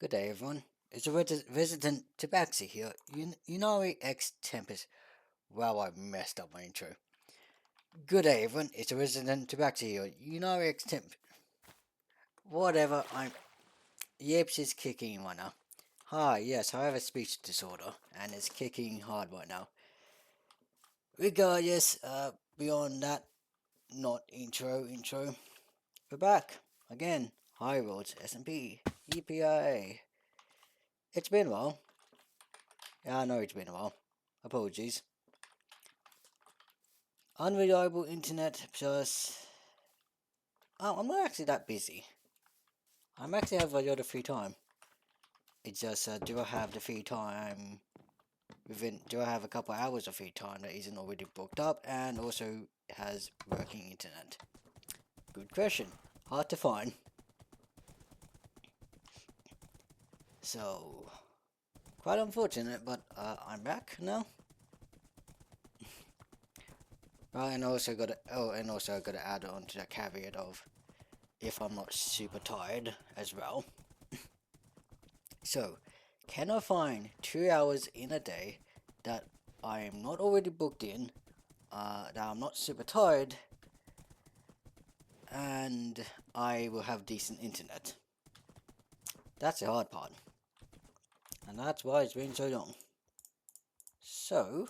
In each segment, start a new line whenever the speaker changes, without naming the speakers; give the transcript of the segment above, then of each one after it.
Good day, everyone. It's a resident Tabaxi here. Unari X Tempest. Wow, I messed up my intro. Good day, everyone. It's a resident Tabaxi here. Unari X Temp. Whatever, Yips is kicking right now. Hi, yes, I have a speech disorder, and it's kicking hard right now. Regardless, beyond that, not intro. We're back. Again. Highworlds SMP. EPIA. It's been a while. Yeah, I know it's been a while. Apologies. Unreliable internet plus. Oh, I'm not actually that busy. I'm actually have a lot of free time. It's just, do I have the free time do I have a couple hours of free time that isn't already booked up and also has working internet? Good question. Hard to find. So, quite unfortunate, but I'm back now. And also got to, and also got to add on to the caveat of if I'm not super tired as well. So, can I find 2 hours in a day that I am not already booked in, that I'm not super tired, and I will have decent internet? That's the hard part. And that's why it's been so long. So,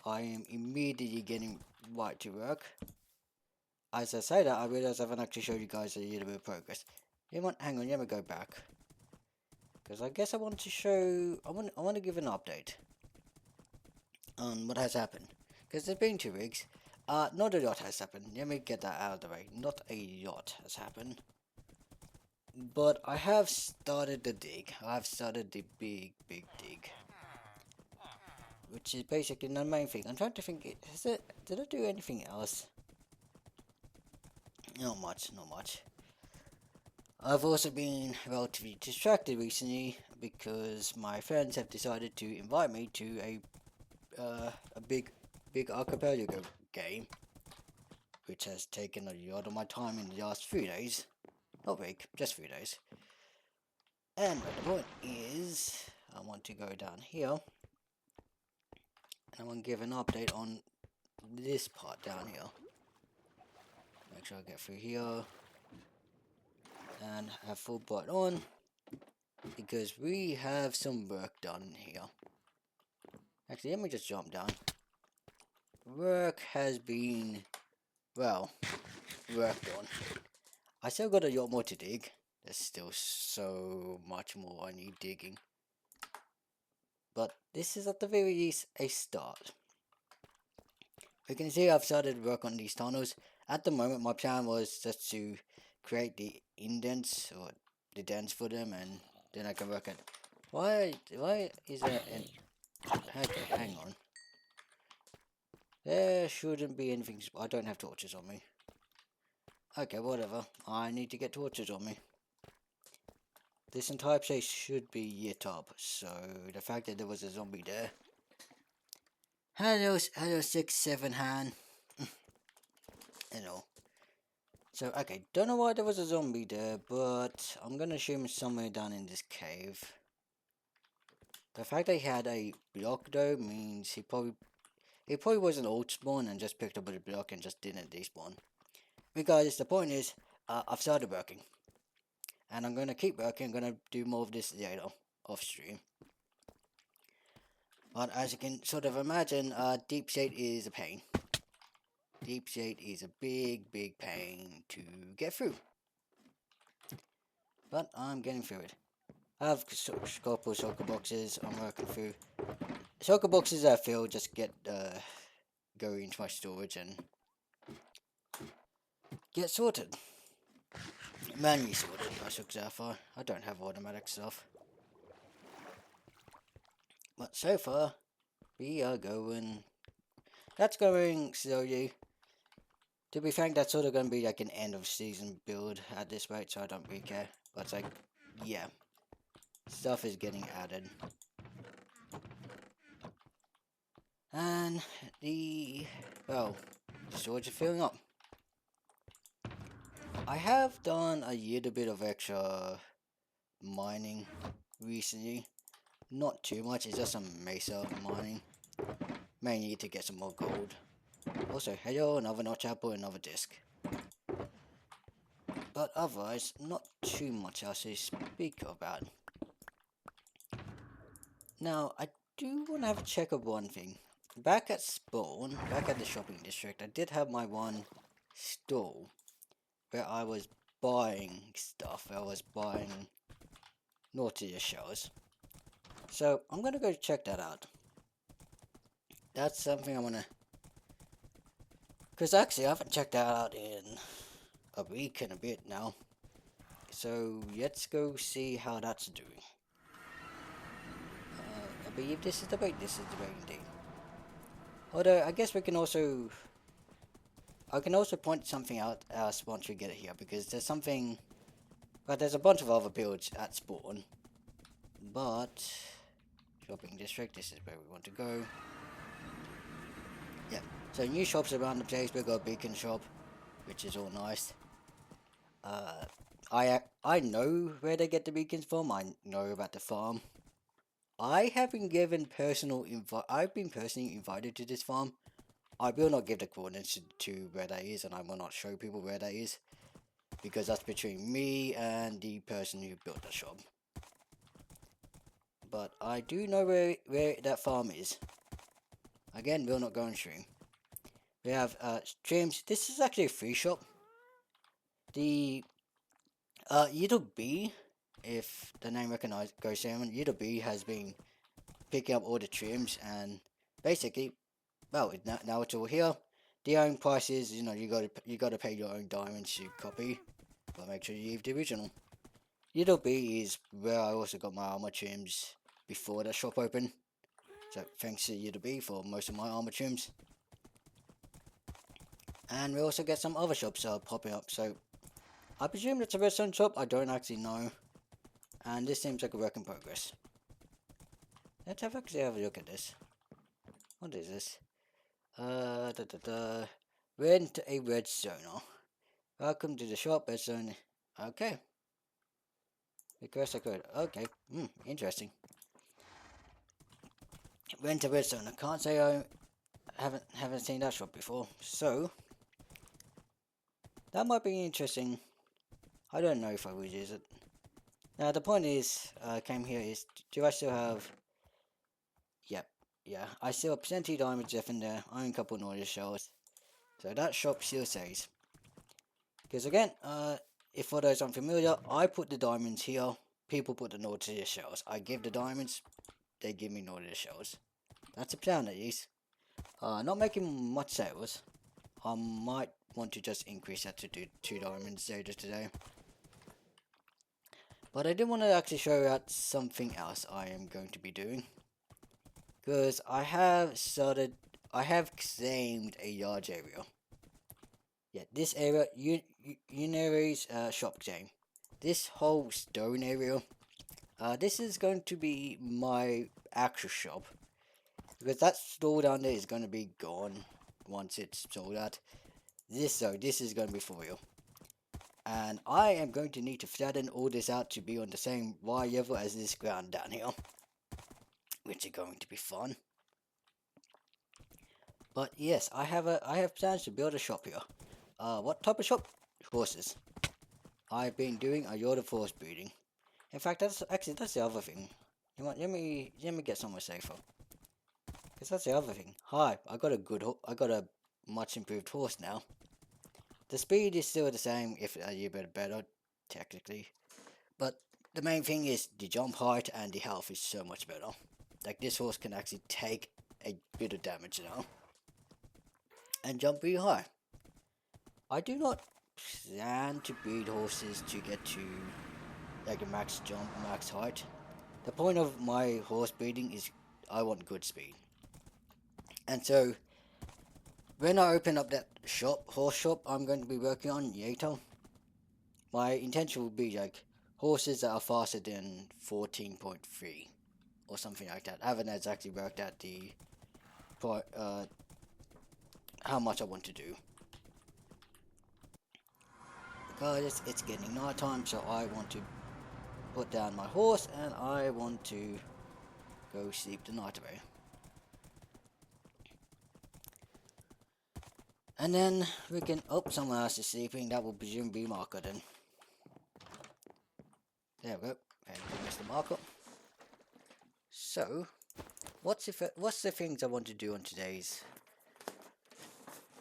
I am immediately getting right to work. As I say that, I realize I haven't actually showed you guys a little bit of progress. Hang on, let me go back. Because I guess I want to show, I want to give an update on what has happened. Because it's been 2 weeks. Not a lot has happened. Let me get that out of the way. Not a lot has happened. But I have started the dig. I've started the big dig. Which is basically the main thing. I'm trying to think, did I do anything else? Not much. I've also been relatively distracted recently because my friends have decided to invite me to a big archipelago game, which has taken a lot of my time in the last few days. Not big, just 3 days. And the point is, I want to go down here, and I want to give an update on this part down here. Make sure I get through here, and have full bright on, because we have some work done here. Actually, let me just jump down. Work has been, well, worked on. I still got a lot more to dig. There's still so much more I need digging. But this is at the very least a start. You can see I've started work on these tunnels. At the moment, my plan was just to create the indents or the dents for them, and then I can work at. Why is there an? Okay, hang on. There shouldn't be anything. I don't have torches on me. Okay, whatever. I need to get torches on me. This entire place should be lit up, so the fact that there was a zombie there. Hello 6-7 hand. Hello. So, okay, don't know why there was a zombie there, but I'm gonna assume it's somewhere down in this cave. The fact that he had a block though means he probably was an old spawn and just picked up a block and just didn't despawn. Regardless, the point is, I've started working. And I'm gonna keep working, I'm gonna do more of this later, off stream. But as you can sort of imagine, deep shade is a pain. Deep shade is a big pain to get through. But I'm getting through it. I have a couple of soccer boxes I'm working through. Soccer boxes I feel just go into my storage and get sorted. Manually sorted, I should say. I don't have automatic stuff. But so far, we are going. That's going slowly. To be frank, that's sort of going to be like an end of season build at this rate, so I don't really care. But it's like, yeah. Stuff is getting added. And the storage is filling up. I have done a little bit of extra mining recently. Not too much, it's just some mesa mining. Mainly to get some more gold. Also, hello, another notch apple, another disc. But otherwise, not too much else to speak about. Now, I do want to have a check of one thing. Back at spawn, back at the shopping district, I did have my one stall where I was buying stuff. I was buying Nautilus shells. So, I'm gonna go check that out. That's something I wanna... Because actually, I haven't checked that out in a week and a bit now. So, let's go see how that's doing. I believe this is the bait. This is the bait indeed. Although, I guess we can also... I can also point something out else once we get it here, because there's something... But there's a bunch of other builds at spawn. But... Shopping district, this is where we want to go. Yeah, so new shops around the place. We got a beacon shop, which is all nice. I know where they get the beacons from. I know about the farm. I have been given personal invite. I've been personally invited to this farm. I will not give the coordinates to where that is, and I will not show people where that is, because that's between me and the person who built the shop. But I do know where that farm is. Again, will not go on stream. We have streams. This is actually a free shop. The Little B, if the name goes down, Little B has been picking up all the trims, and basically, well, now it's all here. The own price is, you know, you gotta pay your own diamonds to copy, but make sure you leave the original. Little B is where I also got my armor trims before the shop opened. So thanks to Little B for most of my armor trims. And we also get some other shops popping up, so I presume it's a redstone shop. I don't actually know. And this seems like a work in progress. Let's actually have a look at this. What is this? Rent a redstone. Welcome to the shop, redstone. Okay. Request a code. Okay. Interesting. Rent a redstone. I can't say I haven't seen that shop before. So that might be interesting. I don't know if I would use it. Now the point is, came here is, do I still have... Yep, yeah, I still have plenty of diamonds left in there. I own a couple of Nautilus shells. So that shop still says. Because again, if for those unfamiliar, I put the diamonds here. People put the Nautilus shells. I give the diamonds, they give me Nautilus shells. That's a plan at least. Not making much sales. I might want to just increase that to 2 diamonds later today. But I did want to actually show out something else I am going to be doing. Because I have claimed a large area. Yeah, this area, Unire's shop claim. This whole stone area, this is going to be my actual shop. Because that store down there is going to be gone once it's sold out. This is going to be for real. And I am going to need to flatten all this out to be on the same Y level as this ground down here. Which is going to be fun. But yes, I have plans to build a shop here. What type of shop? Horses. I've been doing a lot of horse breeding. In fact, that's the other thing. You want, let me get somewhere safer. Because that's the other thing. Hi, I got a much improved horse now. The speed is still the same, if a little bit better, technically. But the main thing is the jump height and the health is so much better. Like, this horse can actually take a bit of damage now. And jump really high. I do not plan to breed horses to get to like a max jump, max height. The point of my horse breeding is I want good speed. And so when I open up that horse shop I'm going to be working on later, my intention will be like horses that are faster than 14.3 or something like that. I haven't exactly worked out the how much I want to do. Because it's getting night time, so I want to put down my horse and I want to go sleep the night away. And then we can, oh, someone else is sleeping, that will presumably be Marco then. There we go, thank you Mr. Marco. So, what's the things I want to do on today's,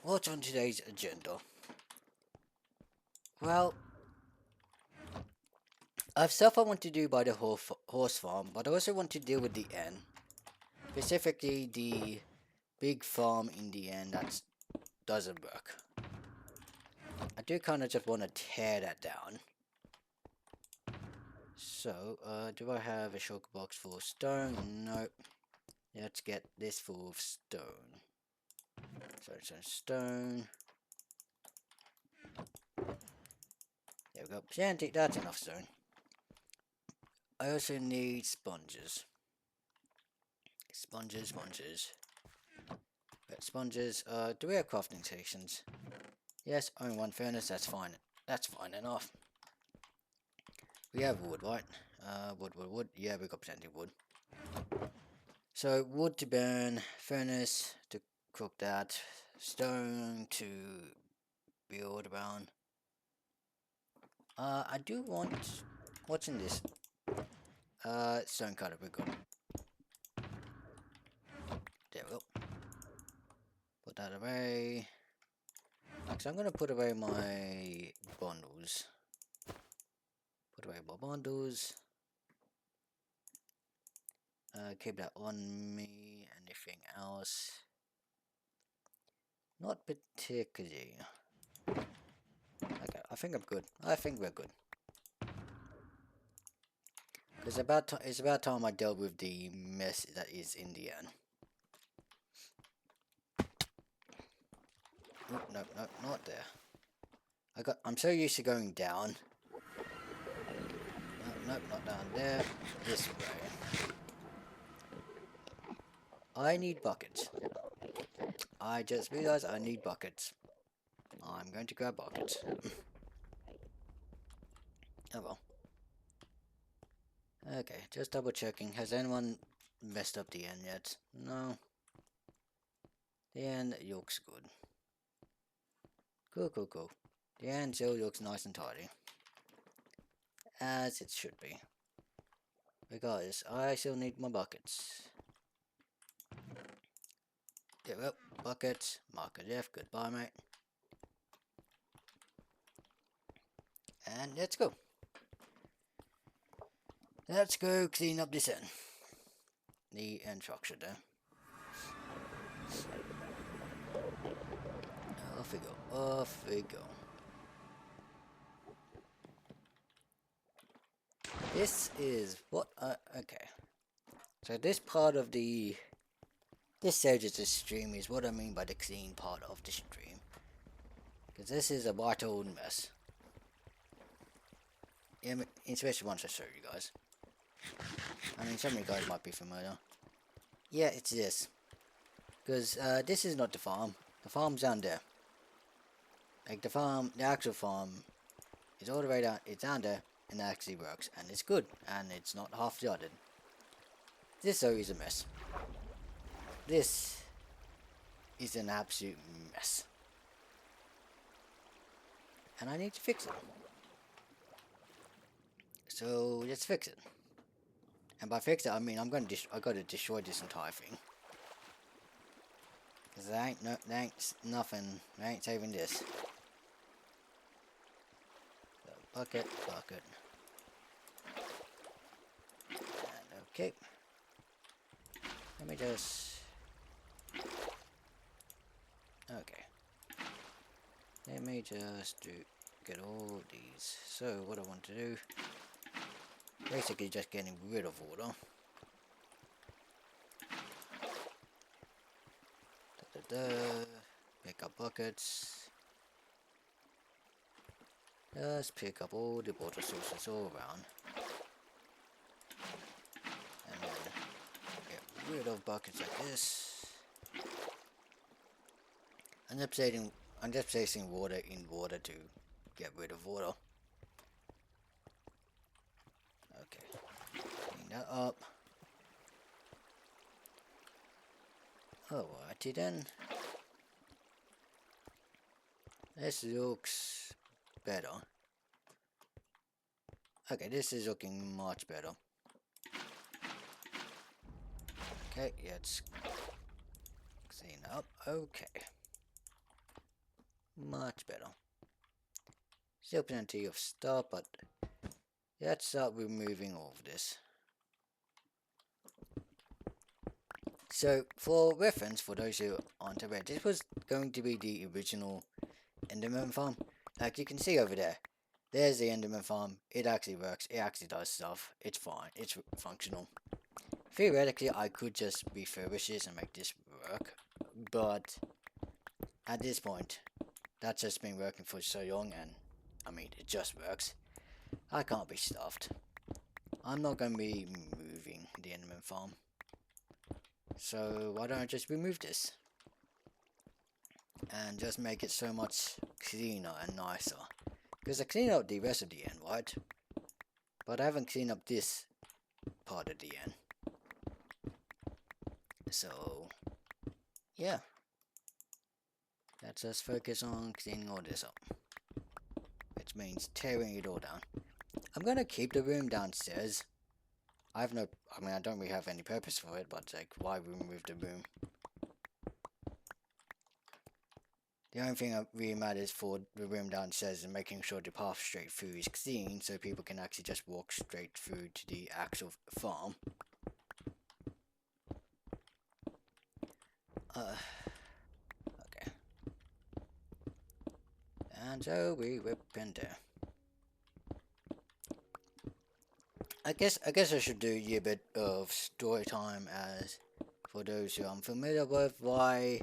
what's on today's agenda? Well, I have stuff I want to do by the horse farm, but I also want to deal with the inn. Specifically the big farm in the end that doesn't work. I do kind of just want to tear that down. So, do I have a shulker box full of stone? Nope. Let's get this full of stone. Stone. There we go. Plenty, that's enough stone. I also need sponges. Sponges. But sponges, do we have crafting stations? Yes, only one furnace, that's fine. That's fine enough. We have wood, right? Wood. Yeah, we got plenty of wood. So, wood to burn, furnace to cook that, stone to build around. I do want... What's in this? Stone cutter, we're good. There we go. Put that away. Actually, I'm gonna put away my bundles. Keep that on me. Anything else? Not particularly. Okay, I think I'm good. I think we're good. Because it's about time I dealt with the mess that is in the end. Oh, no, not there. I'm so used to going down. No, not down there. This way. I need buckets. I just realized I need buckets. I'm going to grab buckets. Oh well. Okay, just double checking. Has anyone messed up the end yet? No. The end looks good. Cool. The end still looks nice and tidy. As it should be. Regardless, I still need my buckets. There we go. Buckets. Marker Jeff. Goodbye, mate. And let's go. Let's go clean up this end. The end structure there. Off we go. This is what okay. So this part of this stage of the stream is what I mean by the clean part of the stream. Because this is a right old mess. Yeah, especially once I show you guys. I mean, some of you guys might be familiar. Yeah, it's this. Because this is not the farm. The farm's down there. Like the actual farm is all the way down. It's down there, and it actually works, and it's good, and it's not half-jotted. This though is a mess. This is an absolute mess, and I need to fix it. So let's fix it. And by fix it, I mean I gotta destroy this entire thing. Cause there ain't nothing. There ain't saving this. So bucket. And okay. Let me just. Okay. Let me just get all these. So what I want to do. Basically just getting rid of water. Pick up buckets. Just pick up all the water sources all around. And then get rid of buckets like this. I'm just placing water in water to get rid of water. that up. Alrighty then. This looks better. Okay, this is looking much better. Okay, let's clean up. Okay. Much better. Still plenty of stuff, but let's start removing all of this. So, for reference, for those who aren't aware, this was going to be the original Enderman farm. Like you can see over there, there's the Enderman farm. It actually works. It actually does stuff. It's fine. It's functional. Theoretically, I could just refurbish this and make this work, but at this point, that's just been working for so long, and I mean, it just works. I can't be stuffed. I'm not going to be moving the Enderman farm. So why don't I just remove this? And just make it so much cleaner and nicer. Because I cleaned up the rest of the end, right? But I haven't cleaned up this part of the end. So, yeah. Let's just focus on cleaning all this up. Which means tearing it all down. I'm gonna keep the room downstairs. I don't really have any purpose for it, but like, why remove the room? The only thing that really matters for the room downstairs is making sure the path straight through is clean, so people can actually just walk straight through to the actual farm. Okay. And so we whip in there. I guess I should do a bit of story time as for those who I'm familiar with why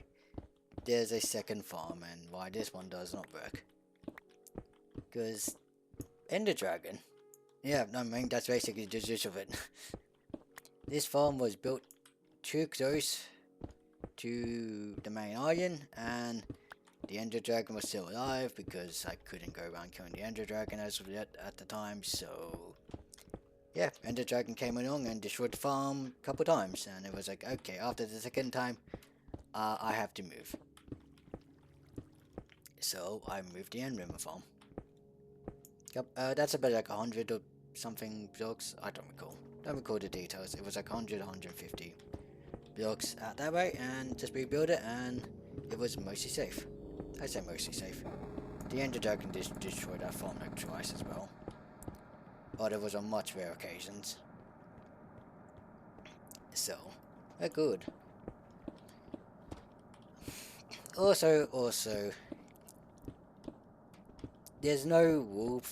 there's a second farm and why this one does not work. Because Ender Dragon, yeah, I mean that's basically the gist of it. This farm was built too close to the main island, and the Ender Dragon was still alive because I couldn't go around killing the Ender Dragon as of yet at the time, so yeah, Ender Dragon came along and destroyed the farm a couple times, and it was like, okay, after the second time, I have to move. So I moved the End River farm. Yep, that's about like 100 or something blocks. I don't recall. Don't recall the details. It was like 100, 150 blocks out that way, and just rebuild it, and it was mostly safe. I say mostly safe. The Ender Dragon destroyed that farm like twice as well, but it was on much rare occasions. So, they're good. Also, there's no rule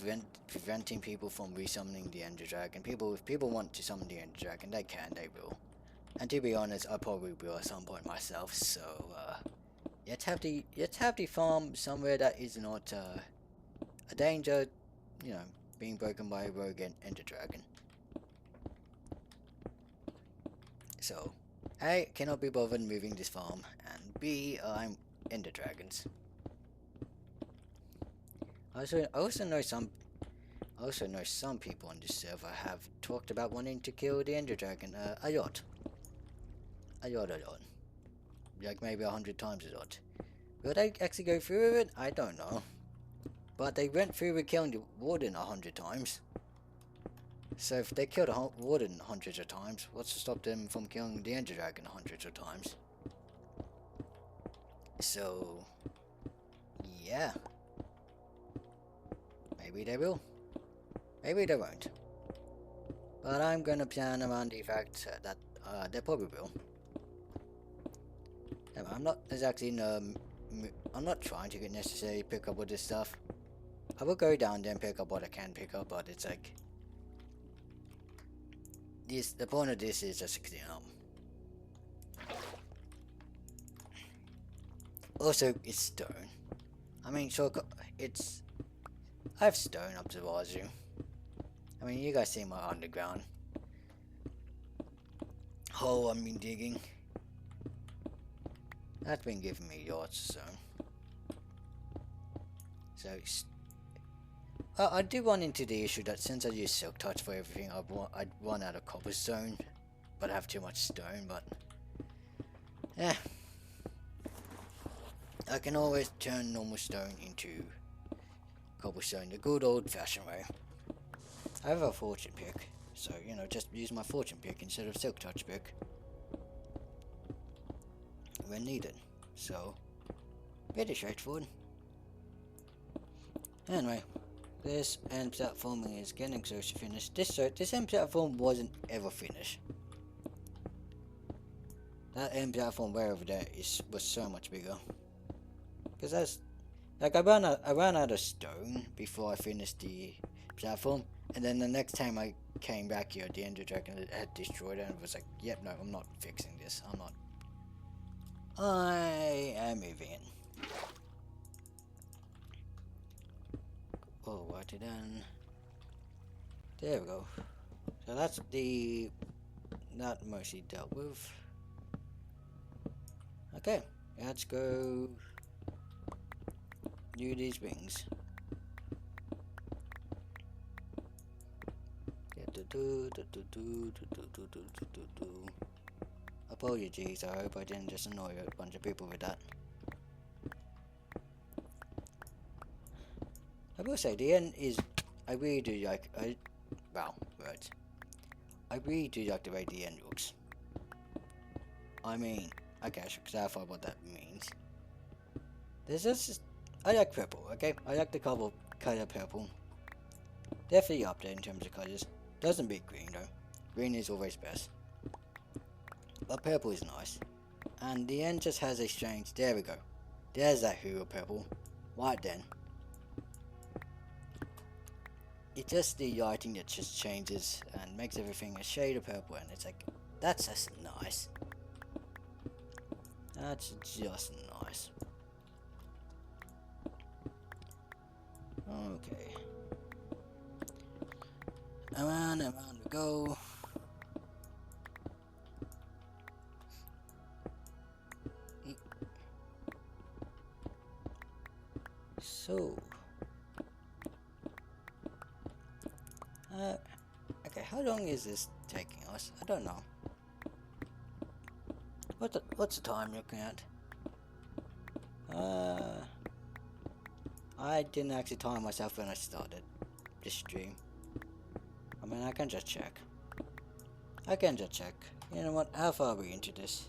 preventing people from resummoning the Ender Dragon. If people want to summon the Ender Dragon, they can, they will. And to be honest, I probably will at some point myself, so, let's have the farm somewhere that is not, a danger, you know, being broken by a rogue Ender Dragon. So, A, cannot be bothered moving this farm, and B, I'm Ender Dragons. I also know some people on this server have talked about wanting to kill the Ender Dragon a lot. Like maybe 100 times a lot. Will they actually go through with it? I don't know. But they went through with killing the Warden 100 times. So if they killed a Warden hundreds of times, what's to stop them from killing the Ender Dragon hundreds of times? So, yeah. Maybe they will. Maybe they won't. But I'm gonna plan around the fact that they probably will. I'm not exactly I'm not trying to necessarily pick up all this stuff. I will go down there and pick up what I can pick up, but it's like the point of this is just to clean up. Also, it's stone. I mean, so I have stone up to the wazoo. I mean, you guys see my underground hole I've been digging. That's been giving me yachts, so I did run into the issue that since I use Silk Touch for everything, I'd run out of cobblestone, but I have too much stone. But yeah, I can always turn normal stone into cobblestone the good old-fashioned way. I have a fortune pick, so you know, just use my fortune pick instead of Silk Touch pick when needed. So pretty straightforward. Anyway. This end platforming is getting close to finish. This end platform wasn't ever finished. That end platform way over there was so much bigger. Because that's like I ran out of stone before I finished the platform, and then the next time I came back here, the Ender Dragon had destroyed it, and was like, "Yep, no, I'm not fixing this. I'm not. I am moving in." Oh, what it done? There we go. So that's that mostly dealt with. Okay, let's go do these wings. Apologies, I hope I didn't just annoy a bunch of people with that. I will say, the end is, I really do like, wow, words. I really do like the way the end looks. I mean, okay, I should clarify what that means. There's just, I like purple, okay? I like the color purple. Definitely up there in terms of colors. Doesn't beat green though. Green is always best. But purple is nice. And the end just has a strange, there we go. There's that hue of purple. Right then. It's just the lighting that just changes and makes everything a shade of purple, and it's like, that's just nice. That's just nice. Okay. Around and around we go. So. Okay, how long is this taking us? I don't know. What's the time looking at? I didn't actually time myself when I started this stream. I mean, I can just check. You know what? How far are we into this?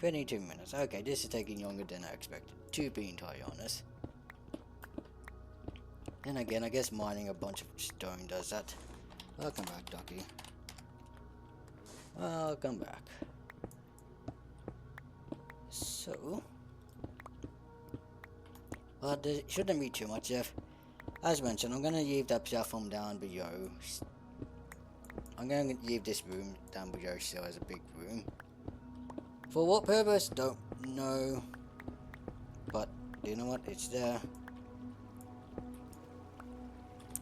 22 minutes. Okay, this is taking longer than I expected, to be entirely honest. Then again, I guess mining a bunch of stone does that. Welcome back, Ducky. Welcome back. So, well, there shouldn't be too much, Jeff. As mentioned, I'm gonna leave that platform down below. I'm gonna leave this room down below still as a big room. For what purpose? Don't know. But you know what? It's there.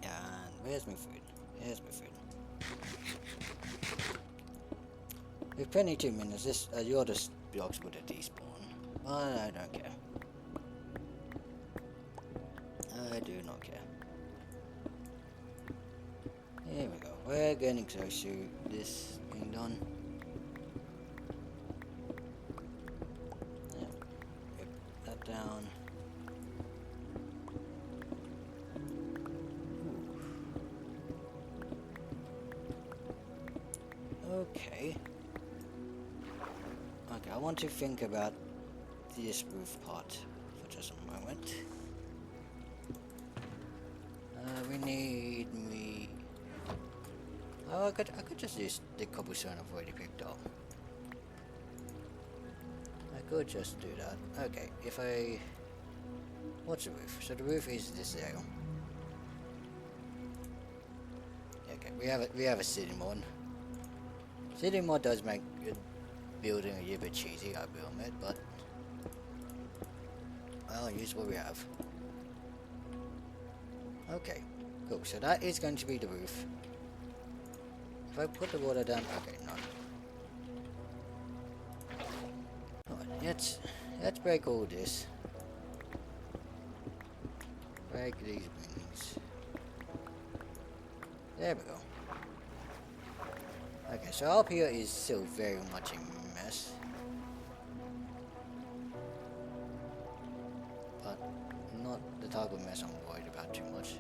And where's my food? Here's my food. With 22 minutes, this the other blocks would have despawned. But I don't care. I do not care. Here we go. We're getting close to this being done. Yeah. Rip that down. Okay. Okay, I want to think about this roof part for just a moment. We need me. Oh, I could just use the cobblestone I've already picked up. I could just do that. Okay, if I. What's the roof? So the roof is this area. Okay, we have a city mod. City mod does make building a little bit cheesy, I will admit, but I'll use what we have. Okay, cool. So that is going to be the roof. If I put the water down, okay, no. Alright, let's break all this. Break these wings. There we go. Okay, so up here is still very much a mess. But not the type of mess I'm worried about too much.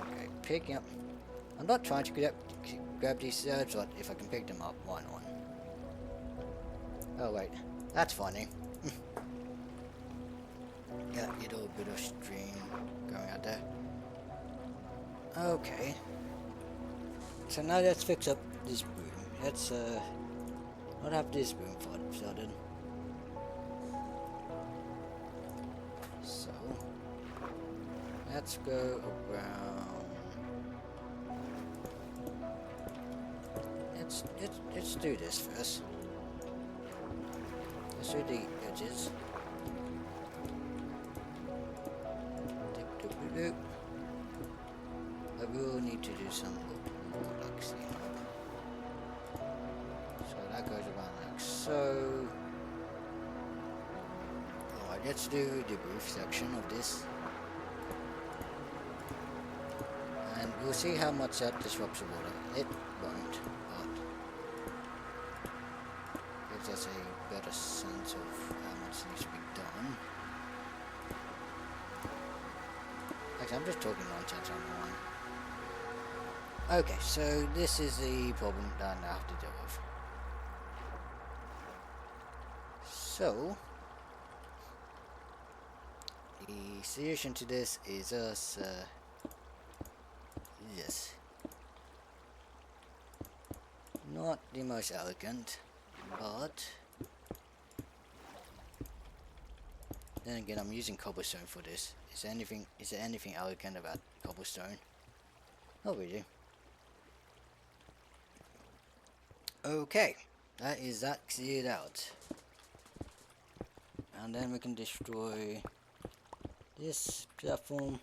Okay, picking up. I'm not trying to grab these herbs, but if I can pick them up, why not? Oh wait, that's funny. Yeah, little bit of stream going out there. Okay. So now let's fix up this room. Let's not have this room flooded. So let's go around. Let's do this first. Let's do the edges. I will need to do some more like cleanup. So that goes around like so. Alright, let's do the roof section of this. And we'll see how much that disrupts the water. It won't, but gives us a better sense of how much needs to be done. Actually, I'm just talking nonsense on the line. Okay, so this is the problem that I now have to deal with. So, the solution to this is us, this. Not the most elegant, but then again, I'm using cobblestone for this. Is there anything elegant about cobblestone? Not really. Okay, that is that cleared out. And then we can destroy this platform.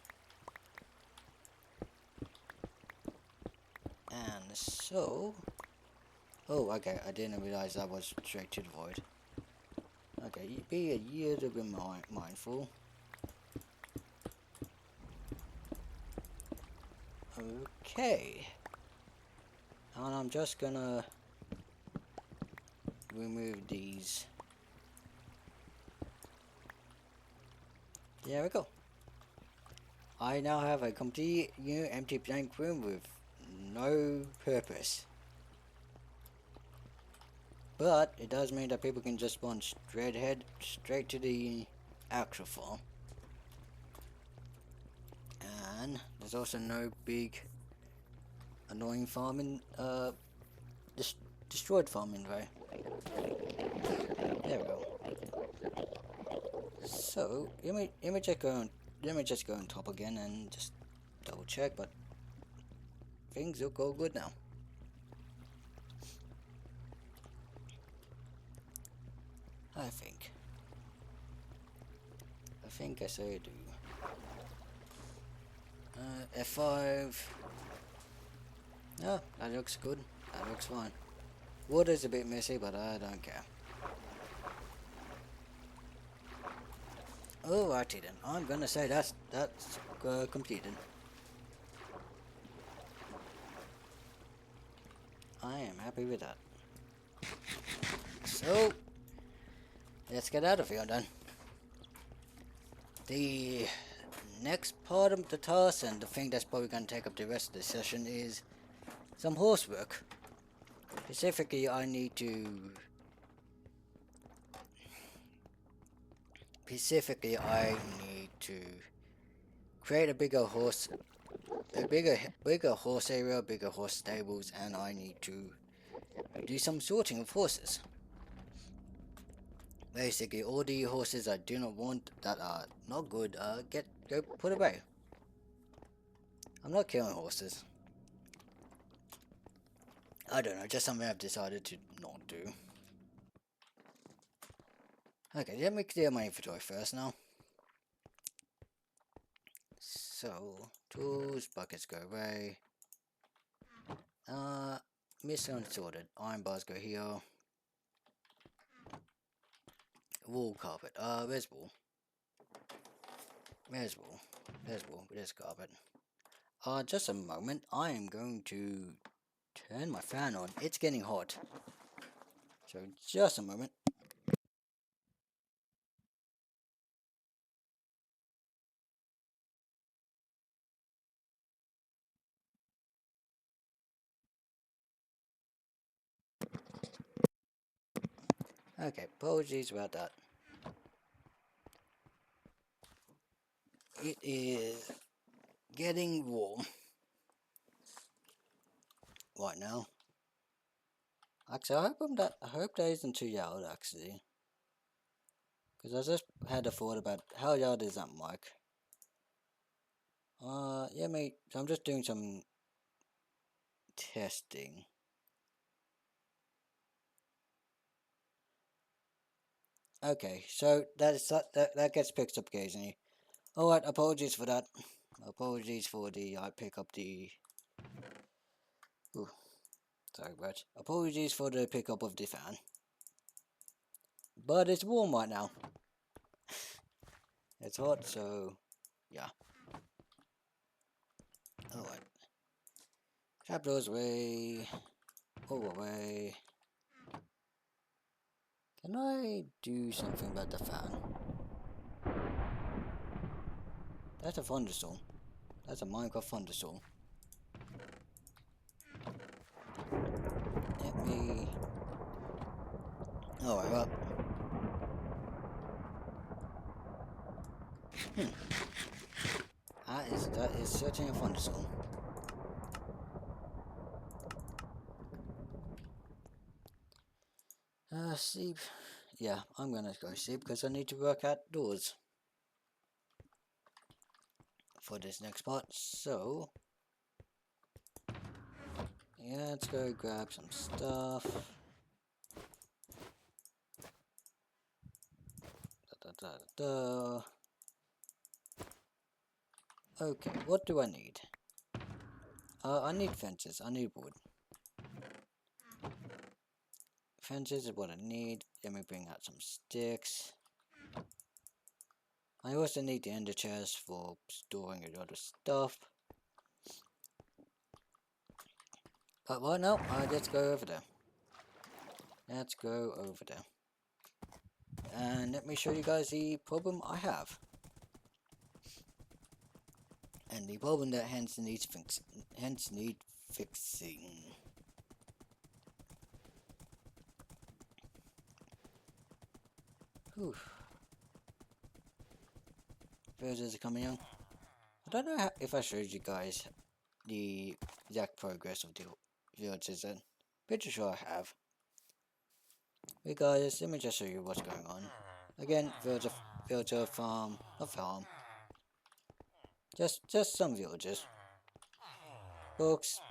And so... Oh, okay, I didn't realize that was straight to the void. Okay, be a little bit mindful. Okay. And I'm just gonna remove these. There we go. I now have a complete new empty blank room with no purpose. But it does mean that people can just spawn straight to the actual farm. And there's also no big annoying farming destroyed farm in the way. There we go. So let me just go on top again and just double check, but things look all good now. I think I say I do. F5. No, that looks good. That looks fine. Water's a bit messy, but I don't care. Alrighty then. I'm gonna say that's completed. I am happy with that. So let's get out of here then. The next part of the task, and the thing that's probably going to take up the rest of the session, is some horse work. Specifically, I need to create a bigger horse area, bigger horse stables, and I need to do some sorting of horses. Basically, all the horses I do not want, that are not good, go put away. I'm not killing horses. I don't know, just something I've decided to not do. Okay, let me clear my inventory first now. So, tools, buckets go away. Missing unsorted. Iron bars go here. Wool carpet. Where's wool? Where's wool? Where's carpet? Just a moment. I am going to turn my fan on. It's getting hot. So just a moment. Okay, apologies about that. It is getting warm right now. Actually, I hope that isn't too loud. Actually, because I just had a thought about how loud is that mic. Yeah, mate. So I'm just doing some testing. Okay, so that gets picked up occasionally. Alright, apologies for that. Apologies for the I pick up the ooh, sorry but apologies for the pickup of the fan. But it's warm right now. It's hot, so yeah. Alright. Trapdoors away. All away. Can I do something about the fan? That's a thunderstorm. That's a Minecraft thunderstorm. Let me... Alright, well. That is certainly a thunderstorm. Sleep. Yeah, I'm gonna go sleep because I need to work outdoors for this next part. So, yeah, let's go grab some stuff. Da, da, da, da. Okay, what do I need? I need fences. I need wood. Fences is what I need. Let me bring out some sticks. I also need the ender chest for storing a lot of stuff. But right now, let's go over there. Let's go over there. And let me show you guys the problem I have. And the problem that hence needs fixing. Whew. Villagers are coming in. I don't know if I showed you guys the exact progress of the villagers then. Pretty sure I have. Hey guys, let me just show you what's going on. Again, villager farm, not farm. Just some villagers. Books.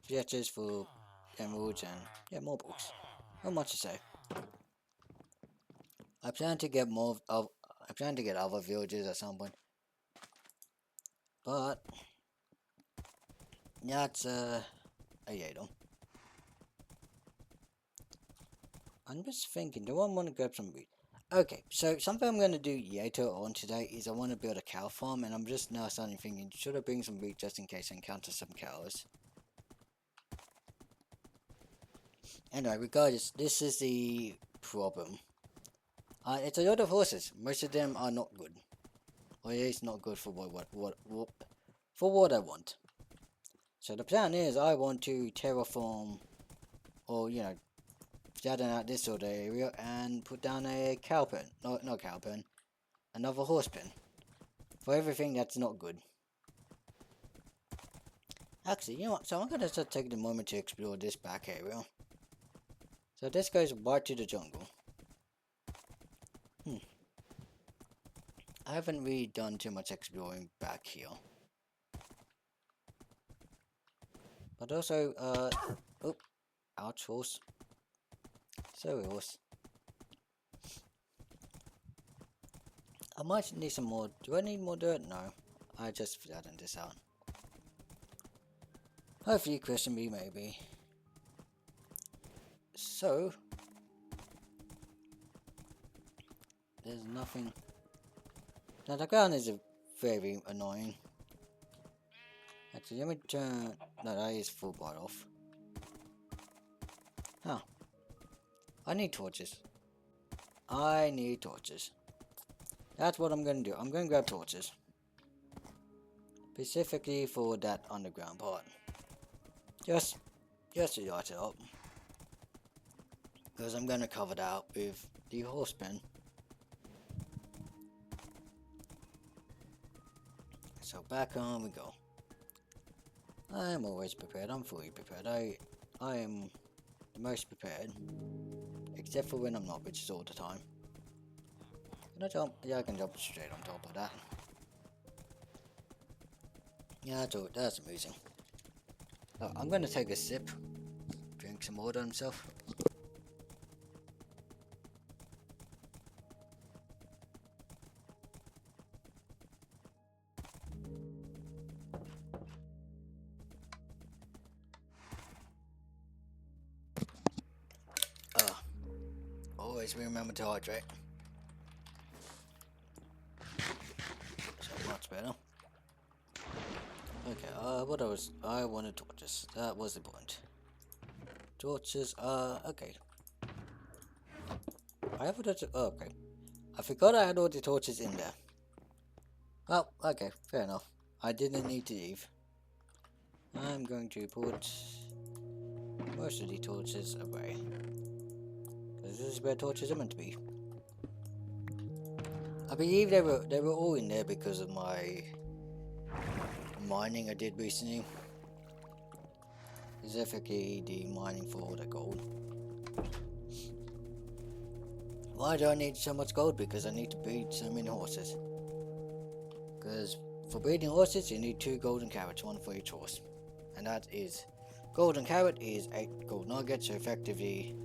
Villagers for emeralds and yeah, more books. Not much to say. I plan to get I plan to get other villagers at some point. But that's a yato. I'm just thinking, do I want to grab some meat? Okay, so something I'm going to do later on today is I want to build a cow farm, and I'm just now starting thinking, should I bring some meat just in case I encounter some cows? Anyway, regardless, this is the problem. It's a lot of horses. Most of them are not good. Or at least not good for what I want. So the plan is I want to terraform, or you know, flatten out this sort of area and put down a cow pen. No, not cow pen. Another horse pen. For everything that's not good. Actually, you know what? So I'm gonna just take the moment to explore this back area. So this goes right to the jungle. I haven't really done too much exploring back here. But also, oh, ouch, horse. Sorry, horse. I might need some more. Do I need more dirt? No. I just flattened this out. Hopefully, question me, maybe. So, there's nothing. Now, the ground is very annoying. Actually, let me turn... No, that is full bar off. Huh. I need torches. I need torches. That's what I'm going to do. I'm going to grab torches. Specifically for that underground part. Just to light it up. Because I'm going to cover that up with the horse pen. So back on we go. I am always prepared. I'm fully prepared. I am the most prepared. Except for when I'm not, which is all the time. Can I jump? Yeah, I can jump straight on top of that. Yeah, that's amazing. Oh, I'm gonna take a sip. Drink some water himself. Always remember to hydrate. So much better. Okay, I wanted torches. That was the point. Torches, okay. I have okay. I forgot I had all the torches in there. Well, okay, fair enough. I didn't need to leave. I'm going to put most of the torches away. Because this is where torches are meant to be. I believe they were all in there because of my mining I did recently. Specifically the mining for the gold. Why do I need so much gold? Because I need to breed so many horses. Because for breeding horses you need 2 golden carrots, 1 for each horse. And that is, golden carrot is 8 gold nuggets, so effectively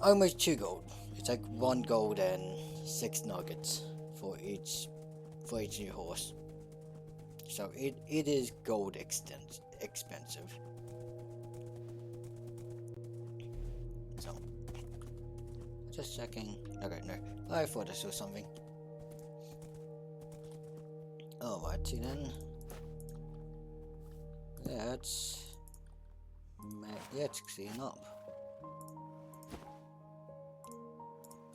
almost 2 gold. It's like 1 gold and 6 nuggets for each new horse. So it is gold expensive. So just checking. Okay, no, I thought I saw something. Alrighty then. Let's clean up.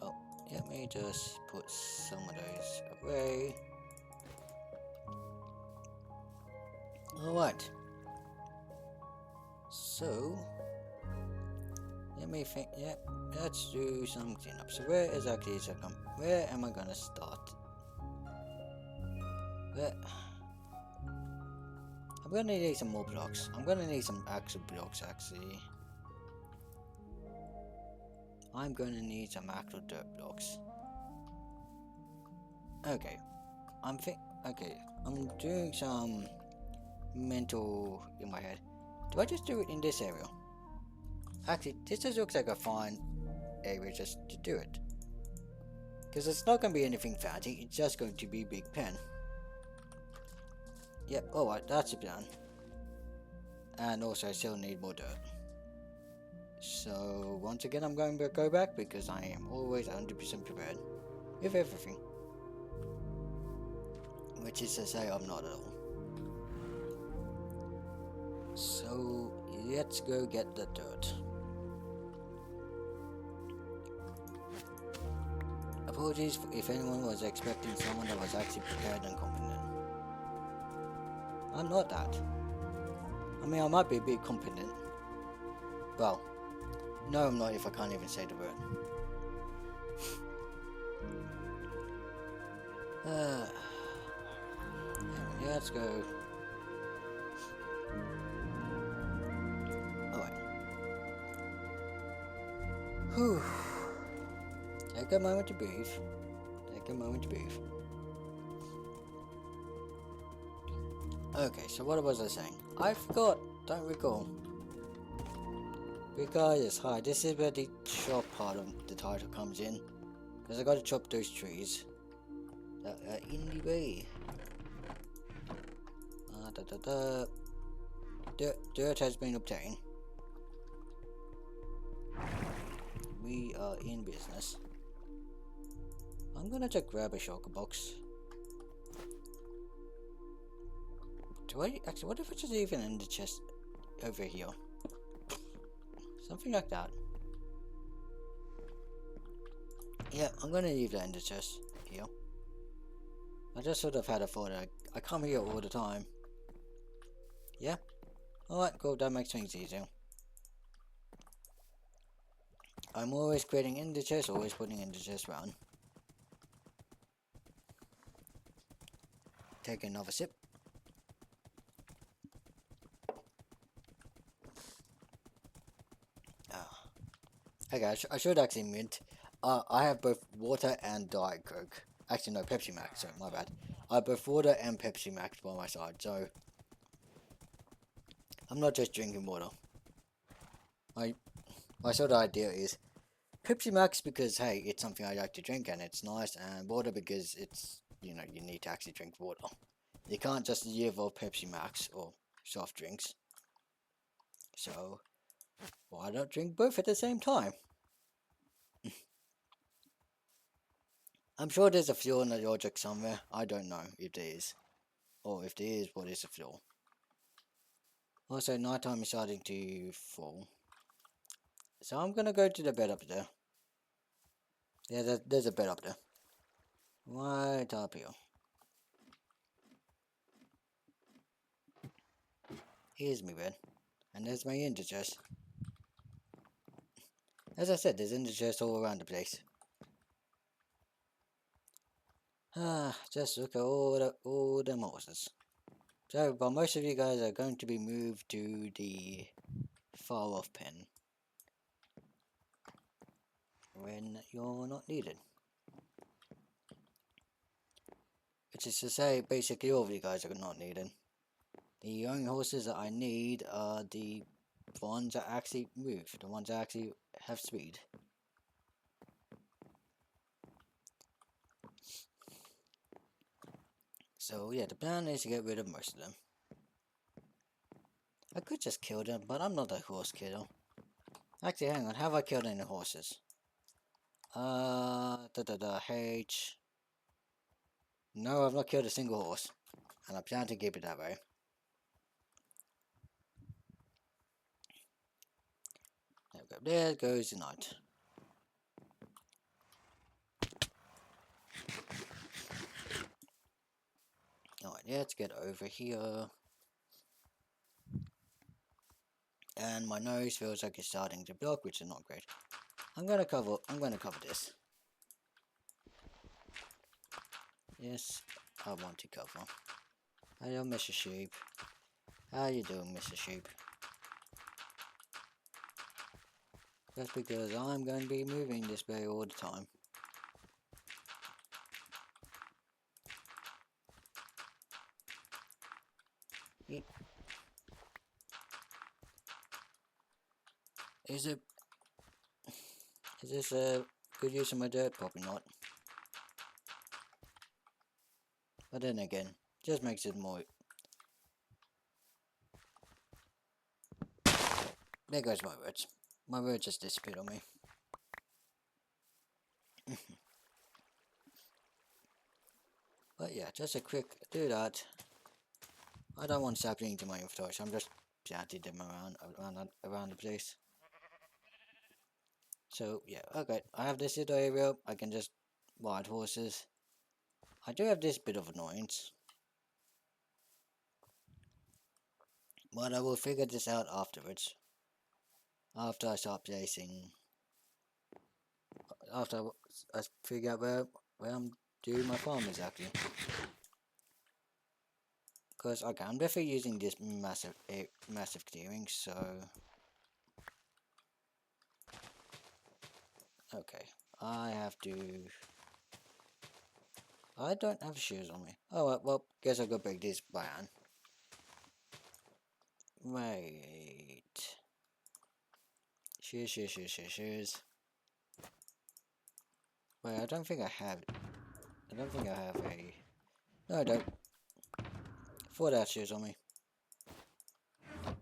Oh, let me just put some of those away. Alright. So let me think. Yeah, let's do some cleanup. So where exactly is it? Where am I gonna start? I'm gonna need some more blocks. I'm gonna need some actual blocks actually. I'm gonna need some actual dirt blocks. Okay. Okay. I'm doing some mental in my head. Do I just do it in this area? Actually, this just looks like a fine area just to do it. Because it's not gonna be anything fancy, it's just going to be big pen. Yep, alright, that's the plan. And also I still need more dirt. So once again I'm going to go back because I am always 100% prepared with everything. Which is to say I'm not at all. So let's go get the dirt. Apologies if anyone was expecting someone that was actually prepared and confident. I'm not that. I mean, I might be a bit confident. Well, no I'm not if I can't even say the word. Yeah, let's go. Alright. Whew. Take a moment to breathe. Take a moment to breathe. Okay, so what was I saying? I forgot. Don't recall. Because, hi, this is where the chop part of the title comes in. Because I gotta chop those trees that are in the way. Dirt has been obtained. We are in business. I'm gonna just grab a shulker box. Actually, what if I just leave it in the chest over here? Something like that. Yeah, I'm gonna leave that in the chest here. I just sort of had a thought. I come here all the time. Yeah? Alright, cool, that makes things easier. I'm always creating in the chest, always putting in the chest round. Take another sip. Ah. Okay, I should actually mint. I have both water and Diet Coke. Actually, no, Pepsi Max, sorry, my bad. I have both water and Pepsi Max by my side, so I'm not just drinking water. My sort of idea is Pepsi Max because, hey, it's something I like to drink and it's nice, and water because it's, you know, you need to actually drink water. You can't just live off Pepsi Max or soft drinks. So, why not drink both at the same time? I'm sure there's a flaw in the logic somewhere. I don't know if there is. Or if there is, what is the flaw? Also, nighttime is starting to fall. So I'm gonna go to the bed up there. Yeah, there's a bed up there. Right up here. Here's my bed. And there's my ender chest. As I said, there's ender chests all around the place. Ah, just look at all the horses. So, but most of you guys are going to be moved to the far off pen when you're not needed. Which is to say, basically all of you guys are not needed. The only horses that I need are the ones that actually move, the ones that actually have speed. So yeah, the plan is to get rid of most of them. I could just kill them, but I'm not a horse killer. Actually, hang on, have I killed any horses? H. No, I've not killed a single horse. And I plan to keep it that way. There we go. There goes the knight. Alright, let's get over here. And my nose feels like it's starting to block, which is not great. I'm gonna cover this. Yes, I want to cover. Hello, Mr. Sheep. How you doing, Mr. Sheep? That's because I'm going to be moving this way all the time. Is this a good use of my dirt? Probably not. But then again, just makes it more. There goes my words. My words just disappeared on me. But yeah, just a quick do that. I don't want sapling into my inventory, so I'm just planting them around the place. So yeah, okay. I have this little area. I can just ride horses. I do have this bit of annoyance, but I will figure this out afterwards. After I start placing, after I figure out where I'm doing my farm exactly. Because okay, I'm definitely using this massive clearing, so okay, I have to. I don't have shoes on me. Oh well, guess I go break this by hand. Wait. Shoes. Wait, I don't think I have. I don't think I have a. No, I don't. Thought I had shoes on me.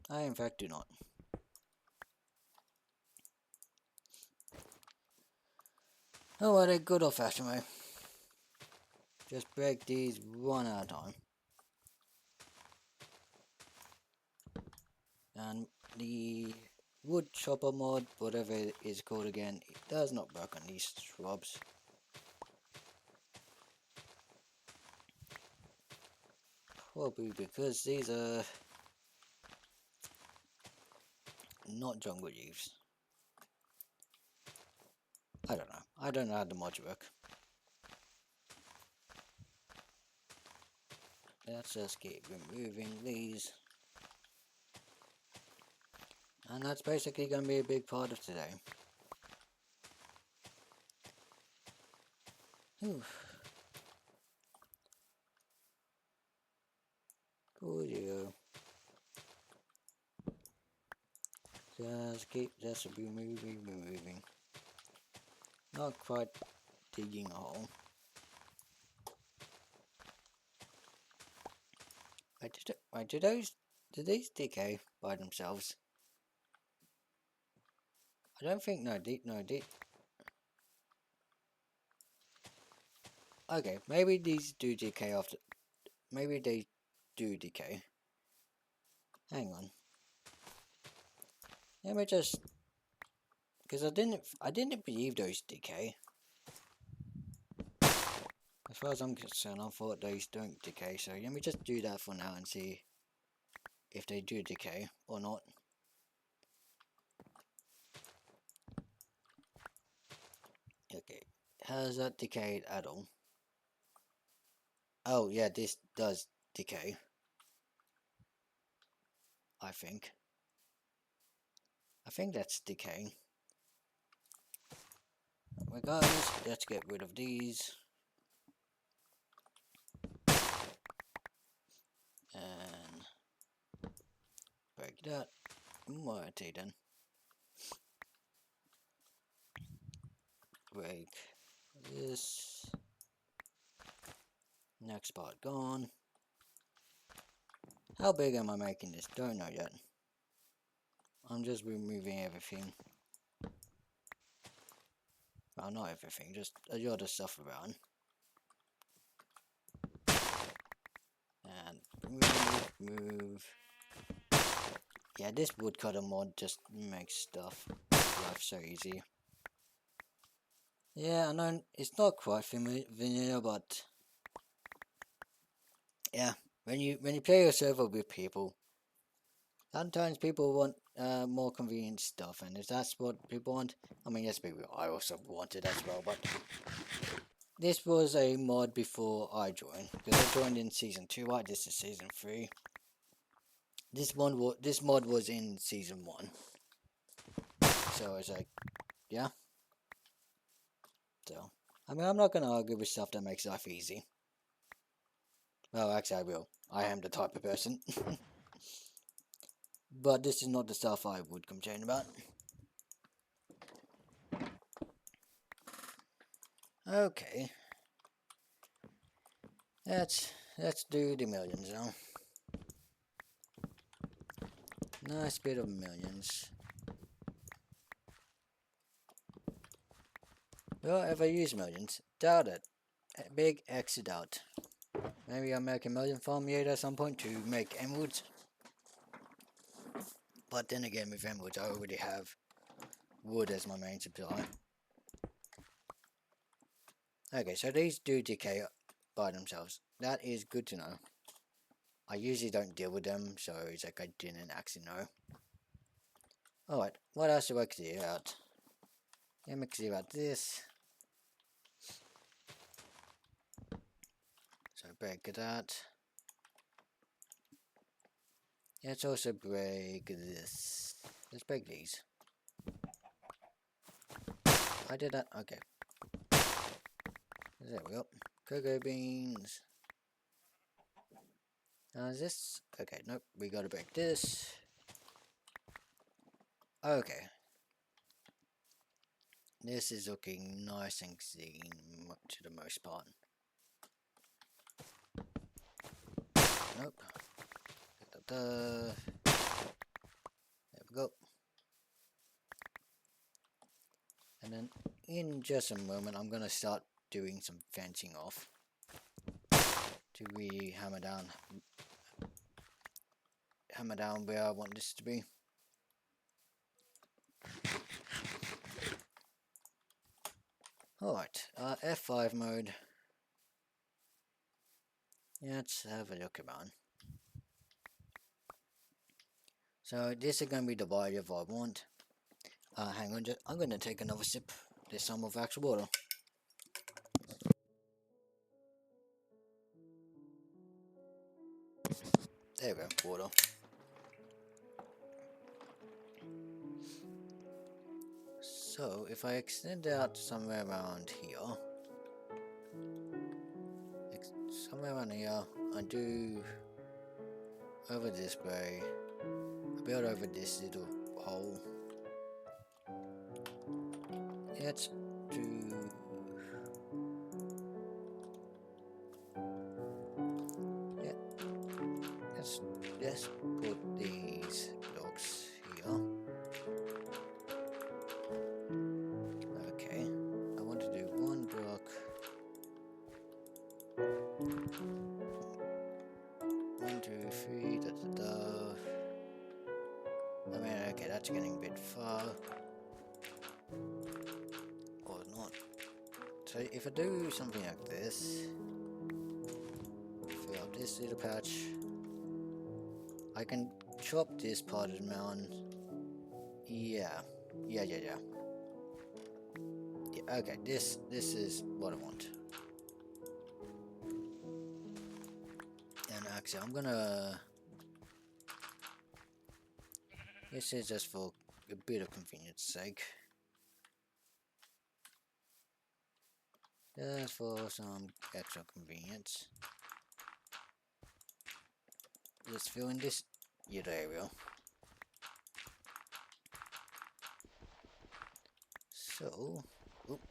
I in fact do not. Oh, what a good old-fashioned way. Just break these one at a time. And the wood chopper mod, whatever it is called again, it does not work on these shrubs. Probably because these are not jungle leaves. I don't know. I don't know how the mods work. Let's just keep removing these. And that's basically going to be a big part of today. Whew. Coolio. Just keep just removing. Not quite digging a hole. Wait, do these decay by themselves? I don't think, no, okay, maybe these do decay after, maybe they do decay. Hang on. Let me just, because I didn't believe those decay. As far as I'm concerned, I thought those don't decay, so let me just do that for now and see if they do decay or not. Okay, has that decayed at all? Oh yeah, this does decay. I think that's decaying. Regardless, let's get rid of these. And break that. Mighty then. Break this. Next part gone. How big am I making this? Don't know yet. I'm just removing everything. Well, not everything, just a lot of stuff around. And move. Yeah, this woodcutter mod just makes stuff life so easy. Yeah, I know it's not quite vanilla, but yeah, when you play a server with people, sometimes people want more convenient stuff, and if that's what people want, I mean, yes, maybe I also want it as well, but this was a mod before I joined, because I joined in season 2, right? This is season 3. This mod was in season 1, so it's like, yeah. So, I mean, I'm not gonna argue with stuff that makes life easy. Well, actually, I will. I am the type of person. But this is not the stuff I would complain about. Okay. Let's do the millions now. Nice bit of millions. Will I ever use millions? Doubt it. A big X doubt. Maybe I'll make a million farm yet at some point to make emeralds. But then again, with emeralds, I already have wood as my main supply. Okay, so these do decay by themselves. That is good to know. I usually don't deal with them, so it's like I didn't actually know. Alright, what else do I clear out? Let me clear out this. So break that. Let's also break this. Let's break these. I did that. Okay. There we go. Cocoa beans. Is this? Okay, nope. We gotta break this. Okay. This is looking nice and clean to the most part. Nope. There we go. And then in just a moment, I'm gonna start doing some fencing off to really hammer down where I want this to be. Alright, F5 mode. Let's have a look around. So this is going to be the volume I want. Hang on, I'm going to take another sip, this time of actual water. There we go, water. So if I extend out somewhere around here, I do over this way, I build over this little hole. Let's do, yeah, let's put these blocks here. Okay, I want to do one block. 1, 2, 3, da da da. I mean, okay, that's getting a bit far. Or not. So if I do something like this, fill up this little patch, I can chop this part of the mountain. Yeah, okay, this is what I want. And actually, I'm gonna. This is just for a bit of convenience sake. Just for some extra convenience. Just fill in this little area. So, oop.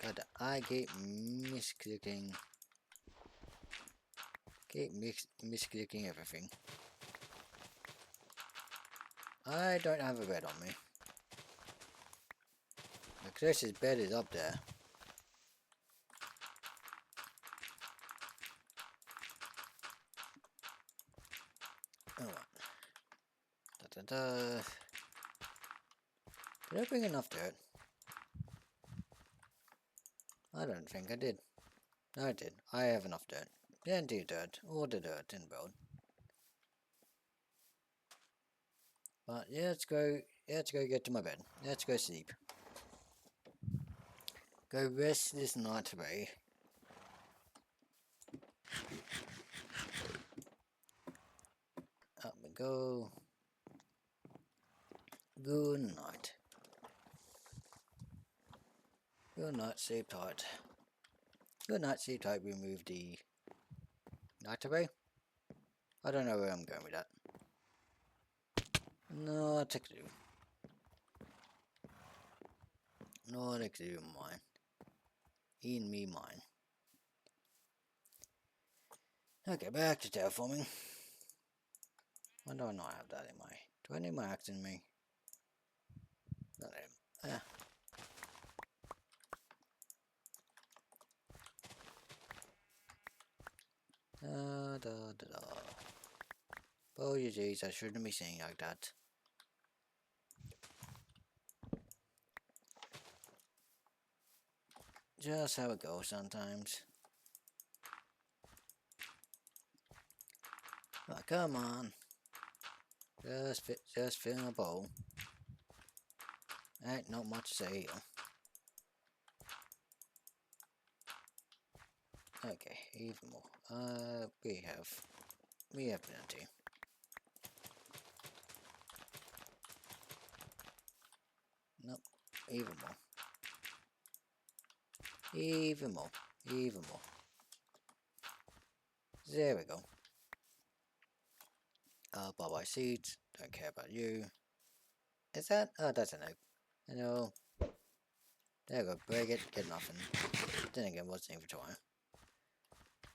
God, I keep misclicking. Misclicking everything. I don't have a bed on me. Chris's bed is up there. Alright. Da da da. Did I bring enough dirt? I don't think I did. No, I did. I have enough dirt. Plenty of dirt. All the dirt in the world. But yeah, let's go get to my bed. Let's go sleep. Go rest this night away. Up we go. Good night. Good night, sleep tight. Good night, sleep tight. Remove the night away. I don't know where I'm going with that. Not a clue. Not a clue of mine. In me mine. Okay, back to terraforming. Why do I not have that in my... Do I need my axe in me? Not in. Da da da da. Oh, jeez, I shouldn't be saying like that. Just how it goes sometimes. Oh, come on. Just fill in a bowl. Ain't not much to say here. Okay, even more. We have plenty. Nope, even more. Even more. Even more. There we go. Bye-bye seeds. Don't care about you. Is that? Oh, that's an egg. Hello. There we go. Break it. Get nothing. Then again, wasn't even trying.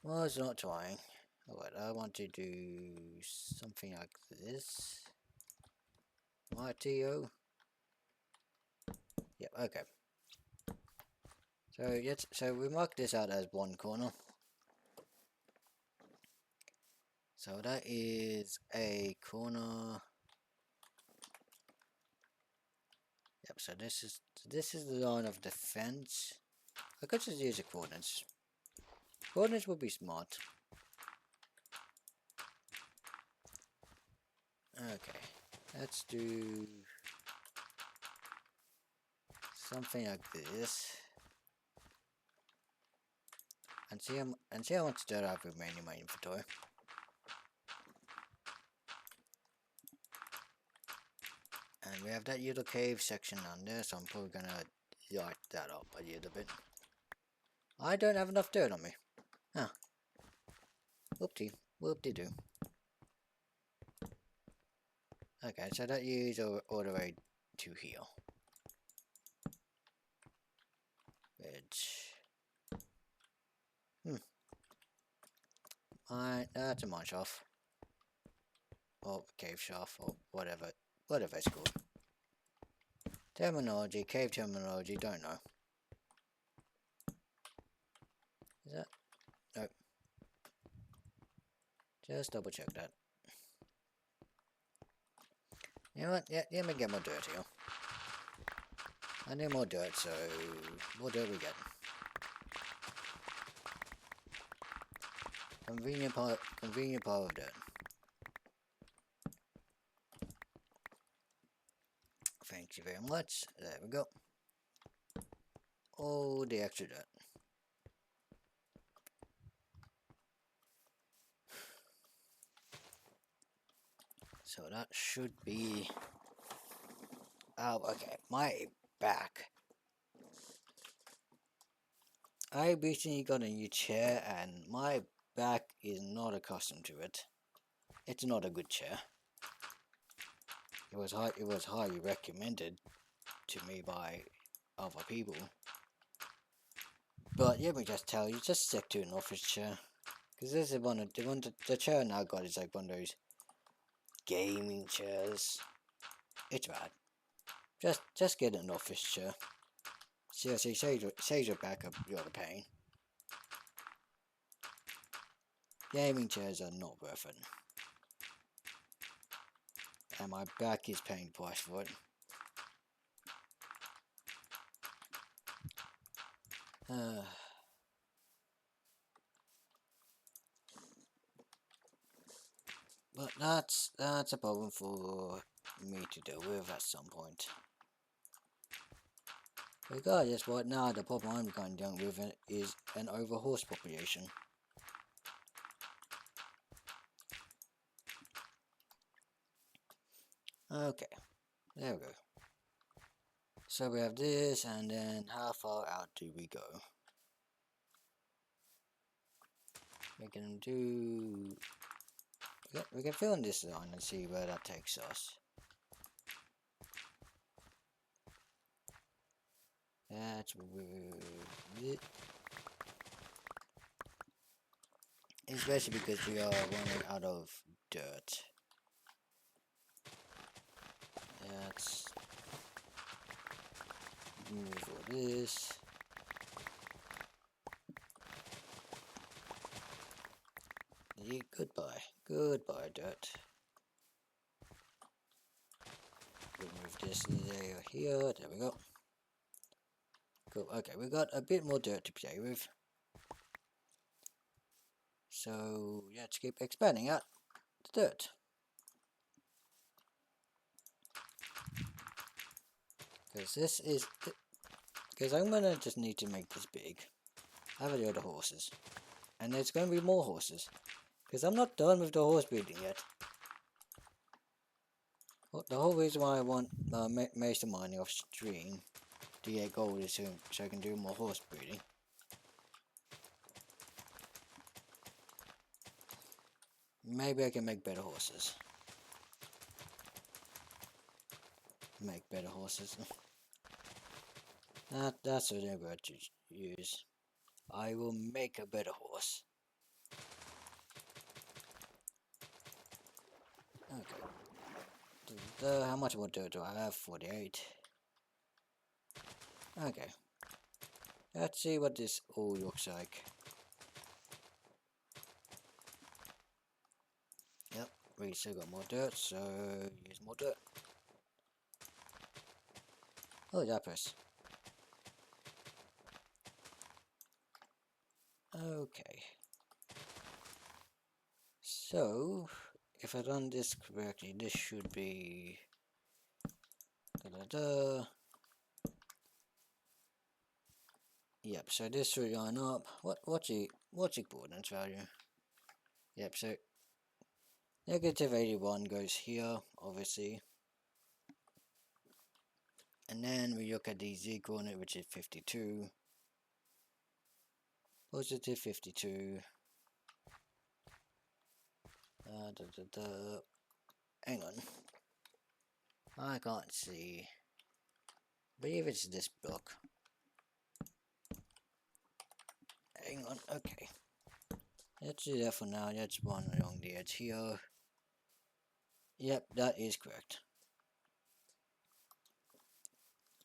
Was not trying. Alright, I want to do something like this. RTO. Yep, okay. So yes, so we mark this out as one corner. So that is a corner. Yep, So this is the line of defense. I could just use the coordinates. Coordinates would be smart. Okay, let's do something like this, and see how much dirt I've remained in my inventory. And we have that little cave section under, so I'm probably gonna light that up a little bit. I don't have enough dirt on me. Huh. Whoop-de-doo. Okay, so that is all the way to here. Which... that's a mine shaft. Or cave shaft, or whatever it's called. Terminology, cave terminology, don't know. Is that? Nope. Just double check that. You know what? Yeah, let me get more dirt here. I need more dirt, so more dirt we get. Convenient pile of dirt. Thank you very much. There we go. Oh, the extra dirt. So that should be... Oh, okay. My back. I recently got a new chair and my back is not accustomed to it. It's not a good chair. It was highly recommended to me by other people. But let me just tell you, just stick to an office chair. Because this is the chair I now got is like one of those gaming chairs. It's bad. Just get an office chair. Seriously, save your back up your pain. Gaming chairs are not worth it. And my back is paying the price for it. But that's a problem for me to deal with at some point. Regardless, right now the problem I'm going down with is an overhorse population. Okay, there we go. So we have this, and then how far out do we go? We can do... we can fill in this line and see where that takes us. That's weird. Especially because we are running out of dirt. Let's move all this. Yeah, goodbye dirt. Remove this layer here, there we go. Cool, okay, we got a bit more dirt to play with. So, let's keep expanding out the dirt. Because I'm gonna just need to make this big. Have the other horses. And there's gonna be more horses. Because I'm not done with the horse breeding yet. The whole reason why I want master mining off stream to get gold is so I can do more horse breeding. Maybe I can make better horses. Make better horses. That's what I'm going to use. I will make a better horse. Okay. How much more dirt do I have? 48. Okay. Let's see what this all looks like. Yep, we still got more dirt, so use more dirt. Oh, that press. Okay. So, if I done this correctly, this should be Yep, so this should line up. What's the coordinates value? Yep, so negative 81 goes here, obviously. And then we look at the z coordinate, which is 52. Positive 52. Hang on. I can't see. I believe it's this block. Hang on, okay. Let's do that for now. Let's run along the edge here. Yep, that is correct.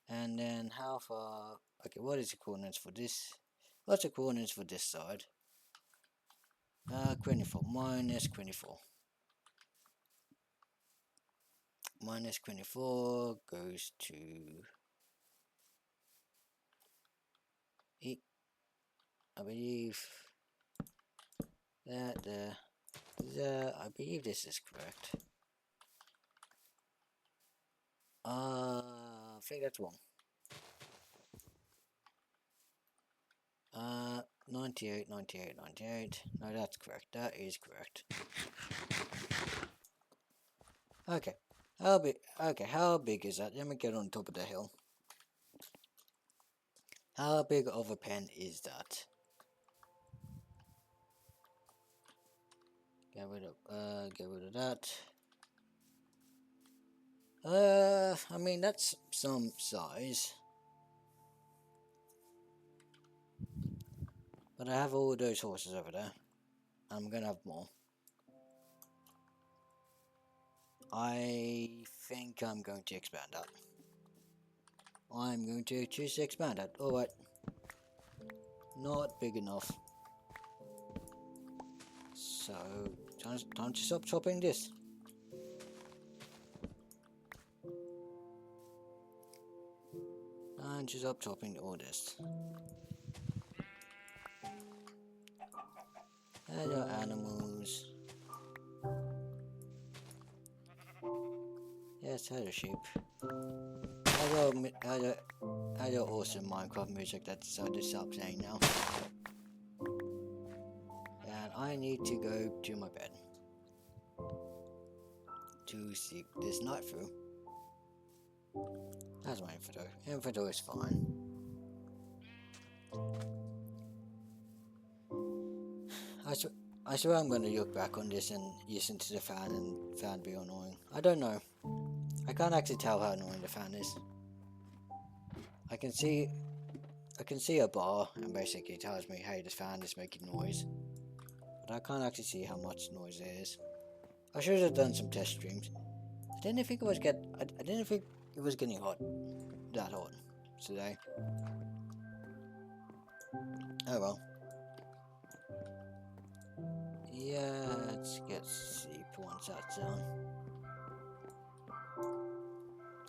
And then how far? Okay, what is the coordinates for this? What's the coordinates for this side? 24 minus 24. Minus 24 goes to I believe that I believe this is correct. I think that's wrong. 98, 98, 98. No, that's correct. That is correct. Okay. How big is that? Let me get on top of the hill. How big of a pen is that? Get rid of that. I mean that's some size. But I have all those horses over there. I'm gonna have more. I think I'm going to expand that. I'm going to choose to expand that. Alright. Not big enough. So, time to stop chopping this. And to stop chopping all this. Hello animals. Yes, hello sheep. Hello awesome Minecraft music that decided to stop playing now. And I need to go to my bed to sleep this night through. That's my info. Info is fine. I swear I'm gonna look back on this and listen to the fan and fan be annoying. I don't know. I can't actually tell how annoying the fan is. I can see a bar and basically tells me, hey, this fan is making noise. But I can't actually see how much noise there is. I should have done some test streams. I didn't think it was getting hot. That hot today. Oh well. Yeah, let's get sleep once that's done.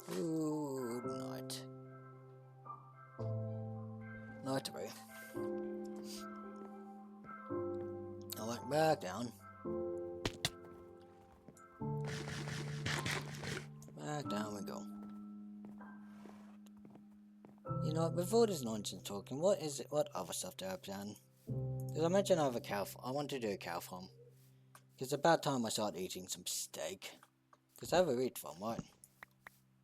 Good night. Night away. I went back down. Back down we go. You know, before this nonsense talking, what other stuff do I plan? Because I mentioned I have a cow. I want to do a cow farm. It's about time I start eating some steak. Because I have a wheat farm, right?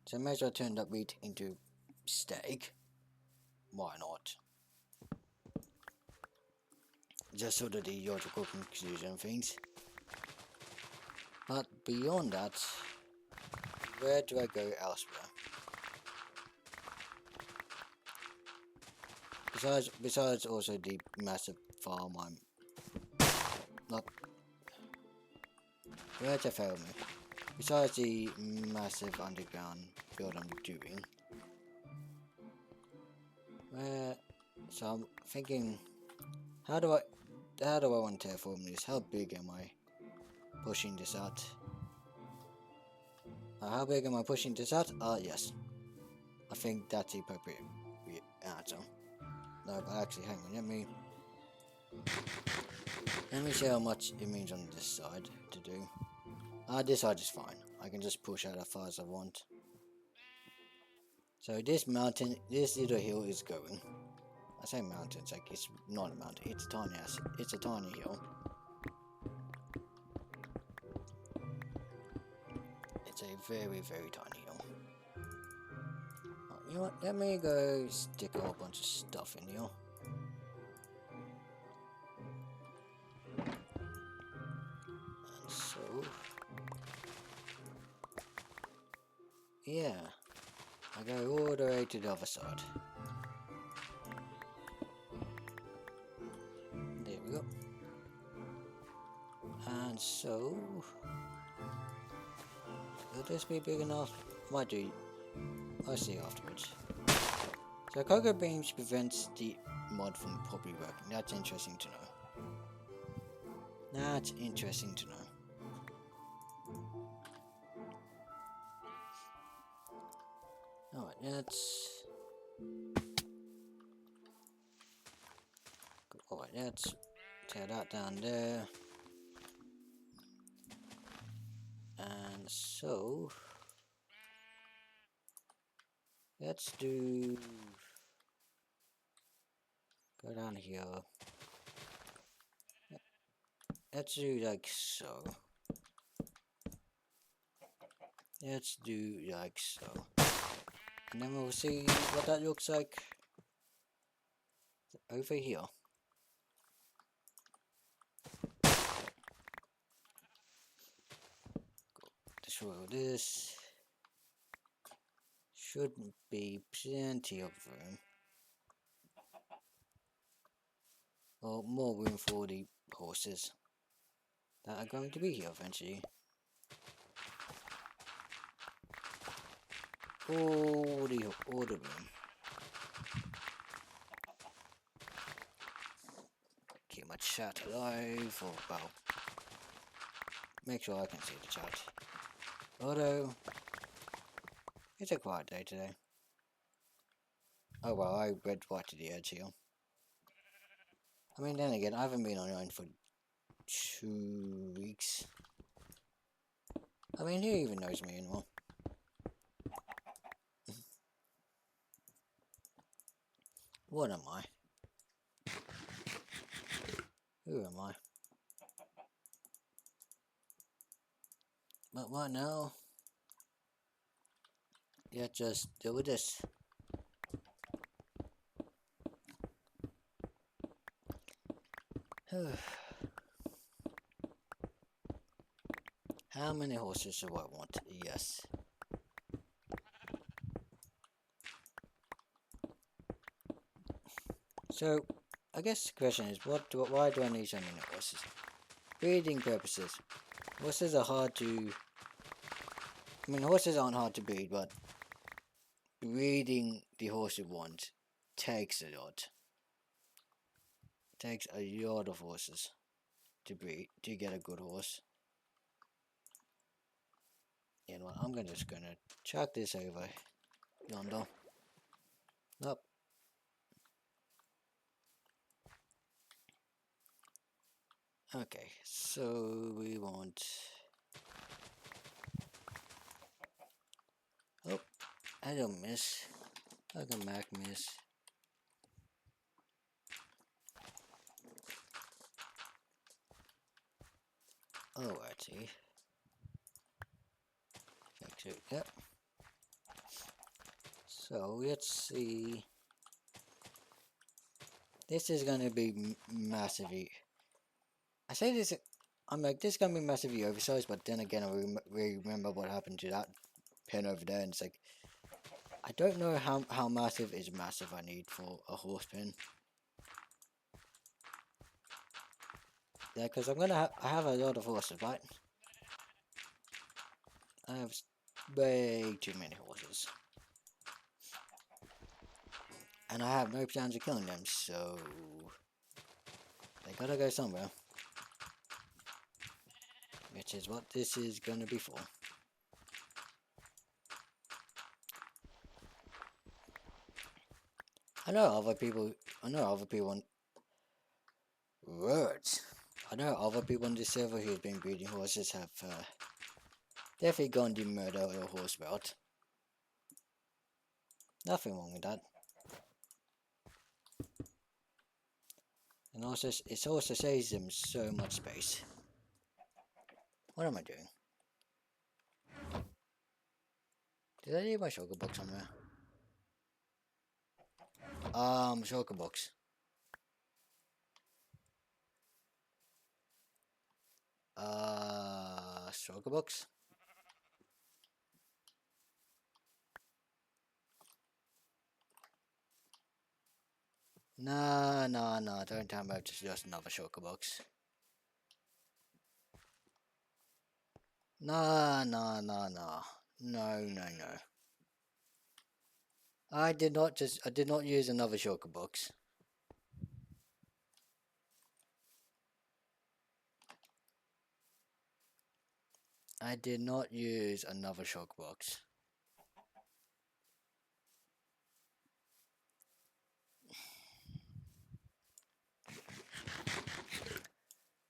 So I may as well turn that wheat into steak. Why not? Just sort of the logical conclusion of things. But beyond that, where do I go elsewhere? Besides also the massive farm I'm not. Where to fail me? Besides the massive underground build I'm doing. So I'm thinking, how do I want to terraform this? How big am I pushing this out? How big am I pushing this out? Yes. I think that's the appropriate answer. No, but actually, hang on. Let me see how much it means on this side to do. This side is fine. I can just push out as far as I want. So this mountain, this little hill is going. I say mountain, it's like it's not a mountain. It's tiny. It's a tiny hill. It's a very, very tiny hill. Oh, you know what? Let me go stick a whole bunch of stuff in here. And so, yeah, I go all the way to the other side. There we go. And so, will this be big enough? Might do. I'll see afterwards. So cocoa beams prevents the mod from properly working. That's interesting to know. That's interesting to know. Alright, let's tear that down there. And so let's do, go down here. Let's do like so. Let's do like so. And then we'll see what that looks like over here. Destroy all this. Should be plenty of room. Or more room for the horses that are going to be here eventually. All the room. Keep my chat alive, or well, make sure I can see the chat. Although, it's a quiet day today. Oh well, I read right to the edge here. I mean, then again, I haven't been online for 2 weeks. I mean, who even knows me anymore? What am I? Who am I? But what now? Yeah, just deal with this. How many horses do I want? Yes. So, I guess the question is, why do I need so many horses? Breeding purposes. Horses are hard to... I mean, horses aren't hard to breed, but breeding the horse you want takes a lot. It takes a lot of horses to breed, to get a good horse. You know what, I'm just gonna chuck this over yonder. Nope. Okay, so we want... Oh, I don't miss. I can Mac miss. Alrighty. Actually, yep. So let's see. This is gonna be massively. I say this. I'm like, this is gonna be massively oversized, but then again, I remember what happened to that pen over there, and it's like, I don't know how massive is massive I need for a horse pen. Yeah, because I'm gonna I have a lot of horses, right? I have way too many horses. And I have no plans of killing them, so they gotta go somewhere. Which is what this is gonna be for. I know other people. I know other people on words. I know other people on this server who've been breeding horses have definitely gone the murder or horse route. Nothing wrong with that. And also, it also saves them so much space. What am I doing? Did I leave my shulker box somewhere? Shulker box. Shulker box. Nah, nah, nah. Don't tell me it's just another shulker box. Nah, nah, nah, nah. No, no, no. I did not use another shulker box. I did not use another shulker box.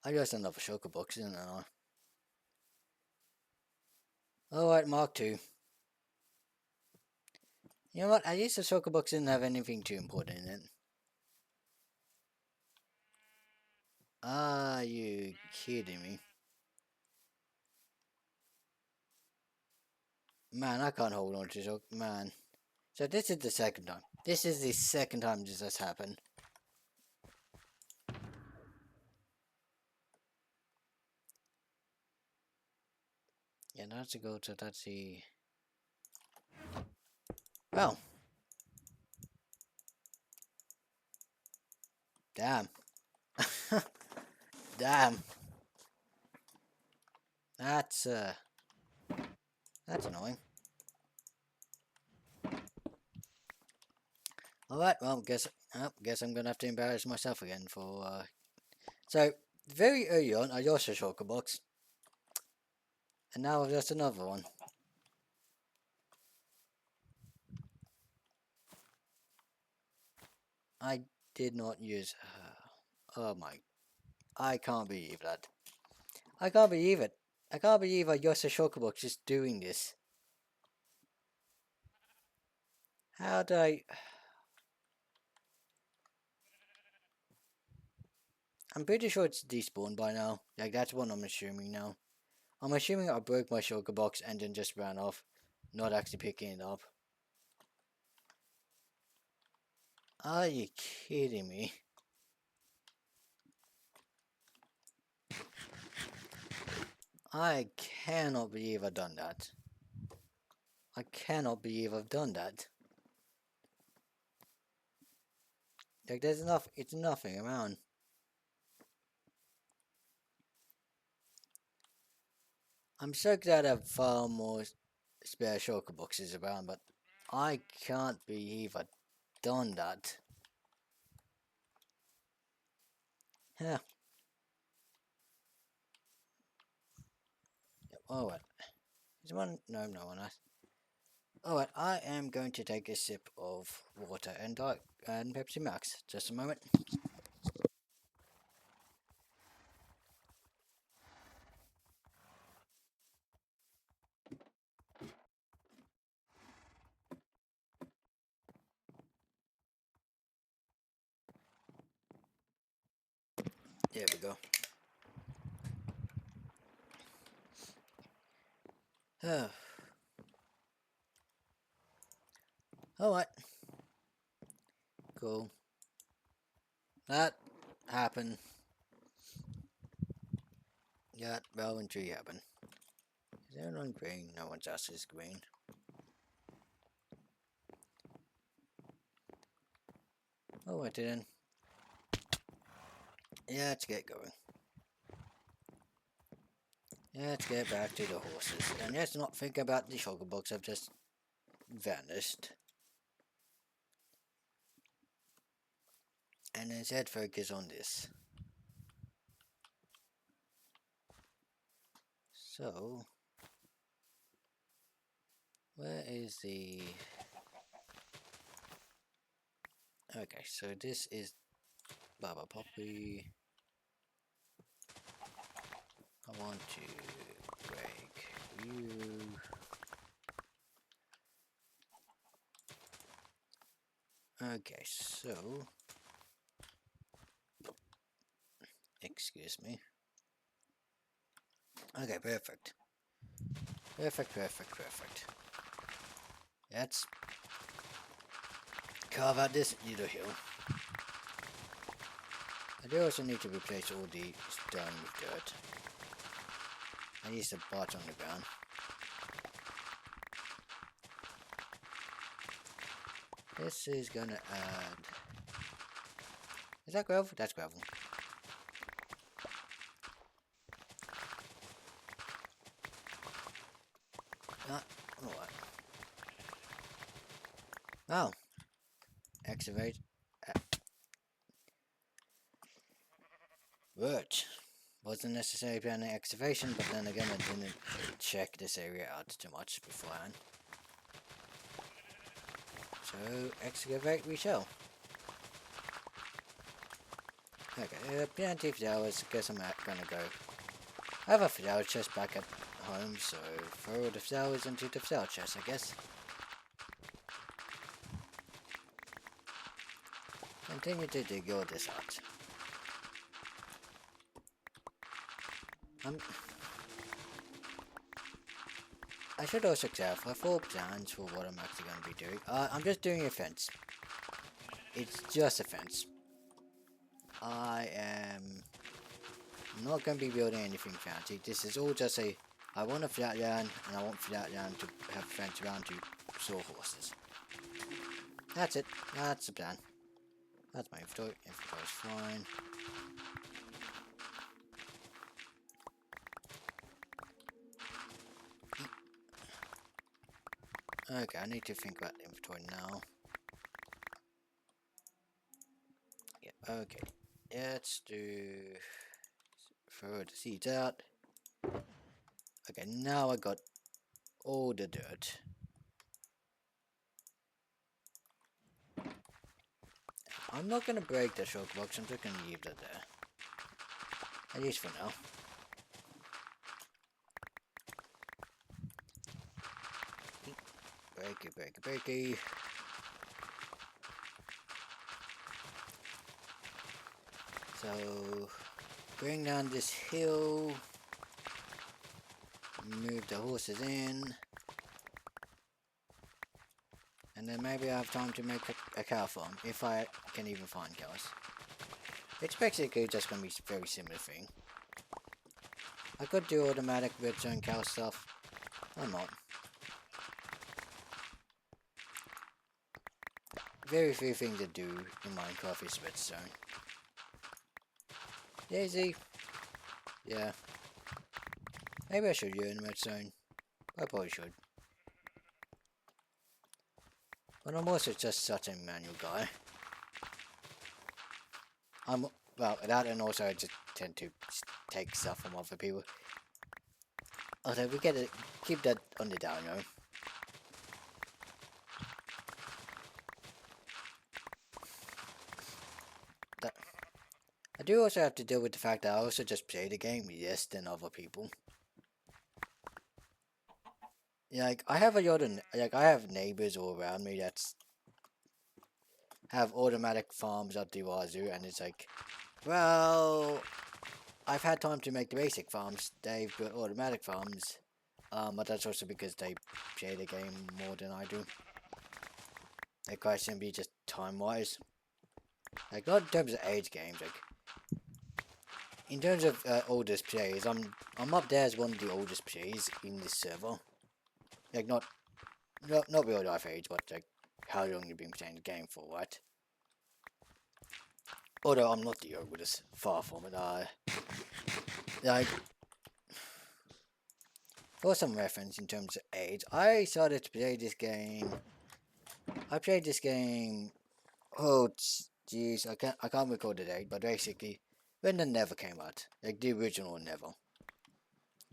I used another shulker box, didn't I? Alright, Mark 2. You know what? At least the shulker box didn't have anything too important in it. Are you kidding me? Man, I can't hold on to this. Man. So this is the second time. This is the second time this has happened. Yeah, that's a go to that's the... Well. Damn. Damn. That's annoying. Alright, well, guess I'm gonna have to embarrass myself again for, So, very early on, I lost a shulker box. And now I've lost another one. I did not use... oh my... I can't believe that. I can't believe it. I can't believe I lost a shulker box just doing this. How did I... I'm pretty sure it's despawned by now. Like, that's what I'm assuming now. I'm assuming I broke my shulker box and then just ran off. Not actually picking it up. Are you kidding me? I cannot believe I've done that. I cannot believe I've done that. Like, there's enough, it's nothing around. I'm so glad I have far more spare shulker boxes around, but I can't believe I've done that. Huh. Oh, what? Is one? No, no one has. Alright, I am going to take a sip of water and Pepsi Max. Just a moment. There we go. Alright. Cool. That happened. That relevant tree happened. Is everyone green? No one's else is green. Oh, I didn't. Yeah, let's get going. Yeah, let's get back to the horses. And let's not think about the sugar box have just vanished. And instead focus on this. So, where is the... Okay, so this is Baba Poppy. I want to break you. Okay, so excuse me. Okay, perfect. Perfect. Let's carve out this little hill. I do also need to replace all the stone with dirt. I need some parts on the ground. This is gonna add... Is that gravel? That's gravel. What? Oh. Excavate. Word. Wasn't necessarily planning excavation, but then again I didn't check this area out too much beforehand. So, excavate we shall. Okay, plenty of flowers. Guess I'm gonna go. I have a flower chest back at home, so throw the flowers into the flower chest, I guess. Continue to dig all this out. I should also clarify full plans for what I'm actually going to be doing. I'm just doing a fence. It's just a fence. I am not going to be building anything fancy. This is all just a... I want a flat land, and I want flat land to have a fence around to store horses. That's it. That's the plan. That's my inventory. Inventory's fine. Okay, I need to think about the inventory now. Yeah, okay. Let's do... Throw the seeds out. Okay, now I got all the dirt. I'm not gonna break the shulker box, I'm just gonna leave that there. At least for now. Breaky. So, bring down this hill. Move the horses in. And then maybe I have time to make a cow farm, if I can even find cows. It's basically just gonna be a very similar thing. I could do automatic redstone cow stuff, or not. Very few things to do in Minecraft is redstone. Daisy. Yeah. Maybe I should use redstone. I probably should. But I'm also just such a manual guy. Well, that and also I just tend to take stuff from other people. Although we gotta keep that on the down low. I do also have to deal with the fact that I also just play the game less than other people. Yeah, like I have I have neighbors all around me that's have automatic farms up the wazoo, and it's like, well, I've had time to make the basic farms. They've built automatic farms, but that's also because they play the game more than I do. Like quite simply just time-wise. Like not in terms of age games, like in terms of oldest players, I'm up there as one of the oldest players in this server. Like not real life age, but like how long you've been playing the game for, right? Although I'm not the oldest, far from it. Like for some reference in terms of age, I started to play this game. I played this game. Oh, jeez, I can't recall the date, but basically, when the Never came out, like the original Never,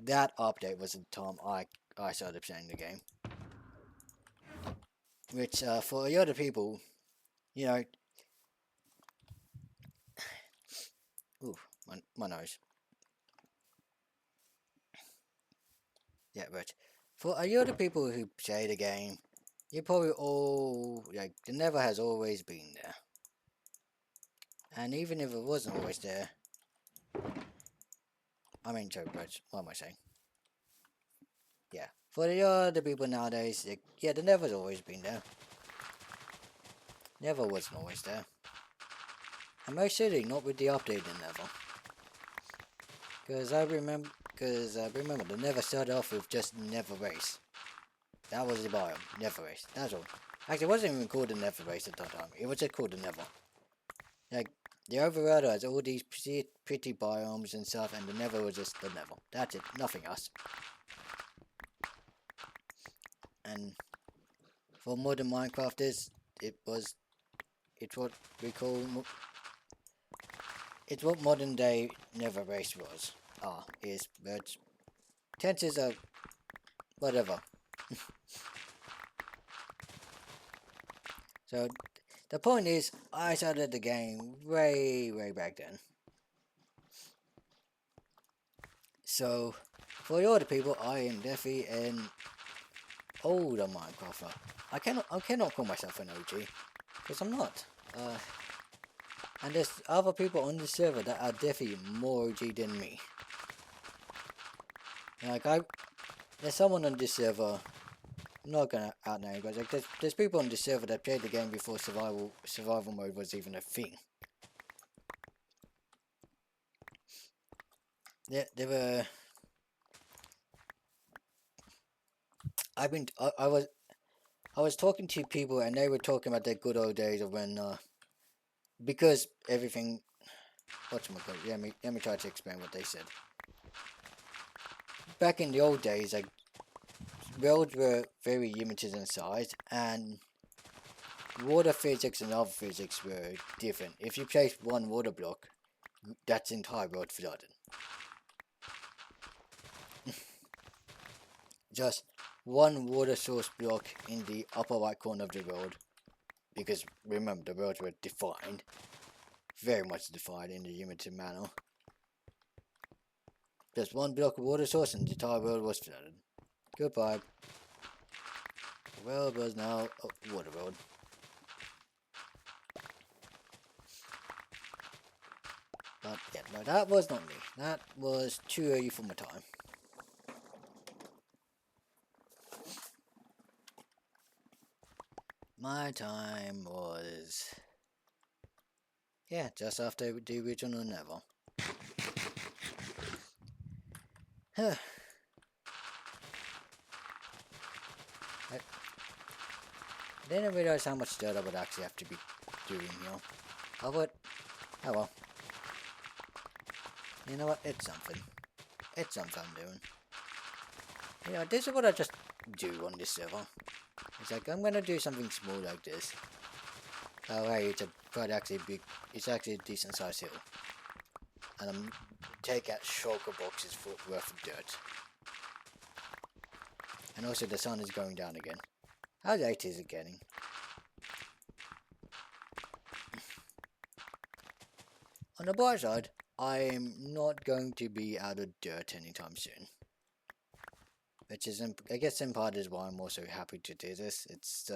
that update was the time I started playing the game. Which for the other people, you know, my nose. Yeah, but for a lot of people who play the game, you probably all like the Nether has always been there, and even if it wasn't always there, I mean, sorry, but what am I saying? Yeah, for the other people nowadays, like, yeah, the Nether's always been there. Never wasn't always there. And most certainly not with the update in Nether. Because I remember the Nether started off with just Nether Race. That was the biome, Nether Race, that's all. Actually, it wasn't even called the Nether Race at that time, it was just called the Nether. Like, the overworld has all these pretty biomes and stuff, and the Nether was just the Nether. That's it, nothing else. And for modern Minecrafters, it's what we call, it's what modern day Nether Race was, but chances are, whatever. So, the point is, I started the game way back then. So, for the other people, I am definitely an older Minecrafter. I cannot call myself an OG, because I'm not. And there's other people on the server that are definitely more OG than me. Like there's someone on this server. I'm not gonna out name, but like there's people on this server that played the game before survival mode was even a thing. There were. I was talking to people and they were talking about their good old days of when because everything. Whatchamacallit? Let me try to explain what they said. Back in the old days, like worlds were very limited in size, and water physics and other physics were different. If you placed one water block, that's the entire world flooded. Just one water source block in the upper right corner of the world, because remember the worlds were defined, very much defined in a limited manner. Just one block of water source and the entire world was flooded. Goodbye. The world was now a water world. But yeah, no, that was not me. That was too early for my time. My time was... yeah, just after the original Neville. I didn't realize how much dirt I would actually have to be doing here. Oh, but... oh well. You know what? It's something. It's something I'm doing. You know, this is what I just do on this server. It's like, I'm gonna do something small like this. Oh hey, it's quite actually big, it's actually a decent sized hill. And I'm take out shulker boxes worth of dirt. And also the sun is going down again. How late is it getting? On the bright side, I'm not going to be out of dirt anytime soon. Which is, I guess in part is why I'm also happy to do this. It's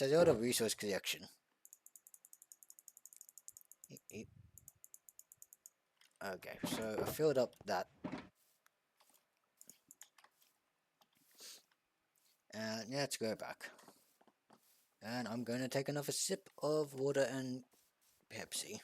a lot of resource collection. Okay, so I filled up that. And let's go back. And I'm going to take another sip of water and Pepsi.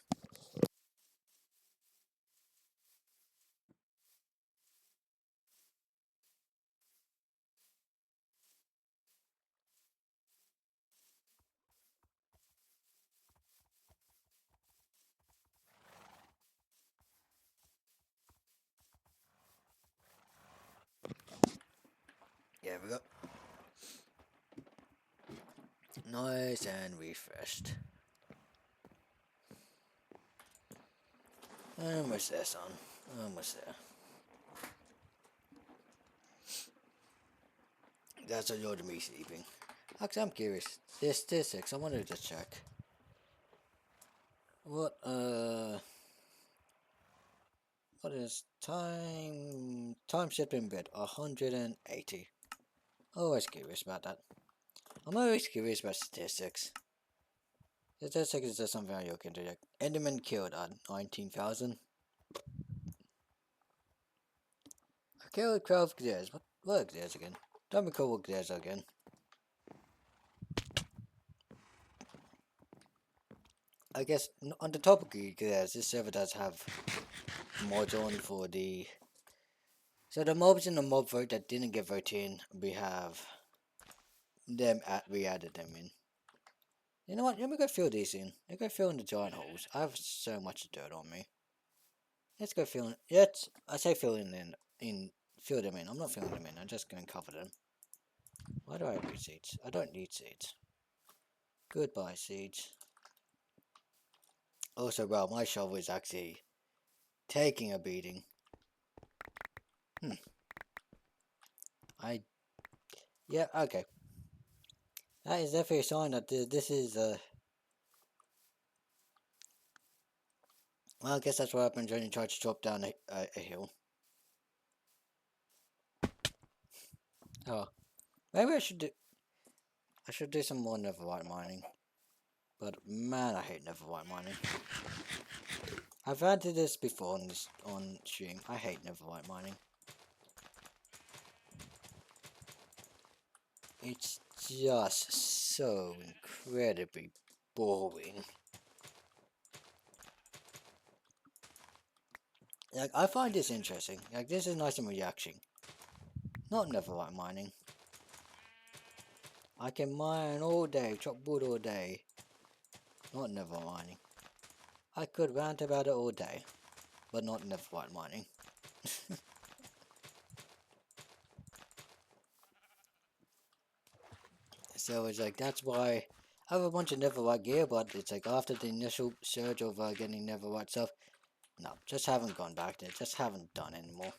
There we go. Nice and refreshed. Almost there, son. Almost there. That's a load of me sleeping. Actually, I'm curious. There's statistics. I wanted to check. What, What is time? Time shift in bed 180. Always curious about that. I'm always curious about statistics. Statistics is just something I look into. Like, Enderman killed at 19,000. I killed 12 gears. What are gears again? Don't recall what gears are again. I guess on the topic of gears, this server does have mods on for the. So the mobs in the mob vote that didn't get voted in, we have them we added them in. You know what? Let me go fill these in. Let me go fill in the giant holes. I have so much dirt on me. Let's go fill in. Let's. I say fill in. Fill them in. I'm not filling them in. I'm just going to cover them. Why do I have seeds? I don't need seeds. Goodbye, seeds. Also, well, my shovel is actually taking a beating. Yeah, okay. That is definitely a sign that this is well, I guess that's what happens when you try to chop down a hill. Oh, maybe I should do some more netherite mining. But man, I hate netherite mining. I've added this before on stream. I hate netherite mining. It's just so incredibly boring. Like, I find this interesting. Like, this is nice and relaxing. Not netherite mining. I can mine all day, chop wood all day. Not netherite mining. I could rant about it all day, but not netherite mining. So it's like, that's why I have a bunch of netherite gear, but it's like after the initial surge of getting netherite stuff, no, just haven't gone back there, just haven't done anymore.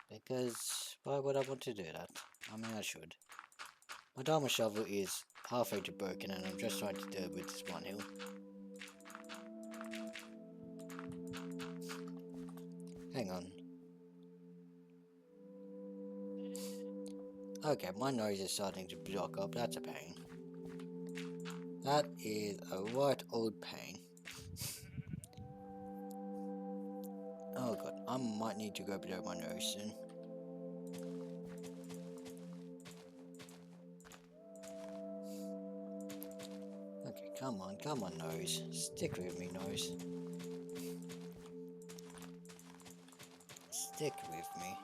Because why would I want to do that? I mean, I should. My diamond shovel is halfway to broken and I'm just trying to do it with this one hill. Hang on. Okay, my nose is starting to block up, that's a pain. That is a right old pain. Oh god, I might need to go below my nose soon. Okay, come on nose. Stick with me, nose. Stick with me.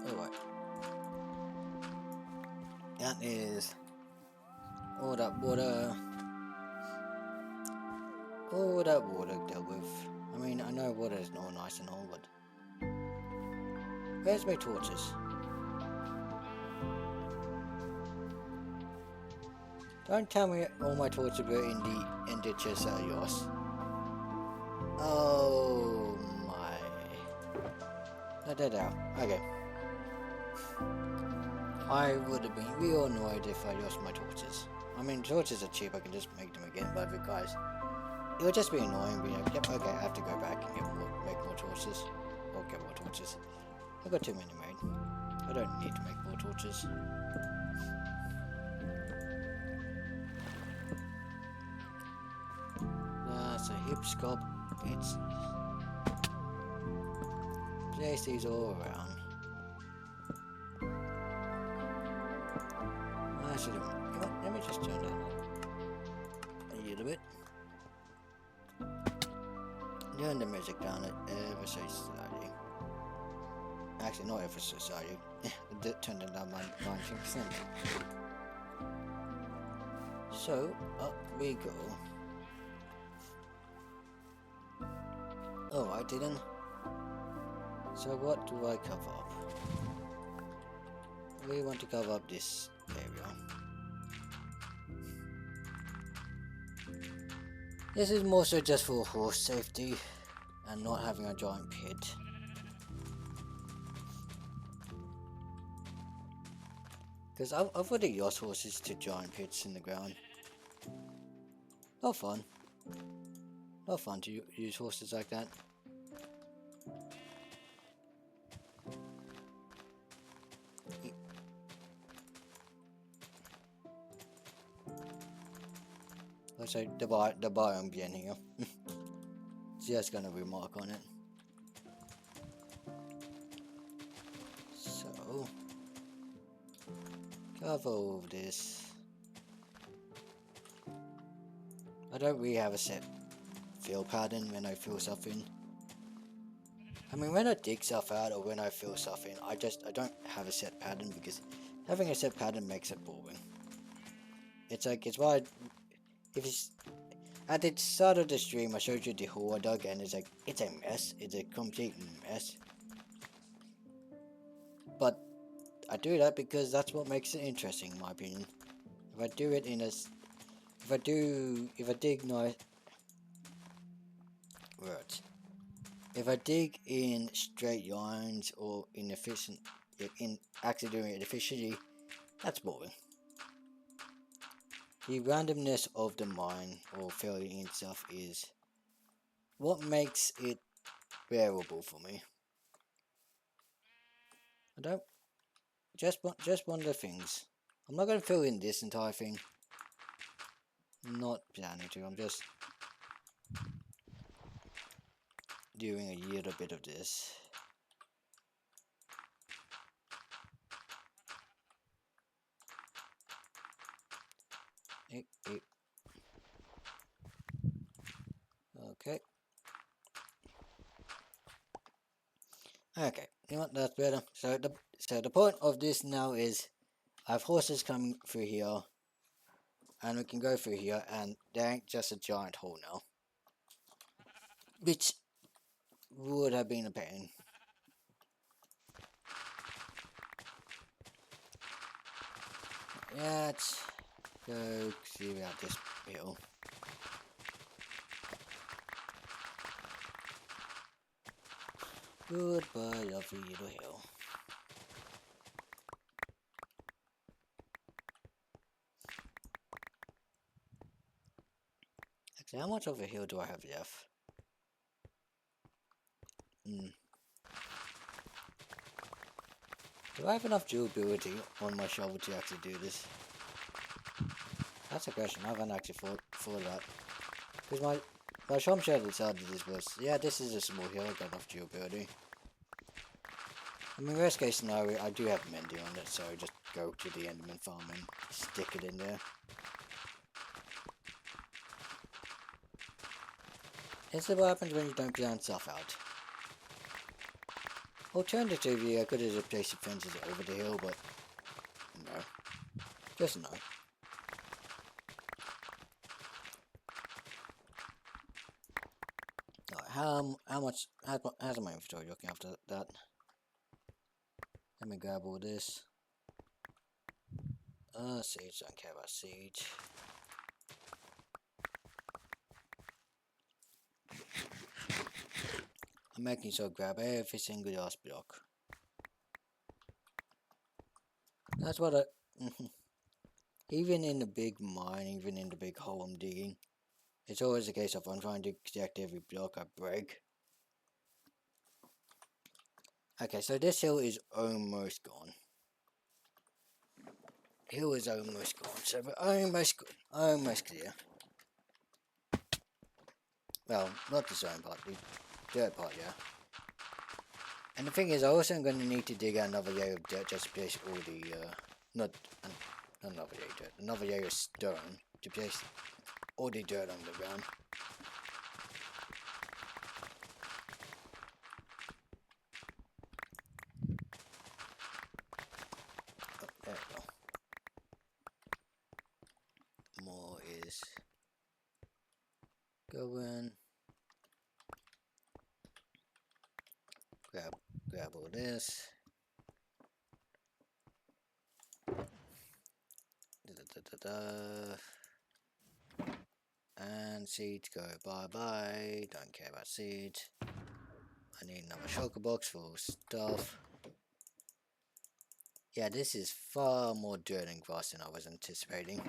Alright. That is all that water. All that water dealt with. I mean, I know water is all nice and all, but where's my torches? Don't tell me all my torches were in the chest are yours. Oh my. No. Okay. I would have been real annoyed if I lost my torches. I mean, torches are cheap, I can just make them again, but guys, it would just be annoying being like, yep, okay, I have to go back and make more torches. Or get more torches. I got too many made. I don't need to make more torches. That's a hip sculpt. It's place these all around. Actually, let me just turn that on a little bit. Turn the music down ever so slightly. Actually, not ever so slightly. Turn it down by 19%. So, up we go. Oh, I didn't. So what do I cover up? We want to cover up this area. This is more so just for horse safety and not having a giant pit. Because I've already lost horses to giant pits in the ground. Not fun. Not fun to use horses like that. Let's say the biome bien here. Just gonna remark on it. So cover all this. I don't really have a set fill pattern when I fill stuff in. I mean, when I dig stuff out or when I fill stuff in, I don't have a set pattern, because having a set pattern makes it boring. It's like, it's why if it's at the start of the stream I showed you the hole I dug, and it's like, it's a mess. It's a complete mess. But I do that because that's what makes it interesting, in my opinion. If I do it in a, if I dig nice words. If I dig in straight lines or in actually doing it efficiently, that's boring. The randomness of the mine or filling in stuff is what makes it bearable for me. I don't just one of the things. I'm not gonna fill in this entire thing. I'm not planning to. I'm just doing a little bit of this. Okay. Okay. You know what? That's better. So the point of this now is I have horses coming through here, and we can go through here, and there ain't just a giant hole now, which would have been a pain. Let's go see about this hill. Goodbye, lovely little hill. Actually, how much of a hill do I have left? Do I have enough durability on my shovel to actually do this? That's a question. I haven't actually thought of that. Because my assumption at the start of this was, yeah, this is a small hill, I got enough durability. I mean, worst case scenario, I do have mending on it, so I just go to the Enderman farm and stick it in there. This is what happens when you don't plan stuff out. Alternatively, I could have just placed the fences over the hill, but no. Just no. Right, how's my inventory looking after that? Let me grab all this. Seeds, don't care about seeds. I'm making sure I grab every single last block. That's what I... Even in the big mine, even in the big hole I'm digging, it's always a case of I'm trying to collect every block I break. Okay, so this hill is almost gone. Hill is almost gone, so we're almost clear. Well, not the zone part, the dirt part, yeah. And the thing is, I also am going to need to dig out another layer of dirt just to place all the, not another layer of dirt, another layer of stone to place all the dirt on the ground. Oh, there we go. More is going. Grab all this. And seeds go bye bye. Don't care about seeds. I need another shulker box for stuff. Yeah, this is far more dirt and grass than I was anticipating.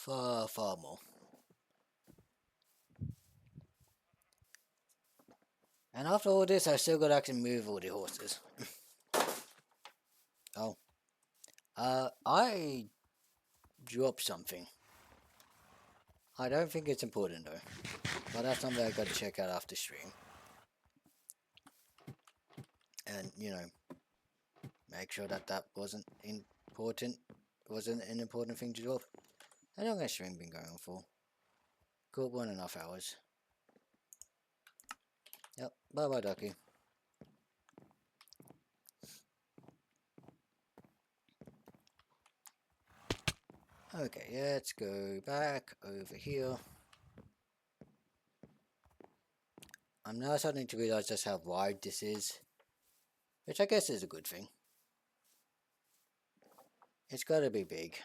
Far, far more. And after all this, I still gotta actually move all the horses. Oh. I dropped something. I don't think it's important though. But that's something I gotta check out after stream. And, you know, make sure that that wasn't important. Wasn't an important thing to drop. How long has stream been going on for? Good 1.5 hours. Yep, bye bye ducky. Okay, let's go back over here. I'm now starting to realize just how wide this is, which I guess is a good thing. It's gotta be big.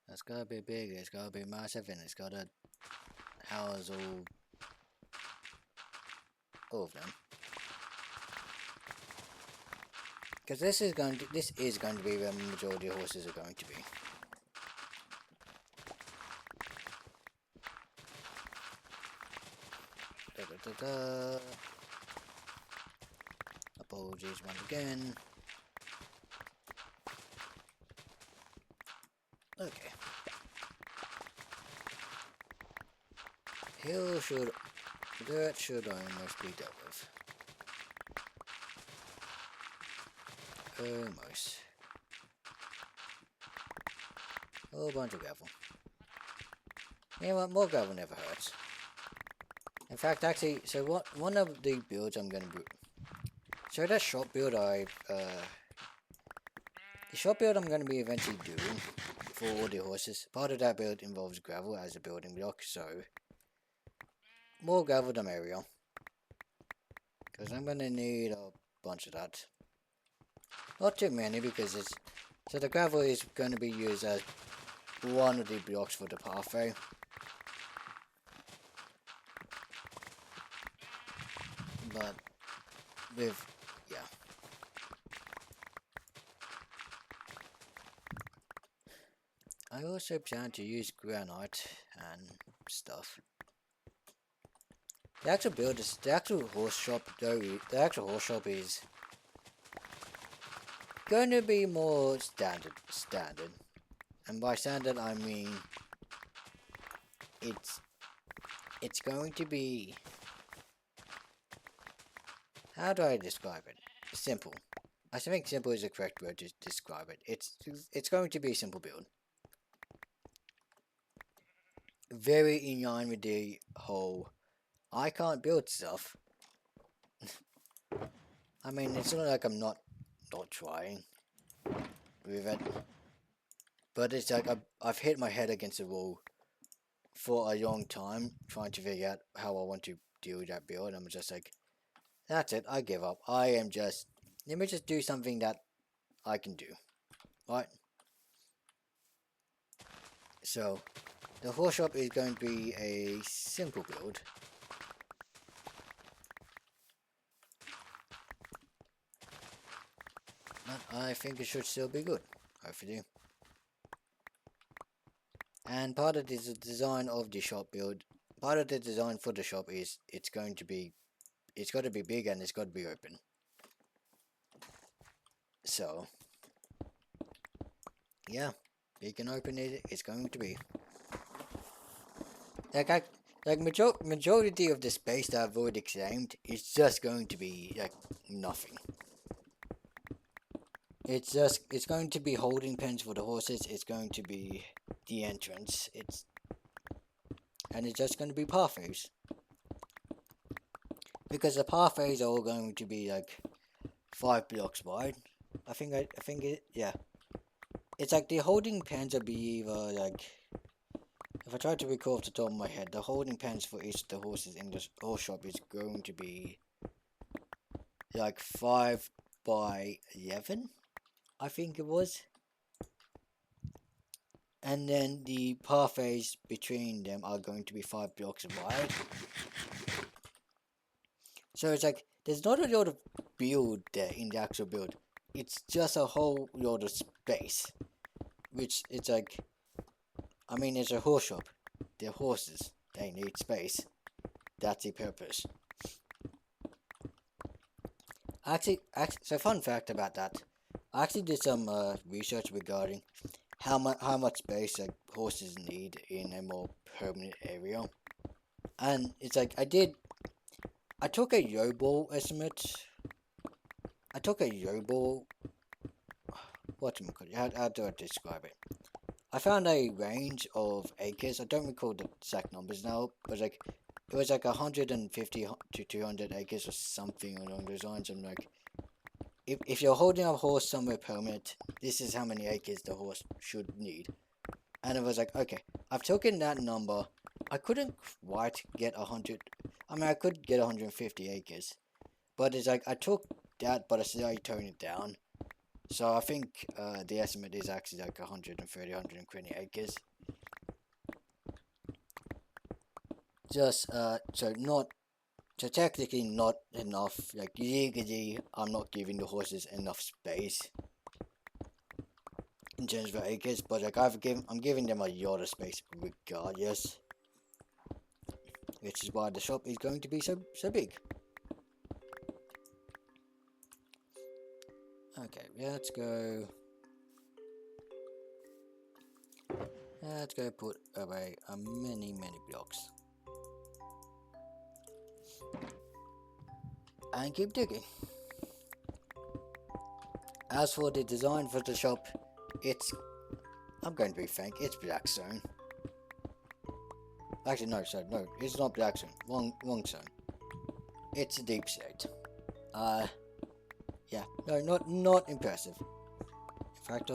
It's gotta be big, it's gotta be massive, and it's gotta house all of them. Because this is going to be where the majority of horses are going to be. Apologies once again. Okay. Dirt should almost be dealt with. Almost. A whole bunch of gravel. You know what? More gravel never hurts. In fact, actually, so one of the builds I'm gonna do. So that shop build the shop build I'm gonna be eventually doing for all the horses. Part of that build involves gravel as a building block, so more gravel the merrier. Because I'm gonna need a bunch of that. Not too many because so the gravel is going to be used as one of the blocks for the pathway. But yeah. I also plan to use granite and stuff. The actual horse shop is going to be more standard. And by standard I mean it's going to be, how do I describe it? Simple. I think simple is the correct word to describe it. It's going to be a simple build. Very in line with the whole I can't build stuff. I mean, it's not like I'm not trying with it. But it's like I've hit my head against the wall for a long time trying to figure out how I want to deal with that build. I'm just like, that's it, I give up. Let me just do something that I can do. Right? So, the horse shop is going to be a simple build. But I think it should still be good. Hopefully. And part of the design of the shop build, part of the design for the shop is it's got to be big and it's got to be open. So, yeah, big and open it's going to be. Like majority of the space that I've already claimed is just going to be like nothing. It's going to be holding pens for the horses. It's going to be the entrance. And it's just going to be pathways. Because the pathways are all going to be like 5 blocks wide. I think yeah. It's like the holding pens will be either like, if I try to recall off the top of my head, the holding pens for each of the horses in the horse shop is going to be like 5 by 11. I think it was. And then the pathways between them are going to be 5 blocks wide. So it's like, there's not a lot of build there in the actual build. it's just a whole lot of space, which it's like, I mean, it's a horse shop. They're horses. They need space. That's the purpose. So fun fact about that. I actually did some research regarding how much space like horses need in a more permanent area, and it's like I took a Yoball estimate. I took a Yoball. How do I describe it? I found a range of acres. I don't recall the exact numbers now, but like it was like 150 to 200 acres or something along those lines. I'm like, if you're holding a horse somewhere permanent, this is how many acres the horse should need. And it was like, okay, I've taken that number. I couldn't quite get 100. I mean, I could get 150 acres, but it's like I took that, but I slightly toned it down. So I think the estimate is actually like 130, 120 acres. Just so technically not enough. Like legally, I'm not giving the horses enough space in terms of acres, but like I'm giving them a lot of space regardless, which is why the shop is going to be so big. Okay, let's go. Let's go put away many blocks and keep digging. As for the design for the shop, I'm going to be frank, it's black stone. Actually, no, it's not black stone. Wrong stone. It's a deep slate. Yeah, no, not impressive. In fact,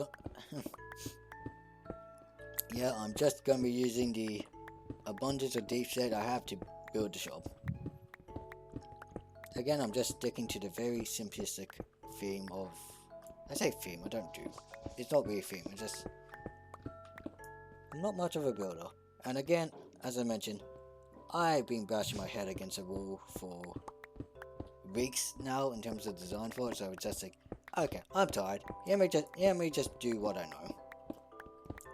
yeah, I'm just going to be using the abundance of deep slate I have to build the shop. Again, I'm just sticking to the very simplistic theme of... I say theme, I don't do... It's not really a theme, it's just... I'm not much of a builder. And again, as I mentioned, I've been bashing my head against a wall for weeks now in terms of design for it, so it's just like, okay, I'm tired. Let me just do what I know.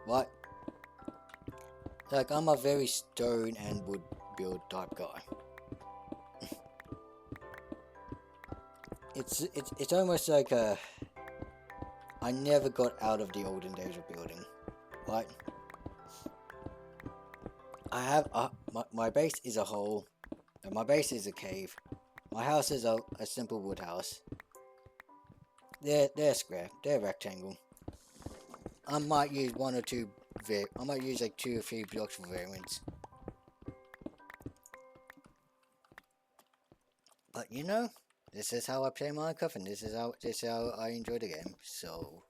What? Like, I'm a very stone and wood build type guy. It's almost like I never got out of the olden days of building, right? I have my base is a hole, and my base is a cave. My house is a simple wood house. They're square, they're rectangle. I might use one or two. I might use like 2 or 3 blocks for variants. But you know, this is how I play Minecraft, and this is how I enjoy the game. So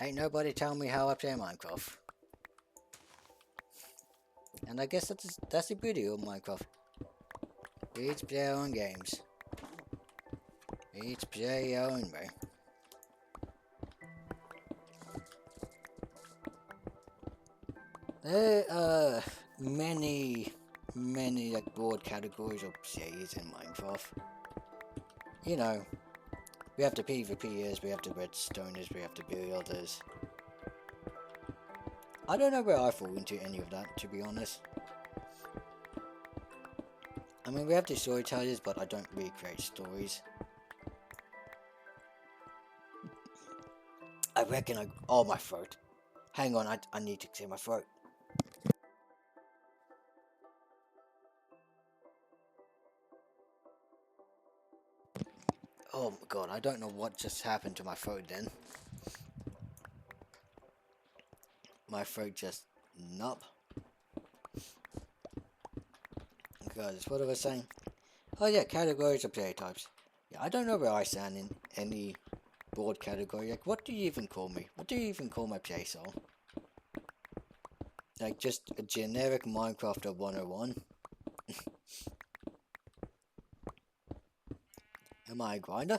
ain't nobody telling me how I play Minecraft. And I guess that's the beauty of Minecraft. Each play our own games. Each play our own way. There are many like broad categories of plays in Minecraft. You know, we have the PvPers, we have the Redstoners, we have the Builders. I don't know where I fall into any of that, to be honest. I mean, we have the storytellers, but I don't really create stories. I reckon oh, my throat. Hang on, I need to clear my throat. Oh my god, I don't know what just happened to my throat then. My throat just nup. Guys, what was I saying? Oh yeah, categories of play types. Yeah, I don't know where I stand in any broad category. Like, what do you even call me? What do you even call my playstyle? Like, just a generic Minecrafter 101? Am I a grinder?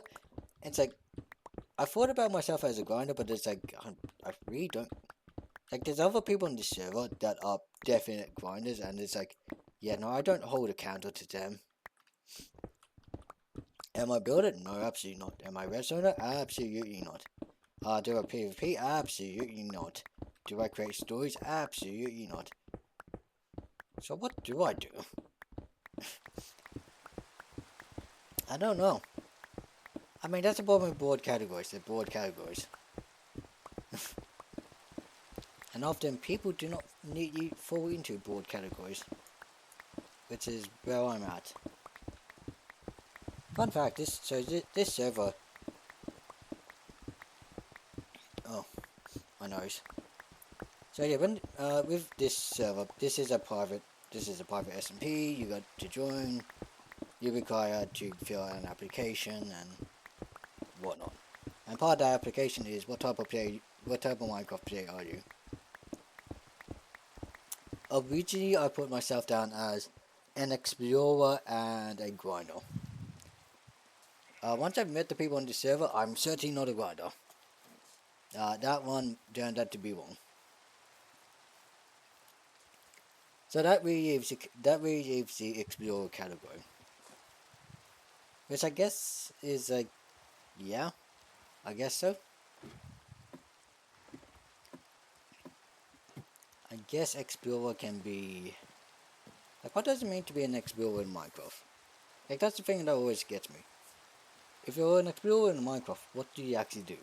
It's like, I thought about myself as a grinder, but it's like, I really don't. Like, there's other people on the server that are definite grinders, and it's like, yeah, no, I don't hold a candle to them. Am I building? No, absolutely not. Am I red zoner? Absolutely not. Do I PvP? Absolutely not. Do I create stories? Absolutely not. So what do I do? I don't know. I mean, that's the problem with broad categories. They're broad categories. And often people do not neatly fall into broad categories. Which is where I'm at. Fun fact, this server... Oh, my nose. So yeah, when with this server, this is a private SMP. You got to join. You're required to fill out an application and whatnot. And part of that application is what type of Minecraft player are you? Originally, I put myself down as an explorer and a grinder. Once I've met the people on the server, I'm certainly not a grinder. That one turned out to be wrong. So that really leaves the explorer category, which I guess is like, yeah, I guess so. I guess explorer can be like, what does it mean to be an explorer in Minecraft? Like, that's the thing that always gets me. If you're an explorer in Minecraft, what do you actually do?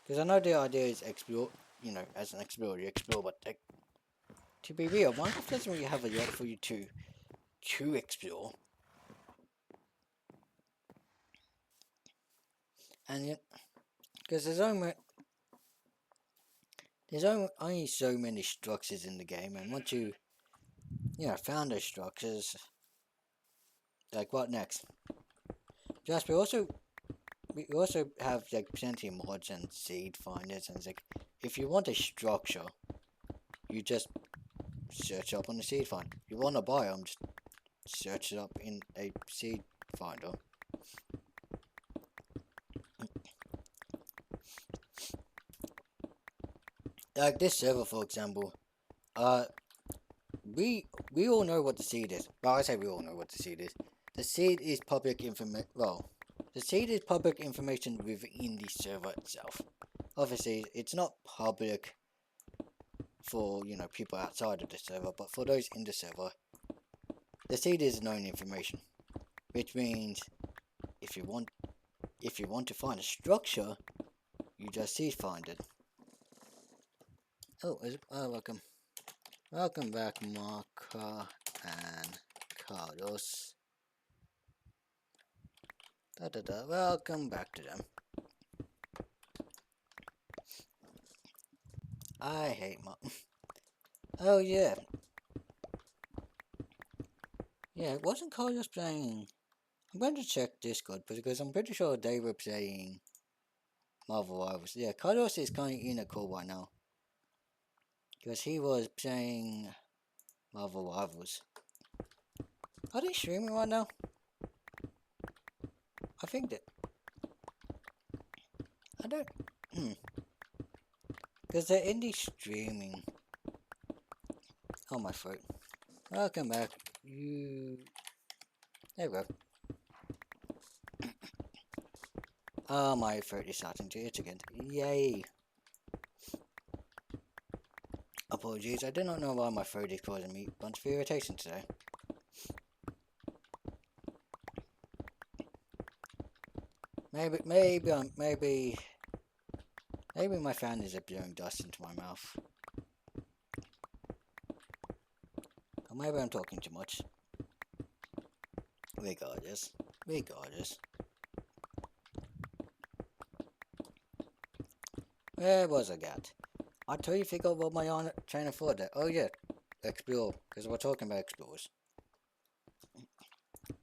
Because I know the idea is explore, you know, as an explorer you explore, but like, to be real, Minecraft doesn't really have a lot for you to explore. And yet, because there's only so many structures in the game, and once you found those structures, like, what next? Just we also have like plenty of mods and seed finders, and it's like, if you want a structure, you just search up on the seed finder. You want a biome, just search it up in a seed finder. Like this server, for example, we all know what the seed is. Well, I say we all know what the seed is. The seed is public information. Well, the seed is public information within the server itself. Obviously, it's not public for, you know, people outside of the server, but for those in the server, the seed is known information. Which means, if you want to find a structure, you just seed find it. Oh, welcome. Welcome back, Marka and Carlos. Welcome back to them. I hate Mark. Oh yeah. Yeah, wasn't Carlos playing? I'm going to check Discord because I'm pretty sure they were playing Marvel Rivals. Yeah, Carlos is kind of in a call right now. Because he was playing Marvel Rivals. Are they streaming right now? I think that... I don't... Because they're indie streaming. Oh, my throat. Welcome back. There we go. Oh, my throat is starting to itch again. Yay! Apologies, I do not know why my throat is causing me a bunch of irritation today. Maybe my fan is blowing dust into my mouth. Or maybe I'm talking too much. Regardless. Where was I at? I totally forgot what my train of thought there. Oh yeah, explore, because we're talking about explorers.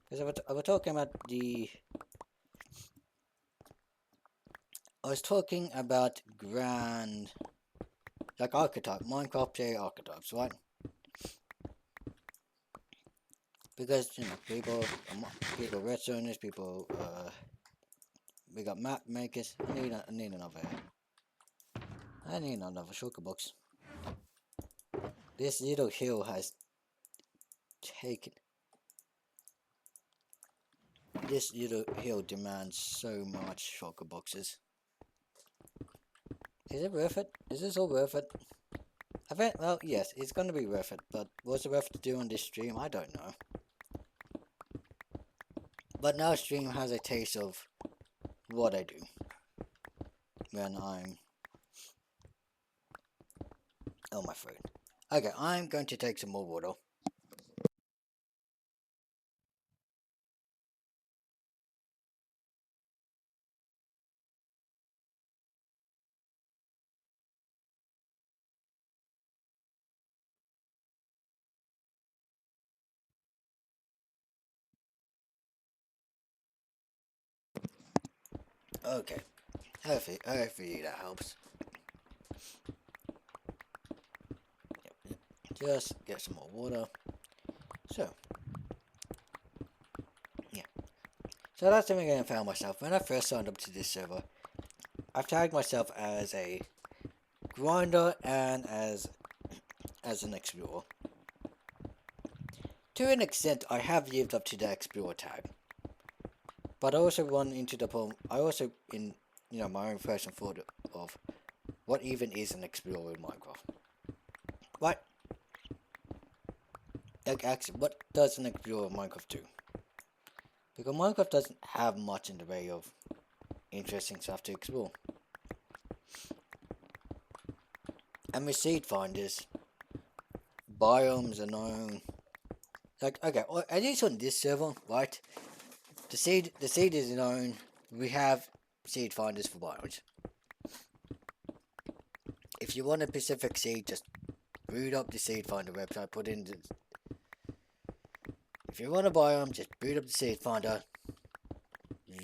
Because I was talking about I was talking about grand, like archetype, Minecraft player archetypes, right? Because, you know, people red zoners, people, we got map makers. I need another sugar box. This little hill has taken... This little hill demands so much shulker boxes. Is it worth it? Is this all worth it? I bet, well, yes, it's gonna be worth it, but what's it worth to do on this stream? I don't know. But now stream has a taste of what I do when I'm on my phone. Okay, I'm going to take some more water. Okay, hopefully that helps. Yep. Just get some more water. So, yeah. So that's something I found myself. When I first signed up to this server, I've tagged myself as a grinder and as an explorer. To an extent, I have lived up to the explorer tag. But I also run into the problem. I also, in my own personal thought of what even is an explorer in Minecraft. Right? Like, actually, what does an explorer in Minecraft do? Because Minecraft doesn't have much in the way of interesting stuff to explore. And with seed finders, biomes are known. Like, okay, at least on this server, right? The seed is known. We have seed finders for biomes. If you want a specific seed, just boot up the seed finder website. Put in the. If you want a biome, just boot up the seed finder.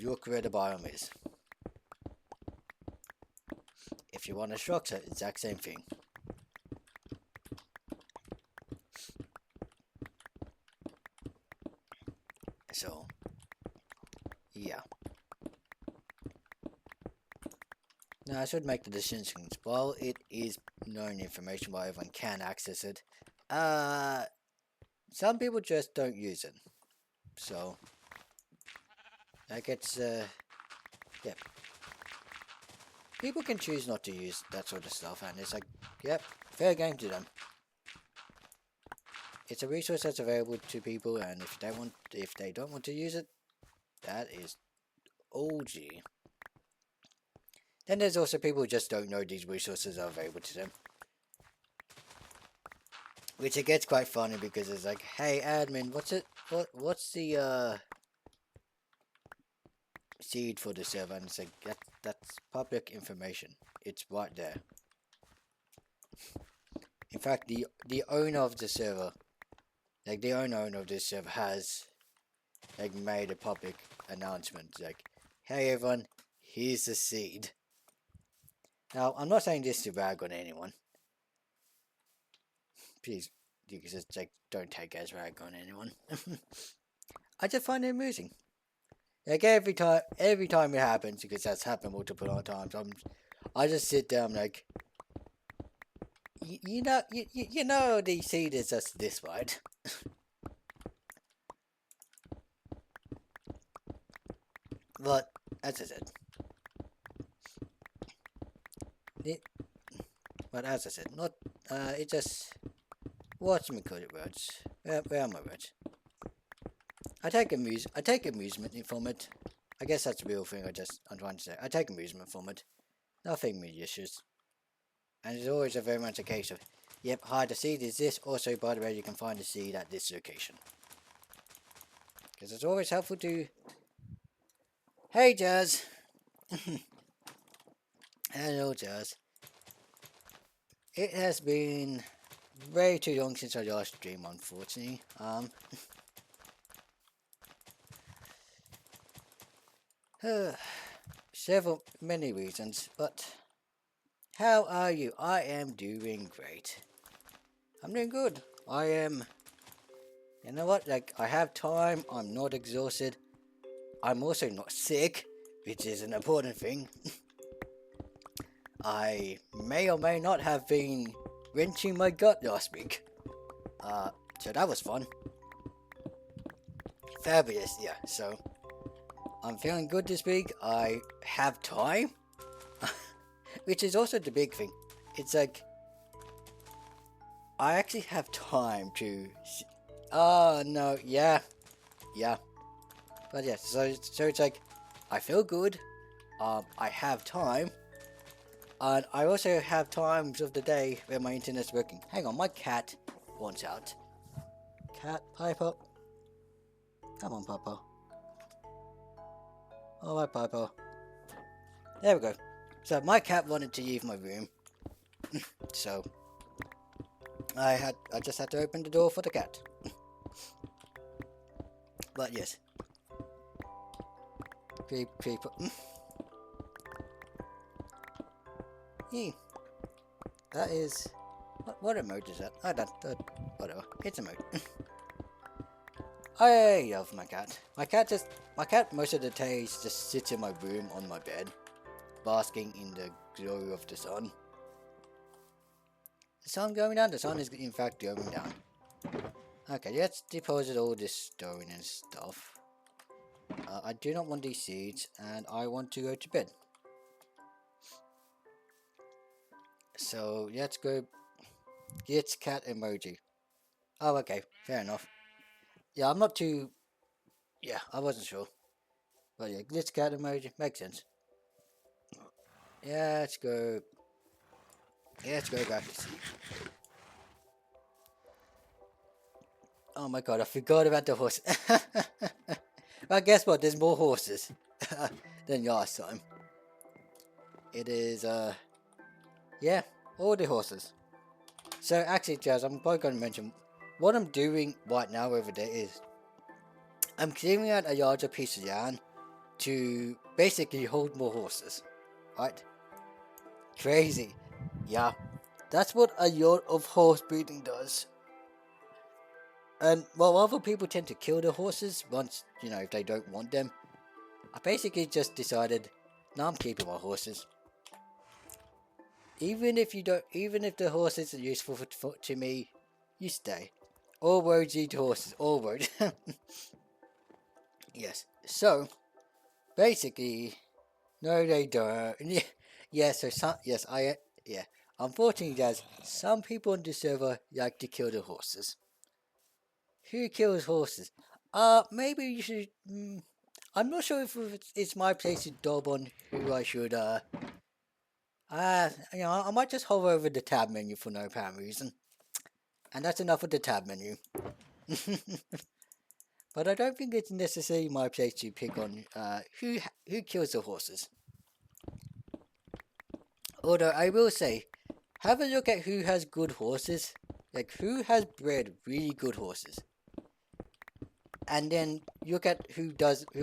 Look where the biome is. If you want a structure, exact same thing. So, yeah. Now I should make the distinction. While it is known information, while everyone can access it, some people just don't use it. So, like yeah. People can choose not to use that sort of stuff, and it's like, yep, fair game to them. It's a resource that's available to people, and if they don't want to use it, that is OG. Then there's also people who just don't know these resources are available to them. Which it gets quite funny because it's like, hey admin, what's the seed for the server? And it's like, that's public information. It's right there. In fact, the owner of the server, like the owner of this server has like made a public announcement, like, hey everyone, here's the seed. Now, I'm not saying this to brag on anyone. Please, you can just like don't take it as brag on anyone. I just find it amusing. Like every time it happens, because that's happened multiple times, I just sit down like, you know, the seed is just this wide. But as I said, not it just watch me call it words. Where are my words? I take amusement from it. I guess that's the real thing. I'm trying to say. I take amusement from it. Nothing malicious. And it's always very much a case of, yep, hi, the seed is this. Also, by the way, you can find the seed at this location. Because it's always helpful to. Hey, Jazz. Hello, Jazz. It has been way too long since I last streamed, unfortunately. Many reasons, but how are you? I am doing great. I'm doing good. You know what, like, I have time, I'm not exhausted. I'm also not sick, which is an important thing. I may or may not have been wrenching my gut last week. So that was fun. Fabulous, yeah, so. I'm feeling good this week. I have time, which is also the big thing. It's like I actually have time to. Oh no, yeah, yeah. But yeah, so it's like I feel good. I have time, and I also have times of the day where my internet's working. Hang on, my cat wants out. Cat, Piper. Come on, Piper. Alright, Piper. There we go. So my cat wanted to leave my room, so I just had to open the door for the cat. But yes, people. Yeah, that is what emote is that? I don't whatever. It's a emote. I love my cat. My cat most of the days just sits in my room on my bed, basking in the glow of the sun. The sun going down. The sun is in fact going down. Okay, let's deposit all this stone and stuff. I do not want these seeds, and I want to go to bed. So let's go. Get cat emoji. Oh, okay, fair enough. Yeah, I'm not too. Yeah, I wasn't sure. But yeah, glitch cat emoji makes sense. Yeah, let's go. Yeah, let's go back to sleep. Oh my god, I forgot about the horse. Well, guess what? There's more horses than last time. It is, yeah, all the horses. So actually, Jazz, I'm probably going to mention what I'm doing right now over there is I'm clearing out a larger piece of land to basically hold more horses, right? Crazy. Yeah, that's what a lot of horse breeding does. And while other people tend to kill the horses once, if they don't want them, I basically just decided, no, I'm keeping my horses. Even if the horse isn't useful to me, you stay. All roads lead to horses, all roads. Yes, so, basically, no they don't. Yeah, so yeah. Unfortunately, guys, some people on the server like to kill the horses. Who kills horses? Maybe you should. I'm not sure if it's my place to dob on who I should. I might just hover over the tab menu for no apparent reason, and that's enough of the tab menu. But I don't think it's necessarily my place to pick on who kills the horses. Although I will say, have a look at who has good horses, like who has bred really good horses. And then look at who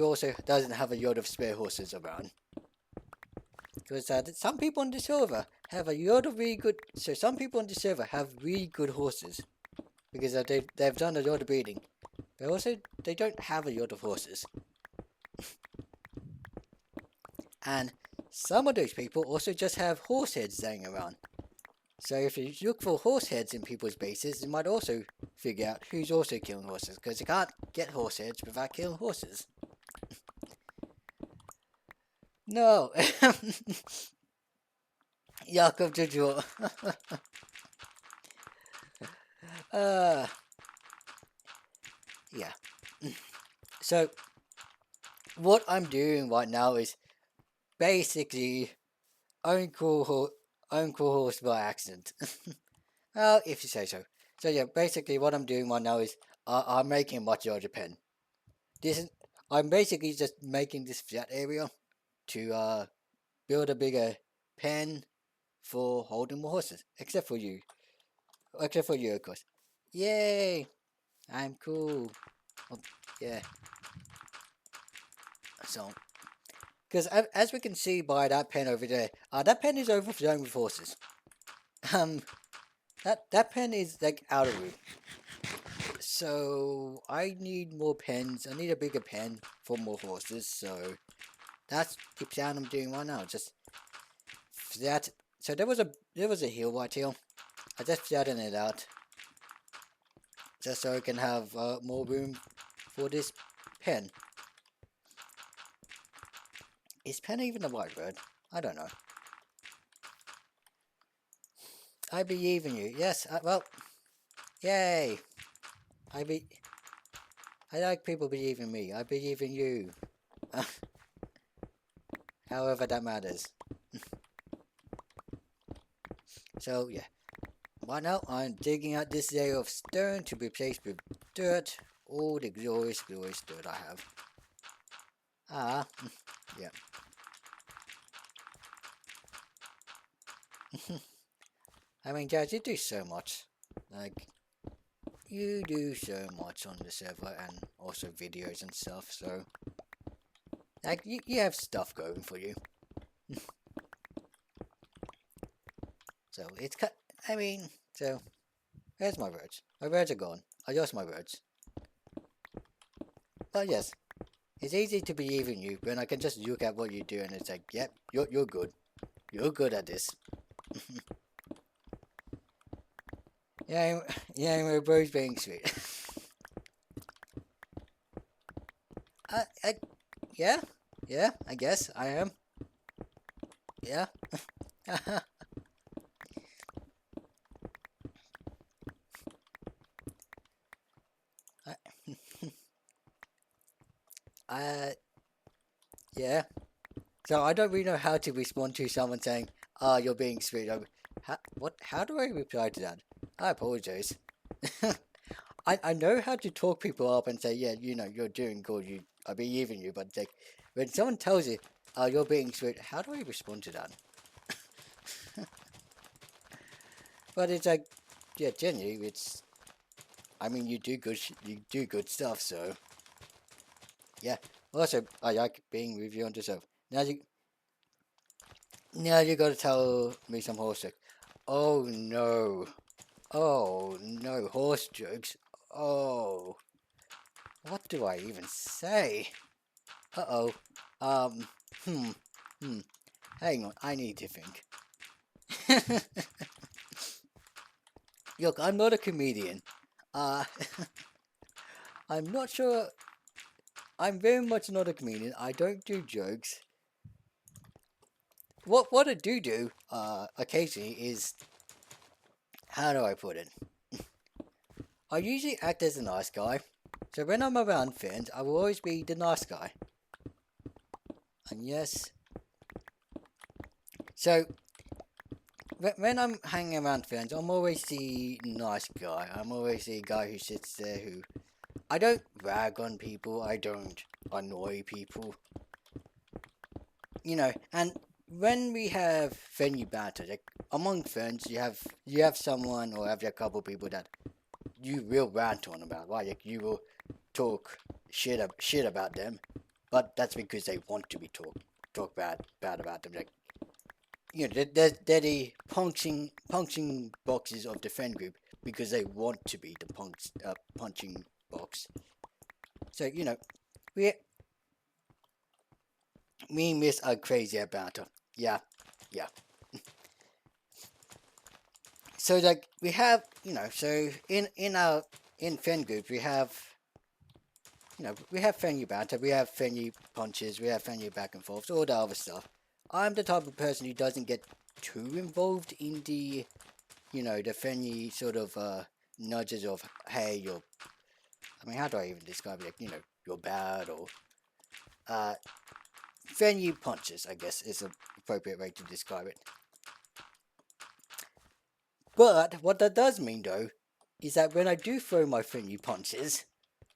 also doesn't have a lot of spare horses around. Because some people on the server have a lot of really good. So some people on the server have really good horses because they've done a lot of breeding. But also they don't have a lot of horses. And some of those people also just have horse heads laying around. So if you look for horse heads in people's bases, you might also figure out who's also killing horses, because you can't get horse heads without killing horses. No! Jakob to draw. Yeah. So, what I'm doing right now is basically uncool horse by accident. Well, if you say so. So yeah, basically what I'm doing right now is I'm making a much larger pen. I'm basically just making this flat area to build a bigger pen for holding more horses. Except for you. Except for you, of course. Yay! I'm cool. Oh, yeah. So, because as we can see by that pen over there, that pen is overflowing with horses. That pen is like out of room. So I need more pens. I need a bigger pen for more horses. So that's the plan I'm doing right now. Just that. So there was a hill right here. I just flattened it out, just so I can have more room for this pen. Is pen even the right word? I don't know. I believe in you. Yes, well, yay. I be. I like people believe in me. I believe in you. However that matters. So, yeah. Right now, I'm digging out this layer of stone to replace with dirt. All the glorious, glorious dirt I have. Ah, yeah. I mean, guys, you do so much. Like, you do so much on the server and also videos and stuff, so... Like, you have stuff going for you. So, it's... I mean, so... Where's my words? My words are gone. I lost my words. But yes, it's easy to believe in you when I can just look at what you do and it's like, yep, you're good. You're good at this. Yeah, yeah, we're both being sweet. I, yeah, yeah, I guess I am. Yeah. I, uh, yeah. So I don't really know how to respond to someone saying, "Ah, you're being sweet." What? How do I reply to that? I apologize. I know how to talk people up and say, yeah, you're doing good. I believe in you. But like, when someone tells you, "Ah, you're being sweet," how do I respond to that? But it's like, yeah, generally, it's. I mean, you do good stuff. So yeah. Also, I like being with you on the show. Now you gotta tell me some horse jokes. Oh no. Oh no, horse jokes. Oh, what do I even say? Uh-oh. Um, hmm, hmm. Hang on, I need to think. Look, I'm not a comedian. Uh, I'm not sure. I'm very much not a comedian. I don't do jokes. What I do, occasionally is, how do I put it? I usually act as a nice guy. So when I'm around friends, I will always be the nice guy. And yes, so when I'm hanging around friends, I'm always the nice guy. I'm always the guy who sits there who... I don't rag on people. I don't annoy people. And when we have friendly banter, like among friends, you have someone or have a couple people that you will rant on about, right? Like you will talk shit about them, but that's because they want to be talk bad about them. Like they're the punching boxes of the friend group because they want to be the punching box. So we me and Miss are crazy about her. Yeah, yeah. So like we have so in friend group we have friendly banter, we have friendly punches, we have friendly back and forths, all the other stuff. I'm the type of person who doesn't get too involved in the friendly sort of nudges of, hey, I mean, how do I even describe it? Like, you're bad, or uh, friendly punches, I guess, is an appropriate way to describe it. But what that does mean, though, is that when I do throw my friendly punches,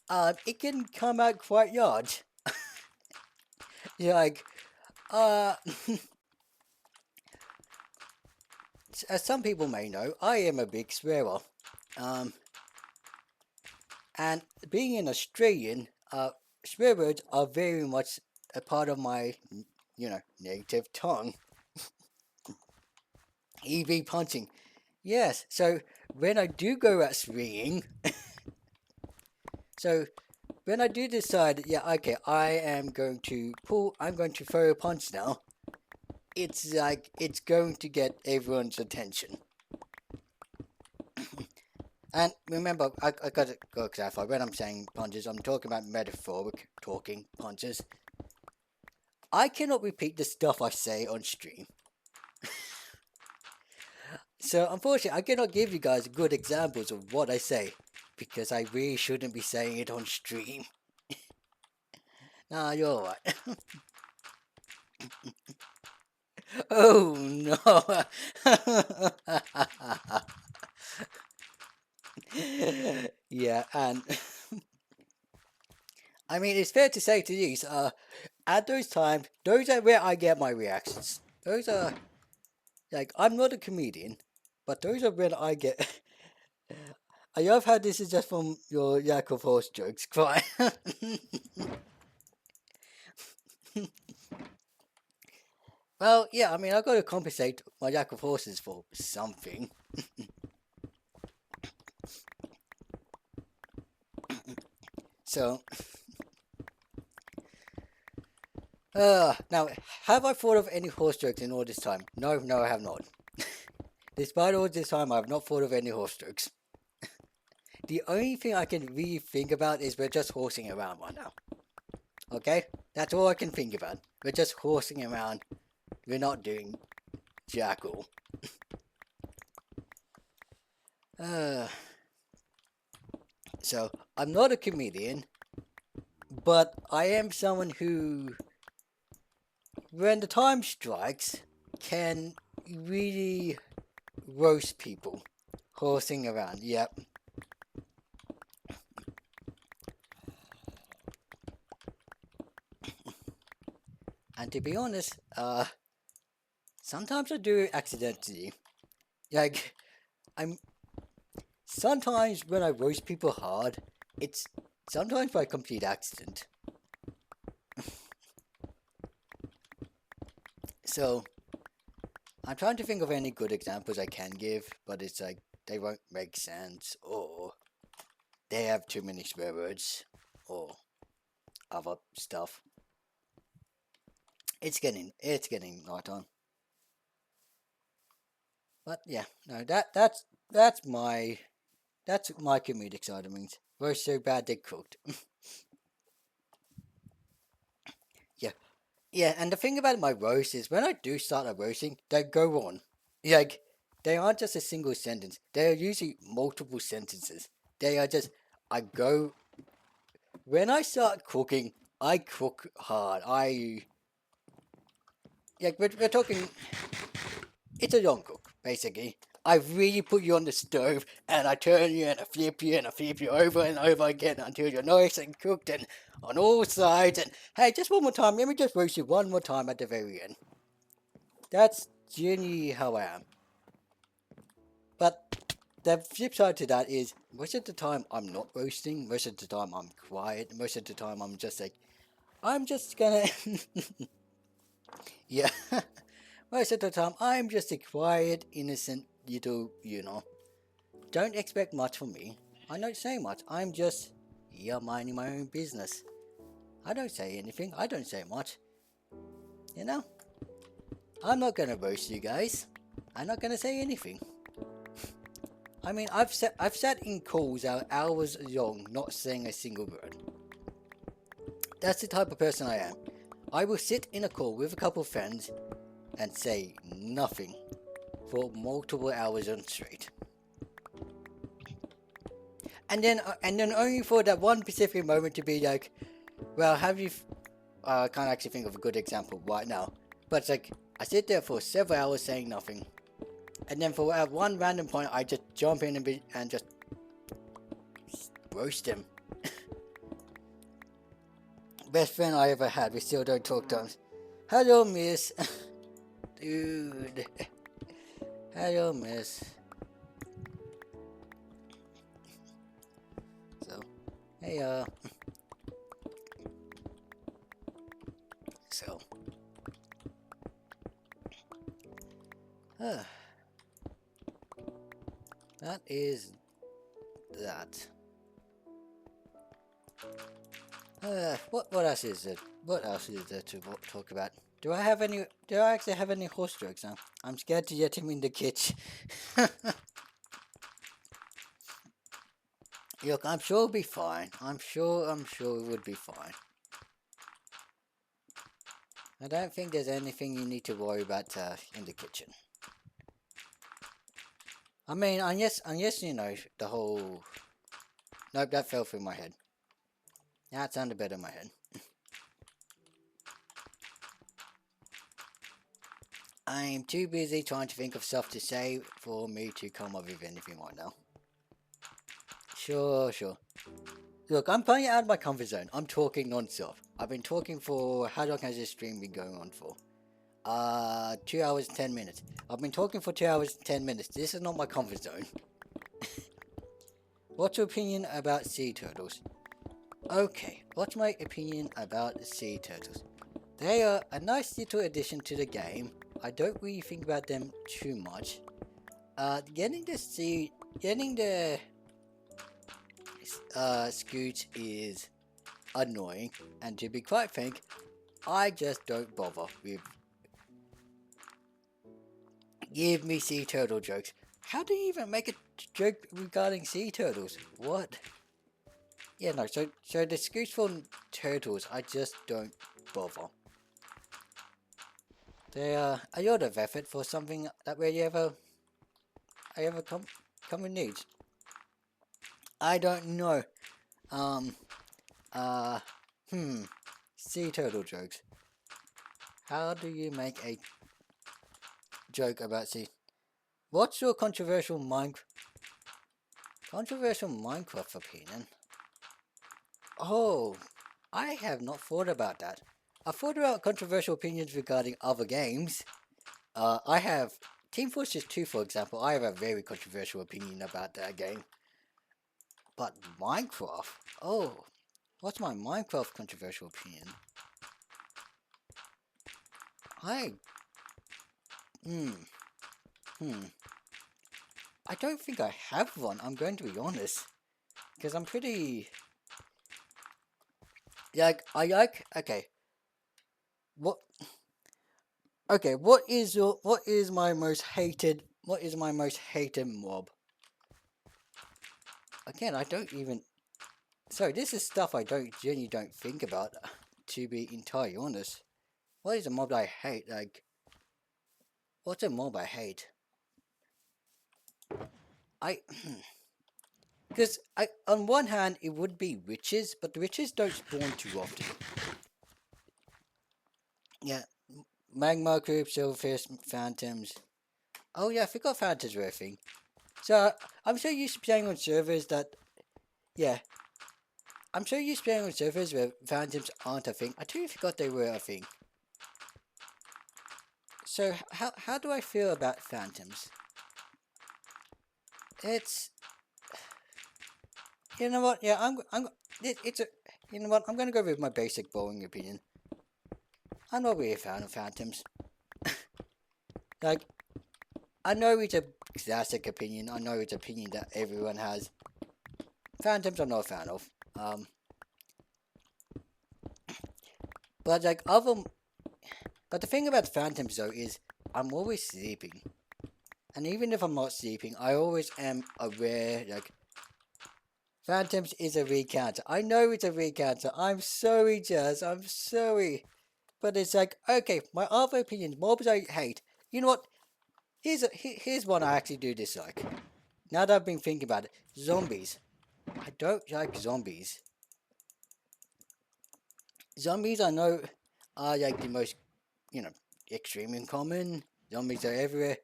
it can come out quite large. You're like, uh, as some people may know, I am a big swearer. Um, and being an Australian, swear words are very much a part of my, native tongue. EV punching. Yes, so when I do go out swinging, so when I do decide, yeah, okay, I'm going to throw a punch now, it's like, it's going to get everyone's attention. And remember, I got to go clarify, when I'm saying punches, I'm talking about metaphoric talking punches. I cannot repeat the stuff I say on stream. So unfortunately, I cannot give you guys good examples of what I say because I really shouldn't be saying it on stream. Nah, you're alright. Oh no. Yeah, and I mean it's fair to say to these, at those times, those are where I get my reactions. Those are like I'm not a comedian, but those are when I get. I love how this is just from your Yakov horse jokes, quite. Well, yeah, I mean I've got to compensate my Yakov horses for something. So, now, have I thought of any horse jokes in all this time? No, no, I have not. Despite all this time, I have not thought of any horse jokes. The only thing I can really think about is we're just horsing around right now. Okay? That's all I can think about. We're just horsing around. We're not doing jack all. Uh, so, I'm not a comedian, but I am someone who, when the time strikes, can really roast people. Horsing around, yep. And to be honest, sometimes I do it accidentally. Like, I'm sometimes when I roast people hard, it's sometimes by complete accident. So, I'm trying to think of any good examples I can give, but it's like they won't make sense, or they have too many swear words, or other stuff. It's getting night on. But yeah, no, that's my comedic side of things. Roast so bad they cooked. Yeah, yeah, and the thing about my roast is when I do start a roasting, they go on. Like, they aren't just a single sentence. They are usually multiple sentences. They are just, I go, when I start cooking, I cook hard. We're talking, it's a long cook, basically. I really put you on the stove and I turn you and I flip you and I flip you over and over again until you're nice and cooked and on all sides. And hey, just one more time, let me just roast you one more time at the very end. That's genuinely how I am. But the flip side to that is most of the time I'm not roasting, most of the time I'm quiet, most of the time I'm just like, I'm just gonna. Yeah. Most of the time I'm just a quiet, innocent little. Don't expect much from me. I don't say much. I'm just here minding my own business. I don't say anything. I don't say much. You know? I'm not gonna roast you guys. I'm not gonna say anything. I mean, I've sat in calls out hours long, not saying a single word. That's the type of person I am. I will sit in a call with a couple of friends and say nothing for multiple hours on straight. And then only for that one specific moment to be like, well, have you? I can't actually think of a good example right now. But it's like I sit there for several hours saying nothing, and then for at one random point, I just jump in and just roast him. Best friend I ever had. We still don't talk to him. Hello, miss. Dude. Hello, miss. So, hey, so, uh, that is that. What else is it? What else is there to talk about? Do I have any? Do I actually have any horse jokes now? I'm scared to get him in the kitchen. Look, I'm sure it'll be fine. I'm sure it would be fine. I don't think there's anything you need to worry about in the kitchen. I mean, unless you know the whole. Nope, that fell through my head. That sounded better in my head. I'm too busy trying to think of stuff to say for me to come up with anything right now. Sure. Look, I'm playing out of my comfort zone. I'm talking non-stop. I've been talking for how long has this stream been going on for? 2 hours and 10 minutes. I've been talking for 2 hours and 10 minutes. This is not my comfort zone. What's your opinion about sea turtles? Okay, what's my opinion about sea turtles? They are a nice little addition to the game. I don't really think about them too much. Getting the scoots is annoying, and to be quite frank, I just don't bother with give me sea turtle jokes. How do you even make a joke regarding sea turtles? What? Yeah, no, so the scoots for turtles, I just don't bother. They are a lot of effort for something that really ever come in need. I don't know. Um, uh, hmm. Sea turtle jokes. How do you make a joke about sea? What's your controversial Minecraft opinion? Oh, I have not thought about that. I've thought about controversial opinions regarding other games. I have Team Fortress 2, for example. I have a very controversial opinion about that game. But Minecraft? Oh, what's my Minecraft controversial opinion? I hmm hmm. I don't think I have one. I'm going to be honest, because I'm pretty okay. What okay? What is my most hated mob? Again, I don't even. Sorry, this is stuff I genuinely don't think about. To be entirely honest, what is a mob I hate? Like, what's a mob I hate? I because I on one hand it would be witches, but the witches don't spawn too often. Yeah, magma creeps, silverfish, phantoms. Oh yeah, I forgot phantoms were a thing. So I'm so used to playing on servers that yeah, I'm so used to playing on servers where phantoms aren't a thing. I totally forgot they were a thing. So how do I feel about phantoms? It's you know what? Yeah, it's a you know what? I'm gonna go with my basic bowling opinion. I'm not really a fan of phantoms. Like I know it's a classic opinion. I know it's an opinion that everyone has. Phantoms I'm not a fan of. But like but the thing about phantoms though is I'm always sleeping. And even if I'm not sleeping, I always am aware like phantoms is a recounter. I know it's a recounter. I'm sorry, Jazz. I'm sorry. But it's like, okay, my other opinions, mobs I hate. You know what? Here's one I actually do dislike. Now that I've been thinking about it, zombies. I don't like zombies. Zombies I know are like the most, you know, extremely common. Zombies are everywhere.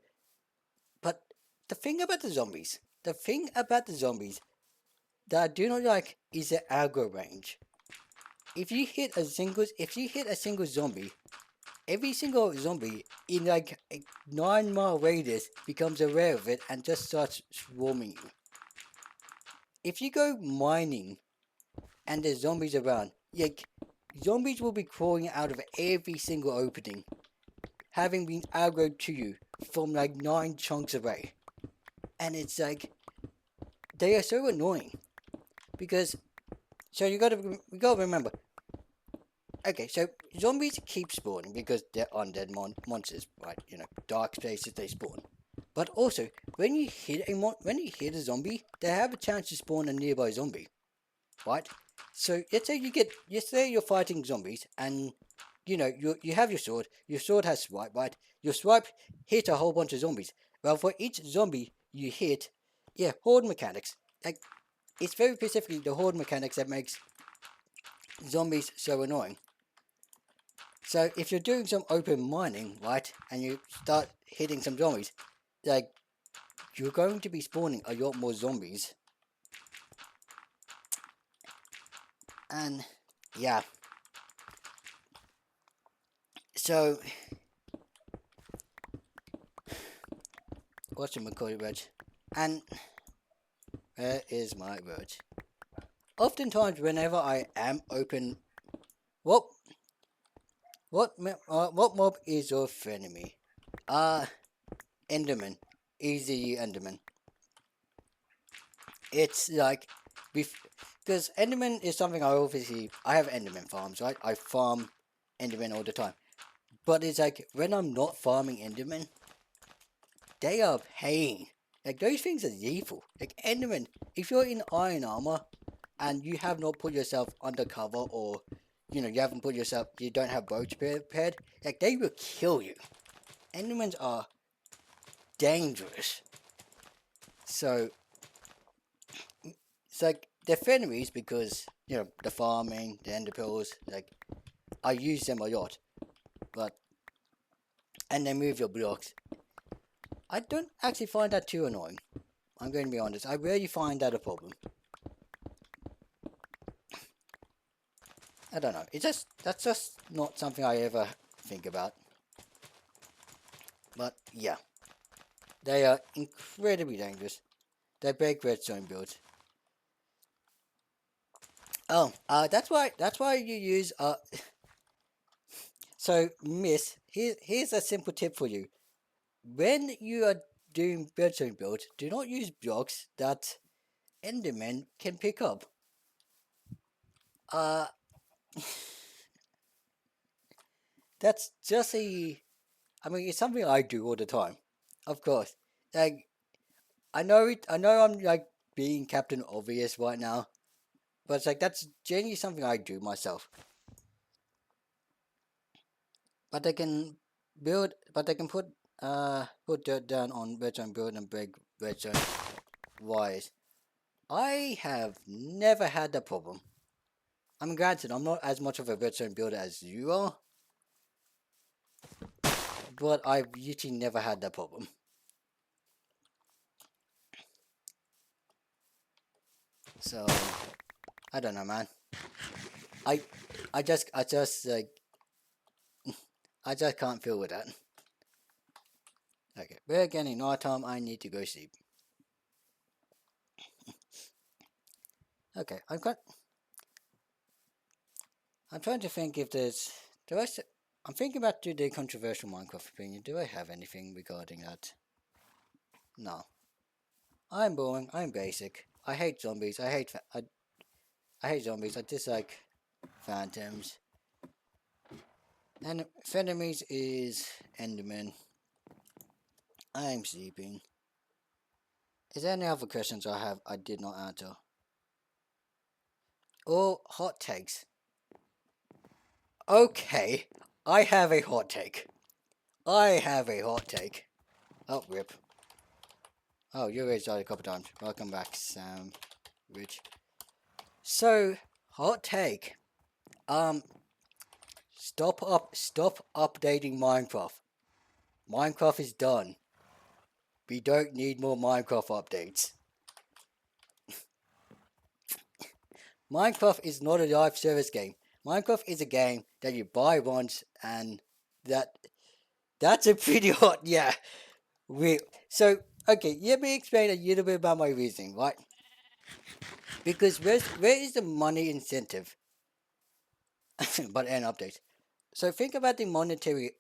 But the thing about the zombies that I do not like is the aggro range. If you hit a single zombie, every single zombie in like a 9 mile radius becomes aware of it and just starts swarming you. If you go mining and there's zombies around, like zombies will be crawling out of every single opening, having been aggroed to you from like 9 chunks away. And it's like they are so annoying because you gotta remember. Okay, so zombies keep spawning because they're undead monsters, right? You know, dark spaces they spawn. But also, when you hit a zombie, they have a chance to spawn a nearby zombie, right? So let's say you're fighting zombies and you know, you have your sword. Your sword has swipe, right? Your swipe hits a whole bunch of zombies. Well, for each zombie you hit, yeah, horde mechanics. Like, it's very specifically the horde mechanics that makes zombies so annoying. So if you're doing some open mining, right, and you start hitting some zombies, like, you're going to be spawning a lot more zombies. And yeah, so what's my call it, Reg? And where is my Reg? Oftentimes, whenever I am open, what what mob is your frenemy? Uh Enderman, easy Enderman. It's like, because Enderman is something I have Enderman farms, right? I farm Enderman all the time. But it's like, when I'm not farming Enderman, they are pain. Like, those things are lethal. Like, Enderman, if you're in iron armor and you have not put yourself undercover, or, you know, you don't have bows prepared, like, they will kill you. Endermans are dangerous. So, it's like, they're frenemies because, you know, the farming, the ender pearls, like, I use them a lot. But, and they move your blocks. I don't actually find that too annoying. I'm going to be honest. I rarely find that a problem. I don't know. That's just not something I ever think about. But yeah, they are incredibly dangerous. They break redstone builds. Oh, that's why you use So, Miss, here's a simple tip for you. When you are doing redstone builds, do not use blocks that Endermen can pick up. Uh, that's just I mean, it's something I do all the time. Of course. Like, I know I'm like being Captain Obvious right now, but it's like, that's genuinely something I do myself. But they can put dirt down on redstone build and break redstone wires. I have never had that problem. I mean, granted, I'm not as much of a redstone builder as you are, but I've literally never had that problem. So I don't know, man. I I just like I just can't feel with that. Okay, we're getting night time. I need to go sleep. Okay, I'm trying to think if there's. I'm thinking about the controversial Minecraft opinion. Do I have anything regarding that? No. I'm boring. I'm basic. I hate zombies. I hate zombies. I dislike phantoms. And enemies is Enderman. I'm sleeping. Is there any other questions I have I did not answer? Or hot takes? Okay, I have a hot take. I have a hot take. Oh, rip. Oh, you already started a couple times. Welcome back, Sam. Rich. So, hot take. Um, stop updating Minecraft. Minecraft is done. We don't need more Minecraft updates. Minecraft is not a live service game. Minecraft is a game that you buy once, and that that's a pretty hot, yeah. So, okay, let me explain a little bit about my reasoning, right? Because where is the money incentive? But an update. So think about the monetary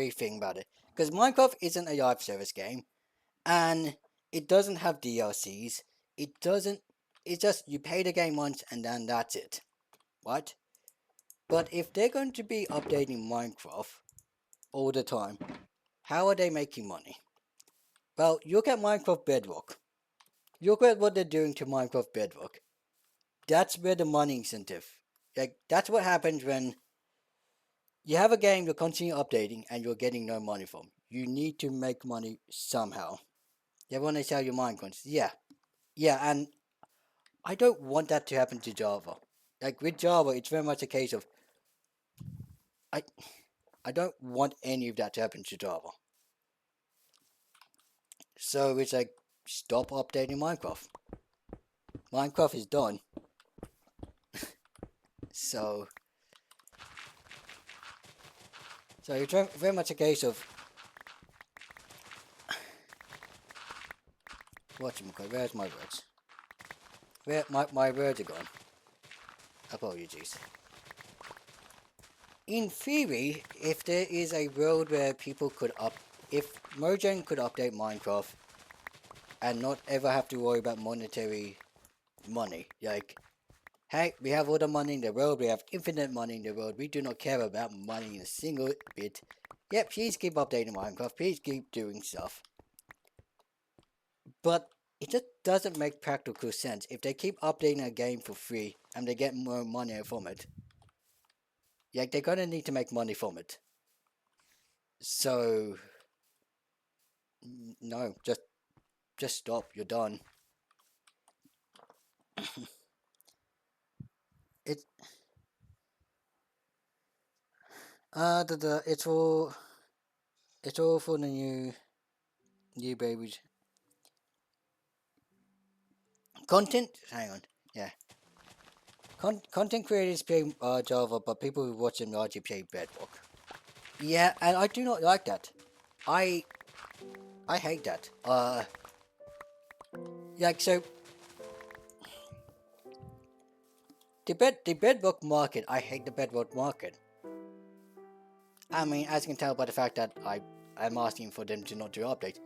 thing about it. Because Minecraft isn't a live service game, and it doesn't have DLCs. It doesn't. It's just you pay the game once and then that's it, right? But if they're going to be updating Minecraft all the time, how are they making money? Well, look at Minecraft Bedrock. Look at what they're doing to Minecraft Bedrock. That's where the money incentive. Like that's what happens when you have a game you're continue updating and you're getting no money from. You need to make money somehow. You want to sell your mine coins. Yeah. Yeah, and I don't want that to happen to Java. Like with Java, it's very much a case of I I don't want any of that to happen to Java. So it's like stop updating Minecraft. Minecraft is done. So it's very much a case of where's my words? Where my words are gone. Apologies. In theory, if there is a world where people could if Mojang could update Minecraft and not ever have to worry about monetary money, like, hey, we have all the money in the world, we have infinite money in the world, we do not care about money in a single bit. Yeah, please keep updating Minecraft, please keep doing stuff. But it just doesn't make practical sense if they keep updating a game for free and they get more money from it. Like, they're gonna need to make money from it. So, no, just stop, you're done. It it's all for the new babies. Content, hang on, yeah. Content creators play Java, but people who watch them largely play Bedrock. Yeah, and I do not like that. I I hate that. Like so, the Bedrock market. I hate the Bedrock market. I mean, as you can tell by the fact that I'm asking for them to not do updates.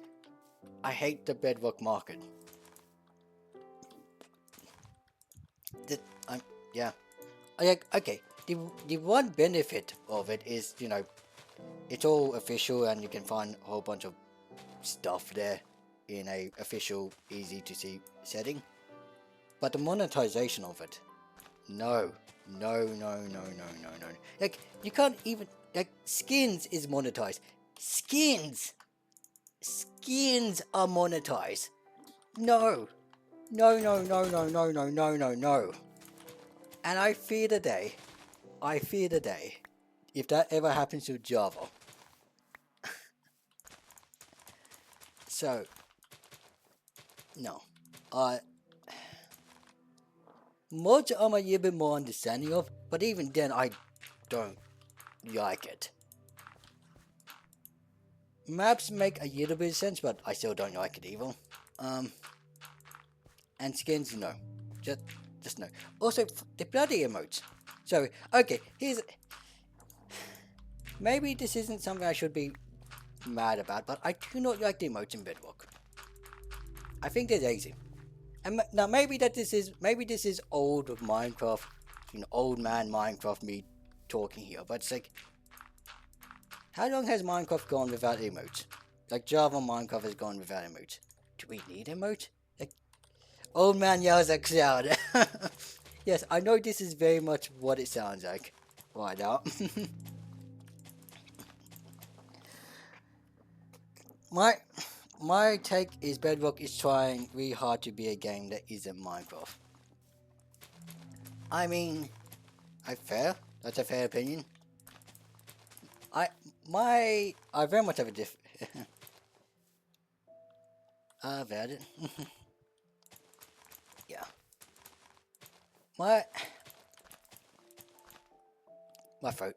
I hate the Bedrock market. That I'm yeah. Like okay. The one benefit of it is it's all official and you can find a whole bunch of stuff there in a official, easy to see setting. But the monetization of it, no, no, no, no, no, no, no. Like you can't even like skins is monetized. Skins, skins are monetized. No, no, no, no, no, no, no, no, no, no. And I fear the day. I fear the day if that ever happens to Java. So no, uh, mods I'm a little bit more understanding of, but even then I don't like it. Maps make a little bit of sense, but I still don't like it either. Um, and skins, no, just just no. Also, the bloody emotes. So okay, here's maybe this isn't something I should be mad about, but I do not like the emotes in Bedrock. I think they're lazy. And now maybe this is old of Minecraft, old man Minecraft me talking here, but it's like, how long has Minecraft gone without emotes? Like Java Minecraft has gone without emotes. Do we need emotes? Like old man yells at cloud. Yes, I know this is very much what it sounds like right now. my my take is Bedrock is trying really hard to be a game that isn't Minecraft. I mean, fair. That's a fair opinion. I I very much have a about it. Yeah. My my throat.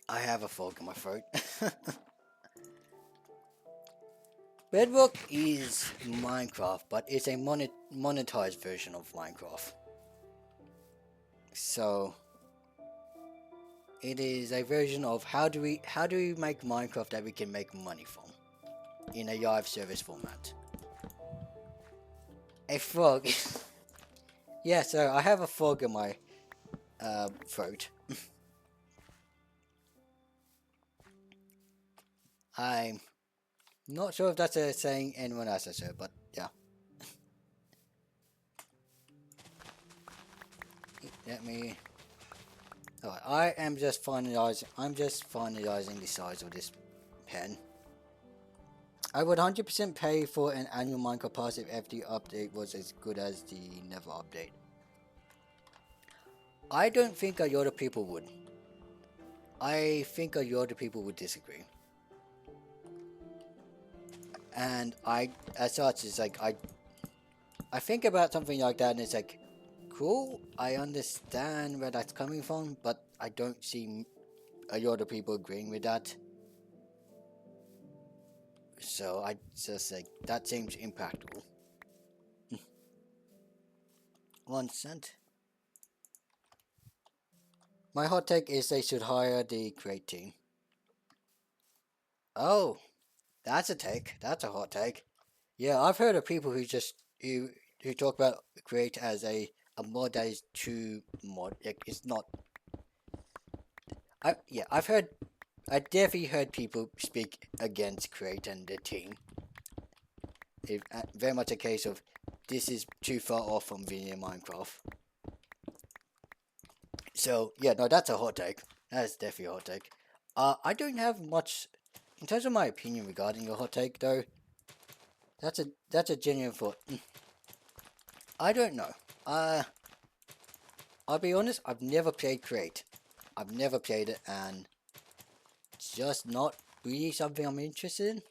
I have a fog in my throat. Bedrock is Minecraft, but it's a monetized version of Minecraft. So it is a version of how do we make Minecraft that we can make money from in a live service format. A frog. Yeah, so I have a frog in my throat. I'm not sure if that's a saying anyone else has heard, but yeah. let me. Alright, I am just finalizing. I'm just finalizing the size of this pen. I would 100% pay for an annual Minecraft Pass if the update was as good as the Never update. I don't think a lot of people would. I think a lot of people would disagree. And as such, it's like, I think about something like that and it's like, cool, I understand where that's coming from, but I don't see a lot of people agreeing with that. So I just like, that seems impractical. 1 cent. My hot take is they should hire the Create team. Oh, that's a take. That's a hot take. Yeah, I've heard of people who just who talk about Create as a mod that is too mod. Like, it's not. I definitely heard people speak against Create and the team. It's very much a case of this is too far off from vanilla Minecraft. So yeah, no, that's a hot take. That's definitely a hot take. I don't have much in terms of my opinion regarding your hot take though. That's a genuine thought. I don't know. I'll be honest. I've never played Create. I've never played it, and it's just not really something I'm interested in.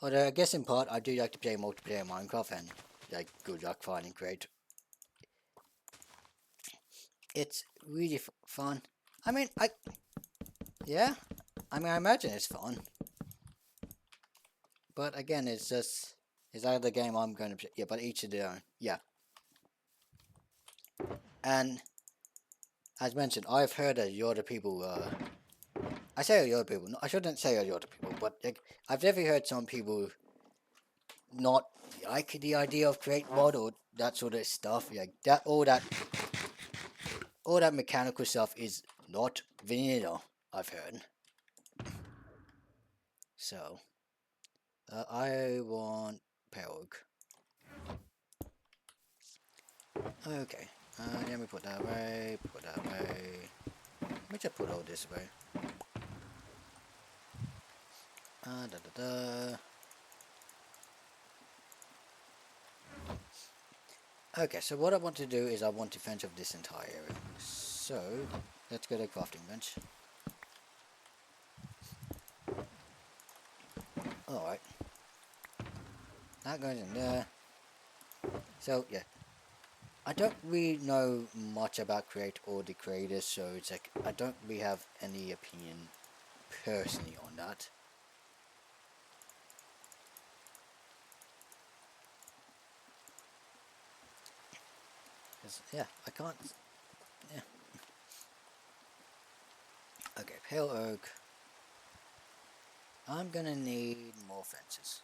Although I guess in part I do like to play multiplayer Minecraft, and like good luck finding Create. It's really fun. I mean, yeah. I mean, I imagine it's fun. But again, it's just, it's either the game I'm going to play. Yeah, but each of their own. Yeah. And as mentioned, I've heard a lot of people. I say a lot of people. I shouldn't say a lot of people, but like, I've definitely heard some people not like the idea of Create mod or that sort of stuff. Like that, all that mechanical stuff is not vanilla. I've heard. So, I want Pelg. Okay. Let me put that away. Put that away. Let me just put all this away. Da da da. Okay, so what I want to do is I want to fence up this entire area. So, let's go to a crafting bench. Alright. That goes in there. So, yeah. I don't really know much about Create or the creators, so it's like, I don't really have any opinion personally on that. Yeah, I can't. Yeah. Okay, pale oak. I'm gonna need more fences.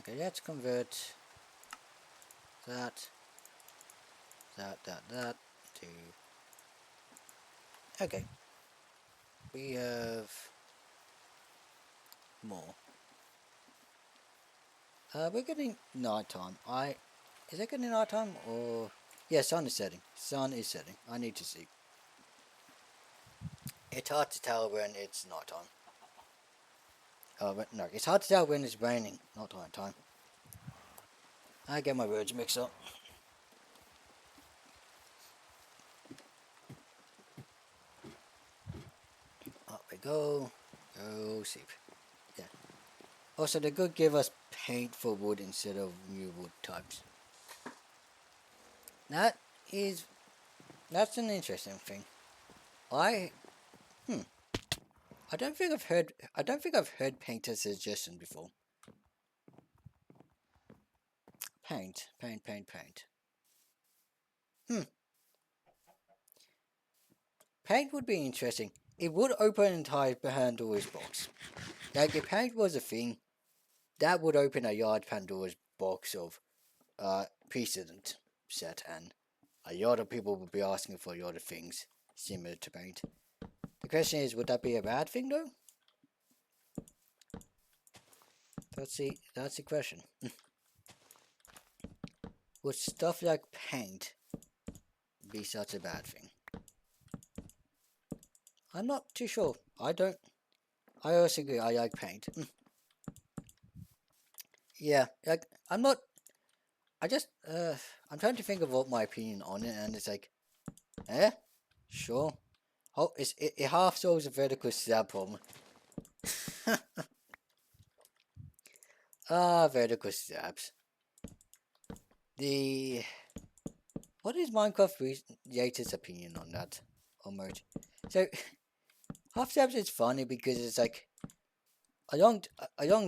Okay, let's convert that to. Okay, we have more. We're getting nighttime. Is it getting nighttime or? Yeah, sun is setting. Sun is setting. I need to see. It's hard to tell when it's nighttime. No, it's hard to tell when it's raining, not nighttime. I get my words mixed up. Up we go. Go sleep. Yeah. Also, they could give us paint for wood instead of new wood types. That's an interesting thing. I don't think I've heard paint as a suggestion before. Paint. Paint would be interesting. It would open an entire Pandora's box. Like if paint was a thing, that would open a large Pandora's box of precedent set, and a lot of people would be asking for a lot of things similar to paint. The question is, would that be a bad thing though? That's the question. would stuff like paint be such a bad thing? I'm not too sure. I also agree. I like paint. Yeah, like I'm not. I just I'm trying to think of what my opinion on it, and it's like, sure. Oh, it half solves a vertical slab problem. Vertical slabs. The What is Minecraft Creator's opinion on that? Almost. So half slabs is funny because it's like a long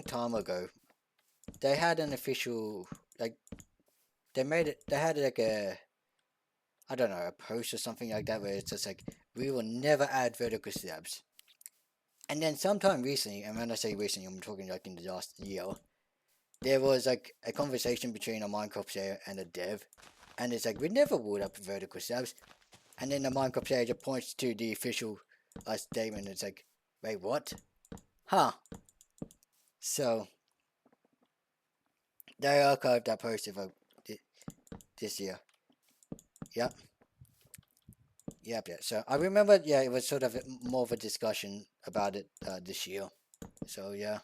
time ago they had an official, like, they had like a, I don't know, a post or something like that where it's just like, we will never add vertical slabs. And then sometime recently, and when I say recently, I'm talking like in the last year, there was like a conversation between a Minecraft player and a dev, and it's like, we never would up vertical slabs. And then the Minecraft player just points to the official statement. It's like, wait, what? Huh? So they archived that post this year. Yep. Yep. Yeah. So I remember. Yeah, it was sort of more of a discussion about it this year. So yeah.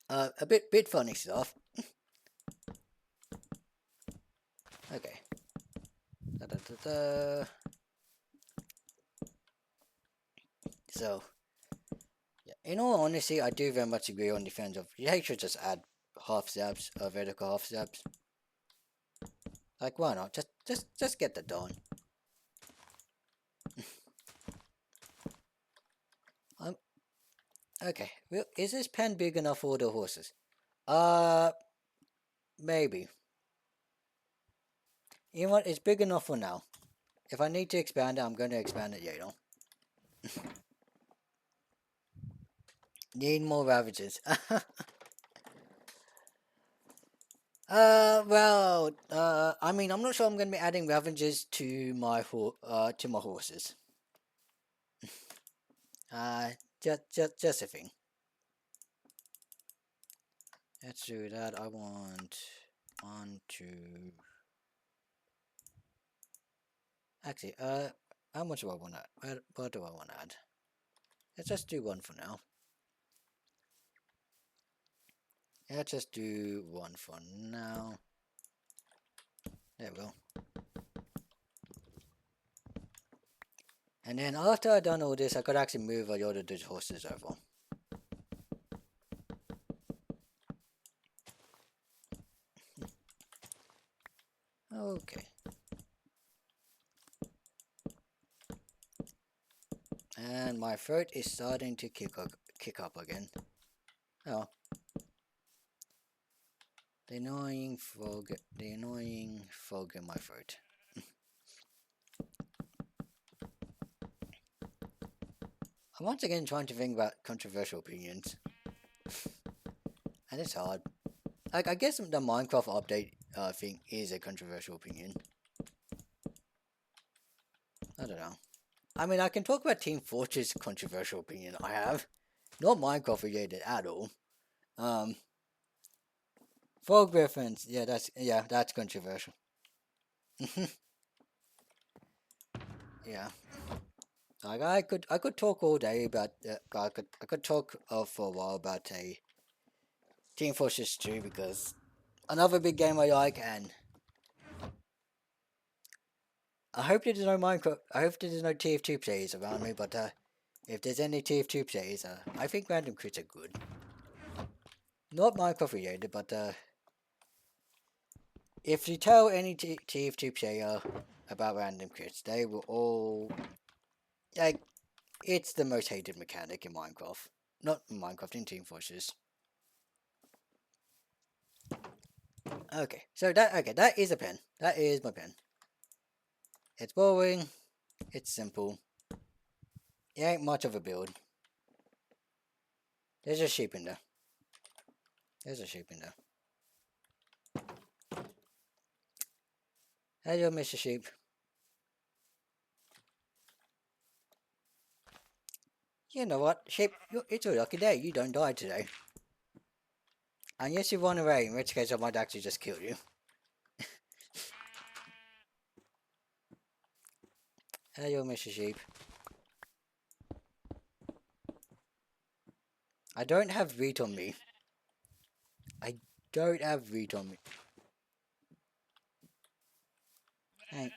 A bit funny stuff. Okay. Da, da, da, da. So yeah. In all honesty, I do very much agree on the fans of, you should just add half slabs, vertical half slabs. Like, why not? Just get that done. Um. Okay. Well, is this pen big enough for the horses? Uh. Maybe. You know what? It's big enough for now. If I need to expand it, I'm going to expand it later. Need more ravages. I mean, I'm not sure I'm going to be adding ravages to my horses. Uh, just a thing. Let's do that. I want one, two. Actually, how much do I want to add? What do I want to add? Let's just do one for now. Let's just do one for now. There we go. And then after I've done all this, I could actually move a lot of those horses over. Okay. And my throat is starting to kick up again. Oh. The annoying frog in my throat. I'm once again trying to think about controversial opinions. And it's hard. Like, I guess the Minecraft update thing is a controversial opinion. I don't know. I mean, I can talk about Team Fortress controversial opinion I have. Not Minecraft related at all. Frog reference. Yeah, that's controversial. Yeah. Like, I could talk all day about I could talk for a while about a Team Fortress 2, because another big game I like, and I hope there's no Minecraft. I hope there's no TF2 players around me. But if there's any TF2 players, I think random crits are good. Not Minecraft related, but if you tell any TF2 player about random crits, they will all, like, it's the most hated mechanic in Minecraft. Not in Minecraft, in Team Fortress. Okay, so that is a pen. That is my pen. It's boring. It's simple. It ain't much of a build. There's a sheep in there. There's a sheep in there. Hello, Mr. Sheep. You know what, Sheep? It's a lucky day. You don't die today. Unless you run away, in which case I might actually just kill you. Hello, Mr. Sheep. I don't have wheat on me. I don't have wheat on me. Hang.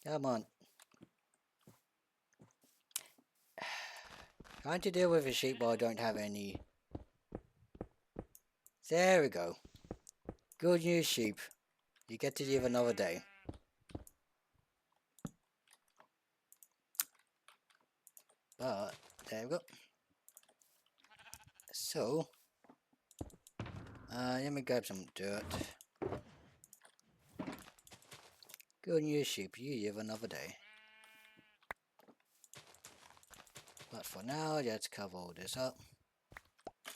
Come on. Trying to deal with a sheep while I don't have any. There we go. Good news, sheep. You get to live another day. But, there we go. So, let me grab some dirt. Good news, sheep. You live another day. But for now, let's cover all this up.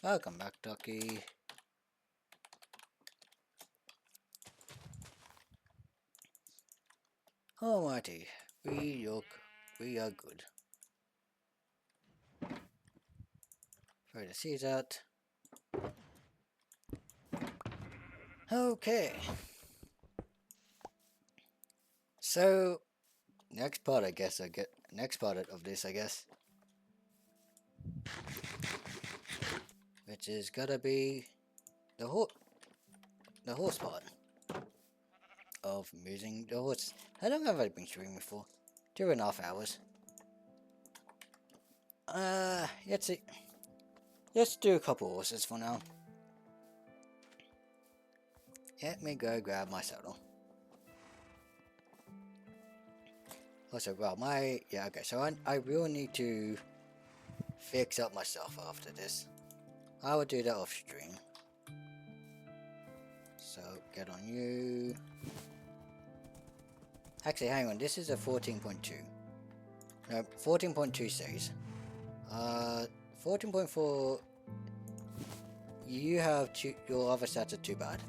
Welcome back, Ducky. Alrighty. We are good. Throw the seeds out. Okay. So, next part, I guess next part of this, I guess, which is gotta be the horse part of using the horse. How long have I been streaming for? 2.5 hours. Let's see. Let's do a couple horses for now. Let me go grab my saddle. Also, well, yeah, okay, so I will need to fix up myself after this. I will do that off stream. So, get on you. Actually, hang on, this is a 14.2. No, 14.2 says. 14.4, you have your other stats are too bad.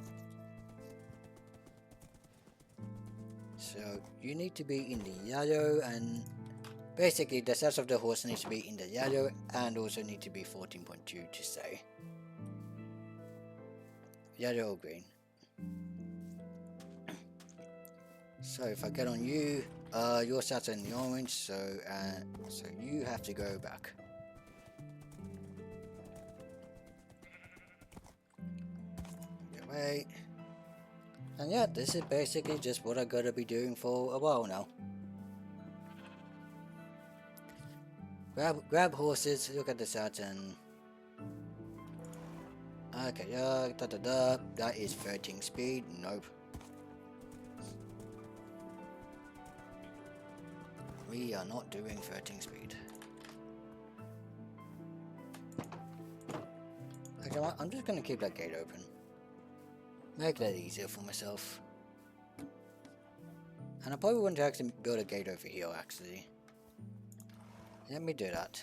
So, you need to be in the yellow, and basically the stats of the horse needs to be in the yellow and also need to be 14.2 to say. Yellow or green. So if I get on you, your stats are in the orange, so you have to go back. Get away. And yeah, this is basically just what I gotta be doing for a while now. Grab horses, look at the stats, and okay, that is 13 speed. Nope. We are not doing 13 speed. Actually, I'm just gonna keep that gate open. Make that easier for myself. And I probably want to actually build a gate over here, actually. Let me do that.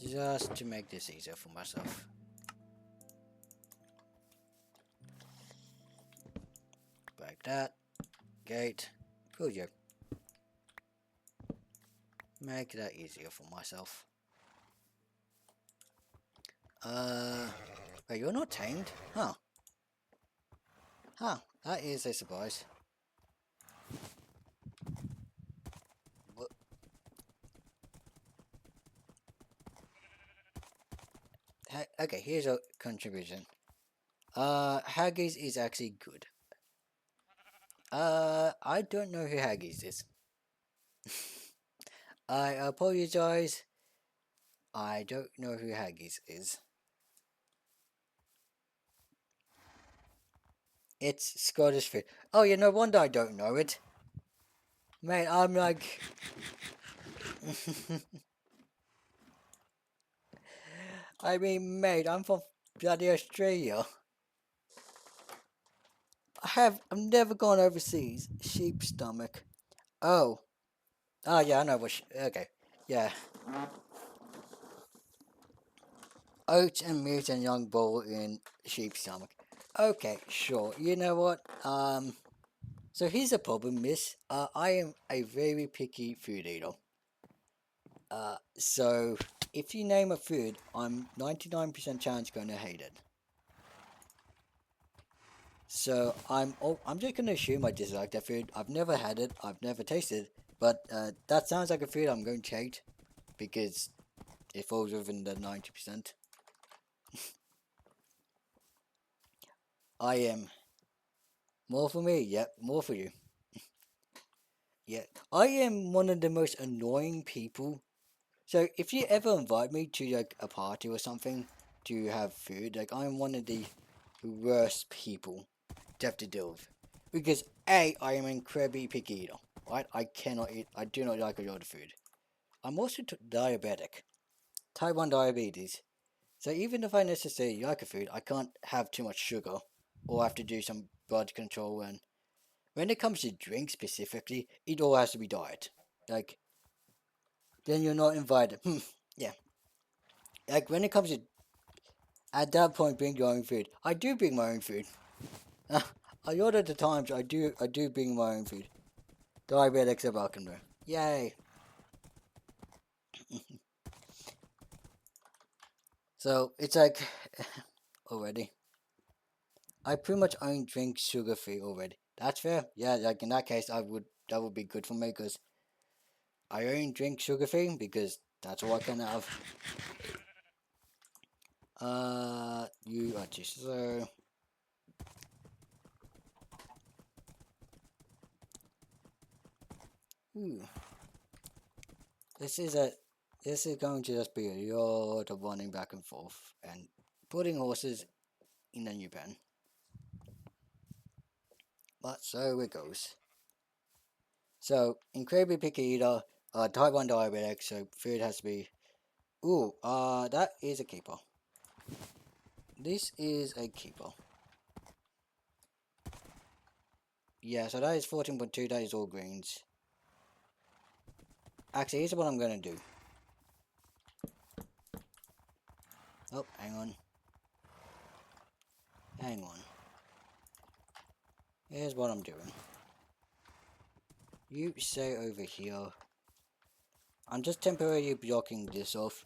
Just to make this easier for myself. Like that. Gate. Cool, yeah. Make that easier for myself. Wait, you're not tamed? Huh. Huh, that is a surprise. What? Okay, here's a contribution. Haggis is actually good. I don't know who Haggis is. I apologize. I don't know who Haggis is. It's Scottish food. Oh, yeah, no wonder I don't know it. Mate, I'm like... I mean, mate, I'm from bloody Australia. I've never gone overseas. Sheep stomach. Oh. Oh, yeah, I know what okay. Yeah. Oats and meat and young bull in sheep stomach. Okay, sure. You know what? So here's a problem, miss. I am a very picky food eater. So if you name a food, I'm 99% chance going to hate it. So I'm just gonna assume I dislike that food. I've never had it. I've never tasted it. But that sounds like a food I'm going to hate because it falls within the 90%. I am more for me. Yep, more for you. Yeah, I am one of the most annoying people. So if you ever invite me to like a party or something to have food, like I'm one of the worst people to have to deal with. Because A, I am incredibly picky eater. Right? I cannot eat, I do not like a lot of food. I'm also diabetic. Type 1 diabetes. So even if I necessarily like a food, I can't have too much sugar or have to do some blood control. And when it comes to drink specifically, it all has to be diet. Like, then you're not invited. Yeah. Like when it comes to, at that point, bring your own food. I do bring my own food. A lot of the times I do bring my own food. Diabetics are welcome there. Yay. So it's like already. I pretty much only drink sugar free already. That's fair. Yeah, like in that case that would be good for me because I only drink sugar free because that's all I can have. You are too slow. Ooh. This is a this is going to just be a lot of running back and forth and putting horses in a new pen. But so it goes. So incredibly picky eater, type 1 diabetic, so food has to be. Ooh, that is a keeper. This is a keeper. Yeah, so that is 14.2, that is all greens. Actually, here's what I'm gonna do. Oh, hang on. Hang on. Here's what I'm doing. You stay over here. I'm just temporarily blocking this off.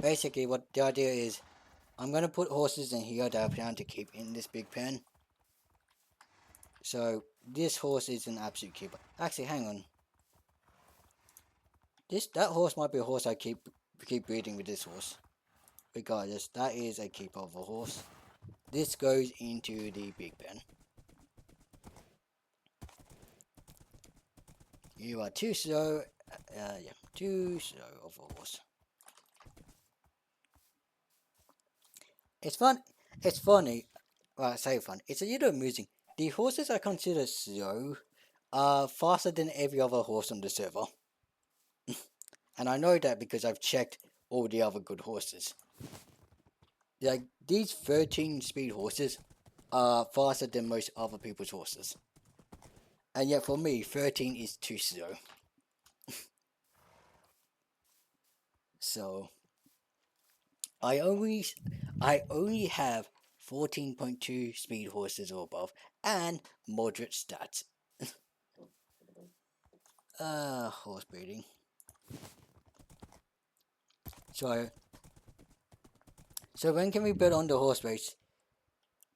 Basically, what the idea is, I'm gonna put horses in here that I plan to keep in this big pen. So, this horse is an absolute keeper. Actually, hang on. That horse might be a horse I keep breeding with this horse. Regardless, that is a keeper of a horse. This goes into the big pen. You are too slow. Yeah, too slow of a horse. It's fun. It's funny. Well, I say fun. It's a little amusing. The horses I consider slow are faster than every other horse on the server. And I know that because I've checked all the other good horses. Like, these 13 speed horses are faster than most other people's horses. And yet for me, 13 is too slow. So, I only, I only have 14.2 speed horses or above and moderate stats. Horse breeding. So, so when can we bet on the horse race?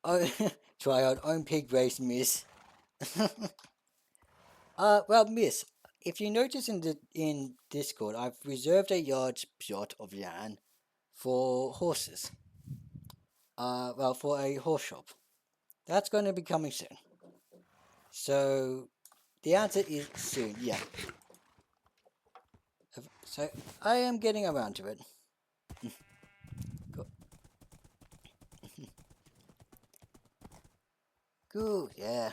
Oh, try out own pig race, miss. Well, miss. If you notice in Discord, I've reserved a yard plot of land for horses. Well, for a horse shop. That's going to be coming soon. So the answer is soon. Yeah. So I am getting around to it. Good. Yeah.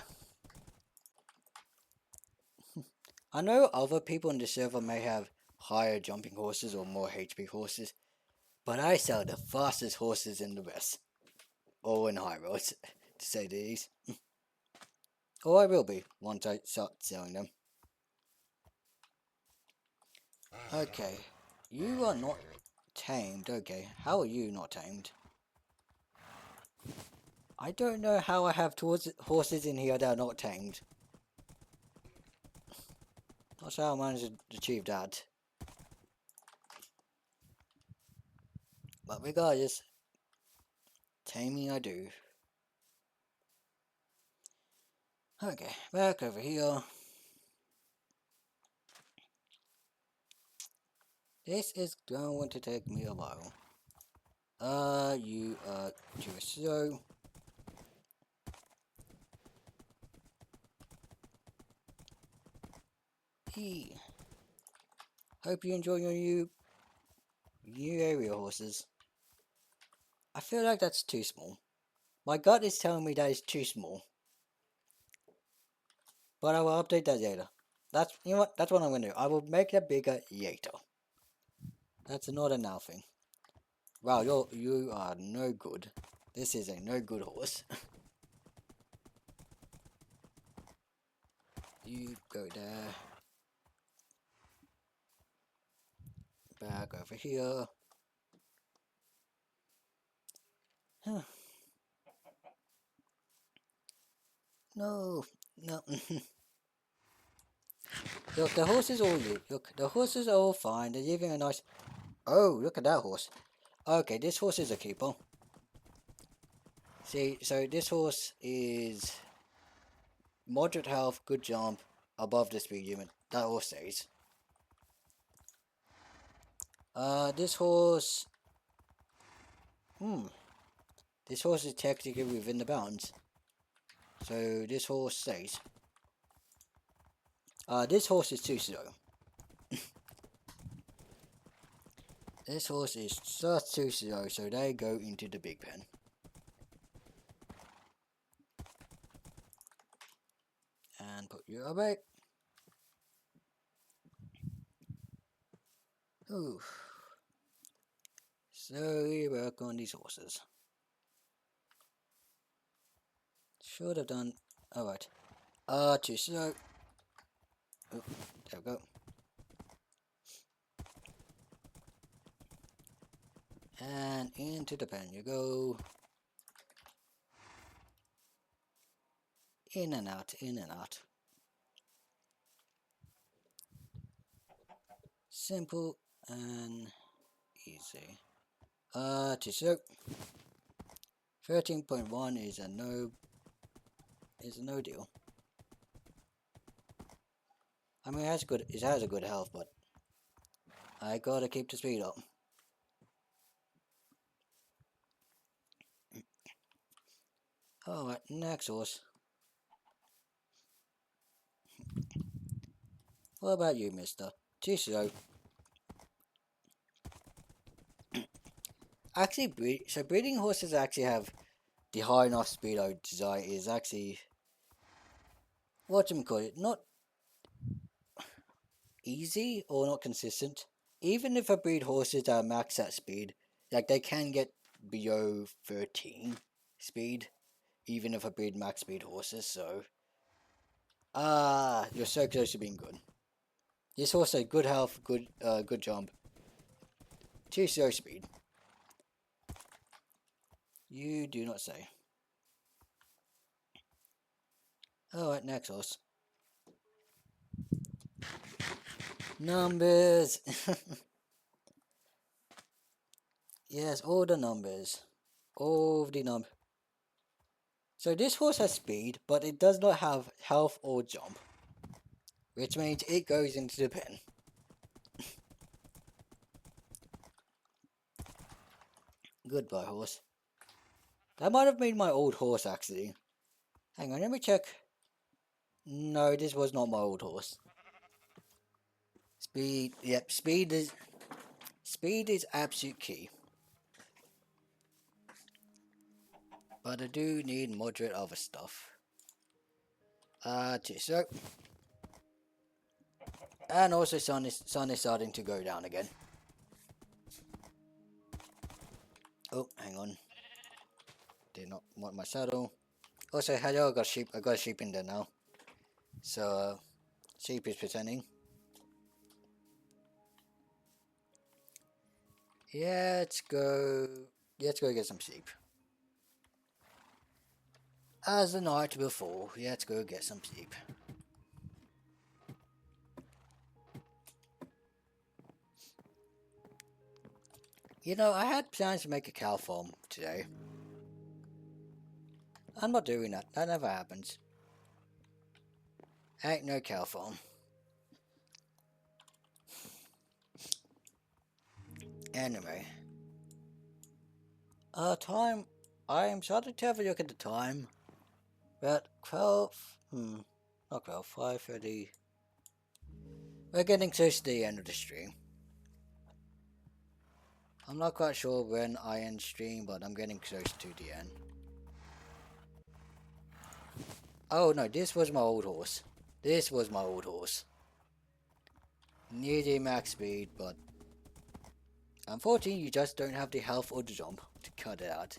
I know other people in the server may have higher jumping horses or more HP horses, but I sell the fastest horses in the West, or in Highworlds, to say the least. Or I will be once I start selling them. Okay, you are not tamed. Okay, how are you not tamed? I don't know how I have horses in here that are not tamed. Not sure how I managed to achieve that. But regardless, taming I do. Okay, back over here. This is going to take me a while. You do so. Hey, hope you enjoy your new area horses. I feel like that's too small. My gut is telling me that is too small. But I will update that later. You know what? That's what I'm gonna do. I will make that bigger later. That's not a now thing. Wow, you are no good. This is a no good horse. You go there. Back over here. Huh. No, no. Look, the horses all look. The horses are all fine. They're living a nice. Oh, look at that horse. Okay, this horse is a keeper. See, so this horse is moderate health, good jump, above the speed limit. That all stays. This horse. This horse is technically within the bounds. So this horse stays. This horse is too slow. This horse is just too slow, so they go into the big pen. And put you away. Ooh. Slowly work on these horses. Should have done. Alright. Too slow. Oh, there we go. And into the pen you go. In and out, in and out. Simple and easy. Too slow. 13.1 is a no deal. I mean, it has a good health, but I gotta keep the speed up. Alright, next horse. What about you, mister? Too slow. Actually, breeding horses actually have the high enough speed I desire is actually, not easy or not consistent. Even if I breed horses that are max at speed, like they can get below 13 speed, even if I breed max speed horses, so you're so close to being good. This horse has good health, good jump. Too slow speed. You do not say. Alright, next horse. Numbers! Yes, all the numbers. All of the numbers. So this horse has speed, but it does not have health or jump. Which means it goes into the pen. Goodbye, horse. That might have been my old horse, actually. Hang on, let me check. No, this was not my old horse. Speed, yep, speed is absolute key. But I do need moderate other stuff. So. And also sun is starting to go down again. Oh, hang on. Did not want my saddle. Also, hello, I got a sheep in there now. So, sheep is pretending. Yeah, let's go get some sheep. As the night before, let's go get some sheep. You know, I had plans to make a cow farm today. I'm not doing that. That never happens. Ain't no cow farm. Anyway. Time. I am starting to have a look at the time. We're at 12. Not 12, 5:30. We're getting close to the end of the stream. I'm not quite sure when I end stream, but I'm getting close to the end. Oh no, this was my old horse. This was my old horse. Nearly max speed, but unfortunately you just don't have the health or the jump to cut it out.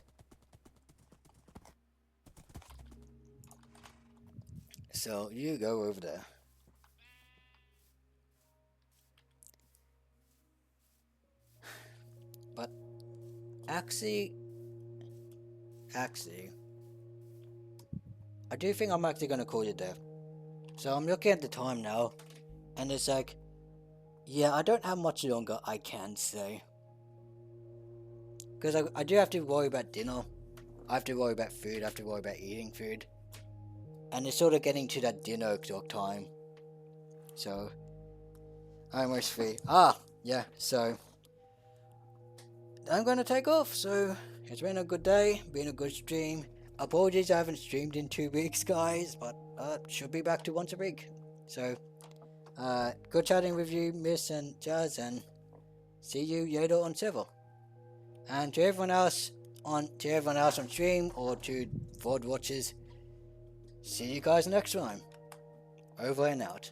So you go over there. But actually, I do think I'm actually gonna call it there. So I'm looking at the time now, and it's like, yeah, I don't have much longer I can say. Because I do have to worry about dinner. I have to worry about food, I have to worry about eating food. And it's sort of getting to that dinner o'clock time. So, I almost feel, yeah, so I'm gonna take off. So, it's been a good day, been a good stream. Apologies I haven't streamed in 2 weeks, guys, but should be back to once a week. So, good chatting with you, Miss and Jazz, and see you later on server. And to everyone else on stream or to VOD watchers, see you guys next time. Over and out.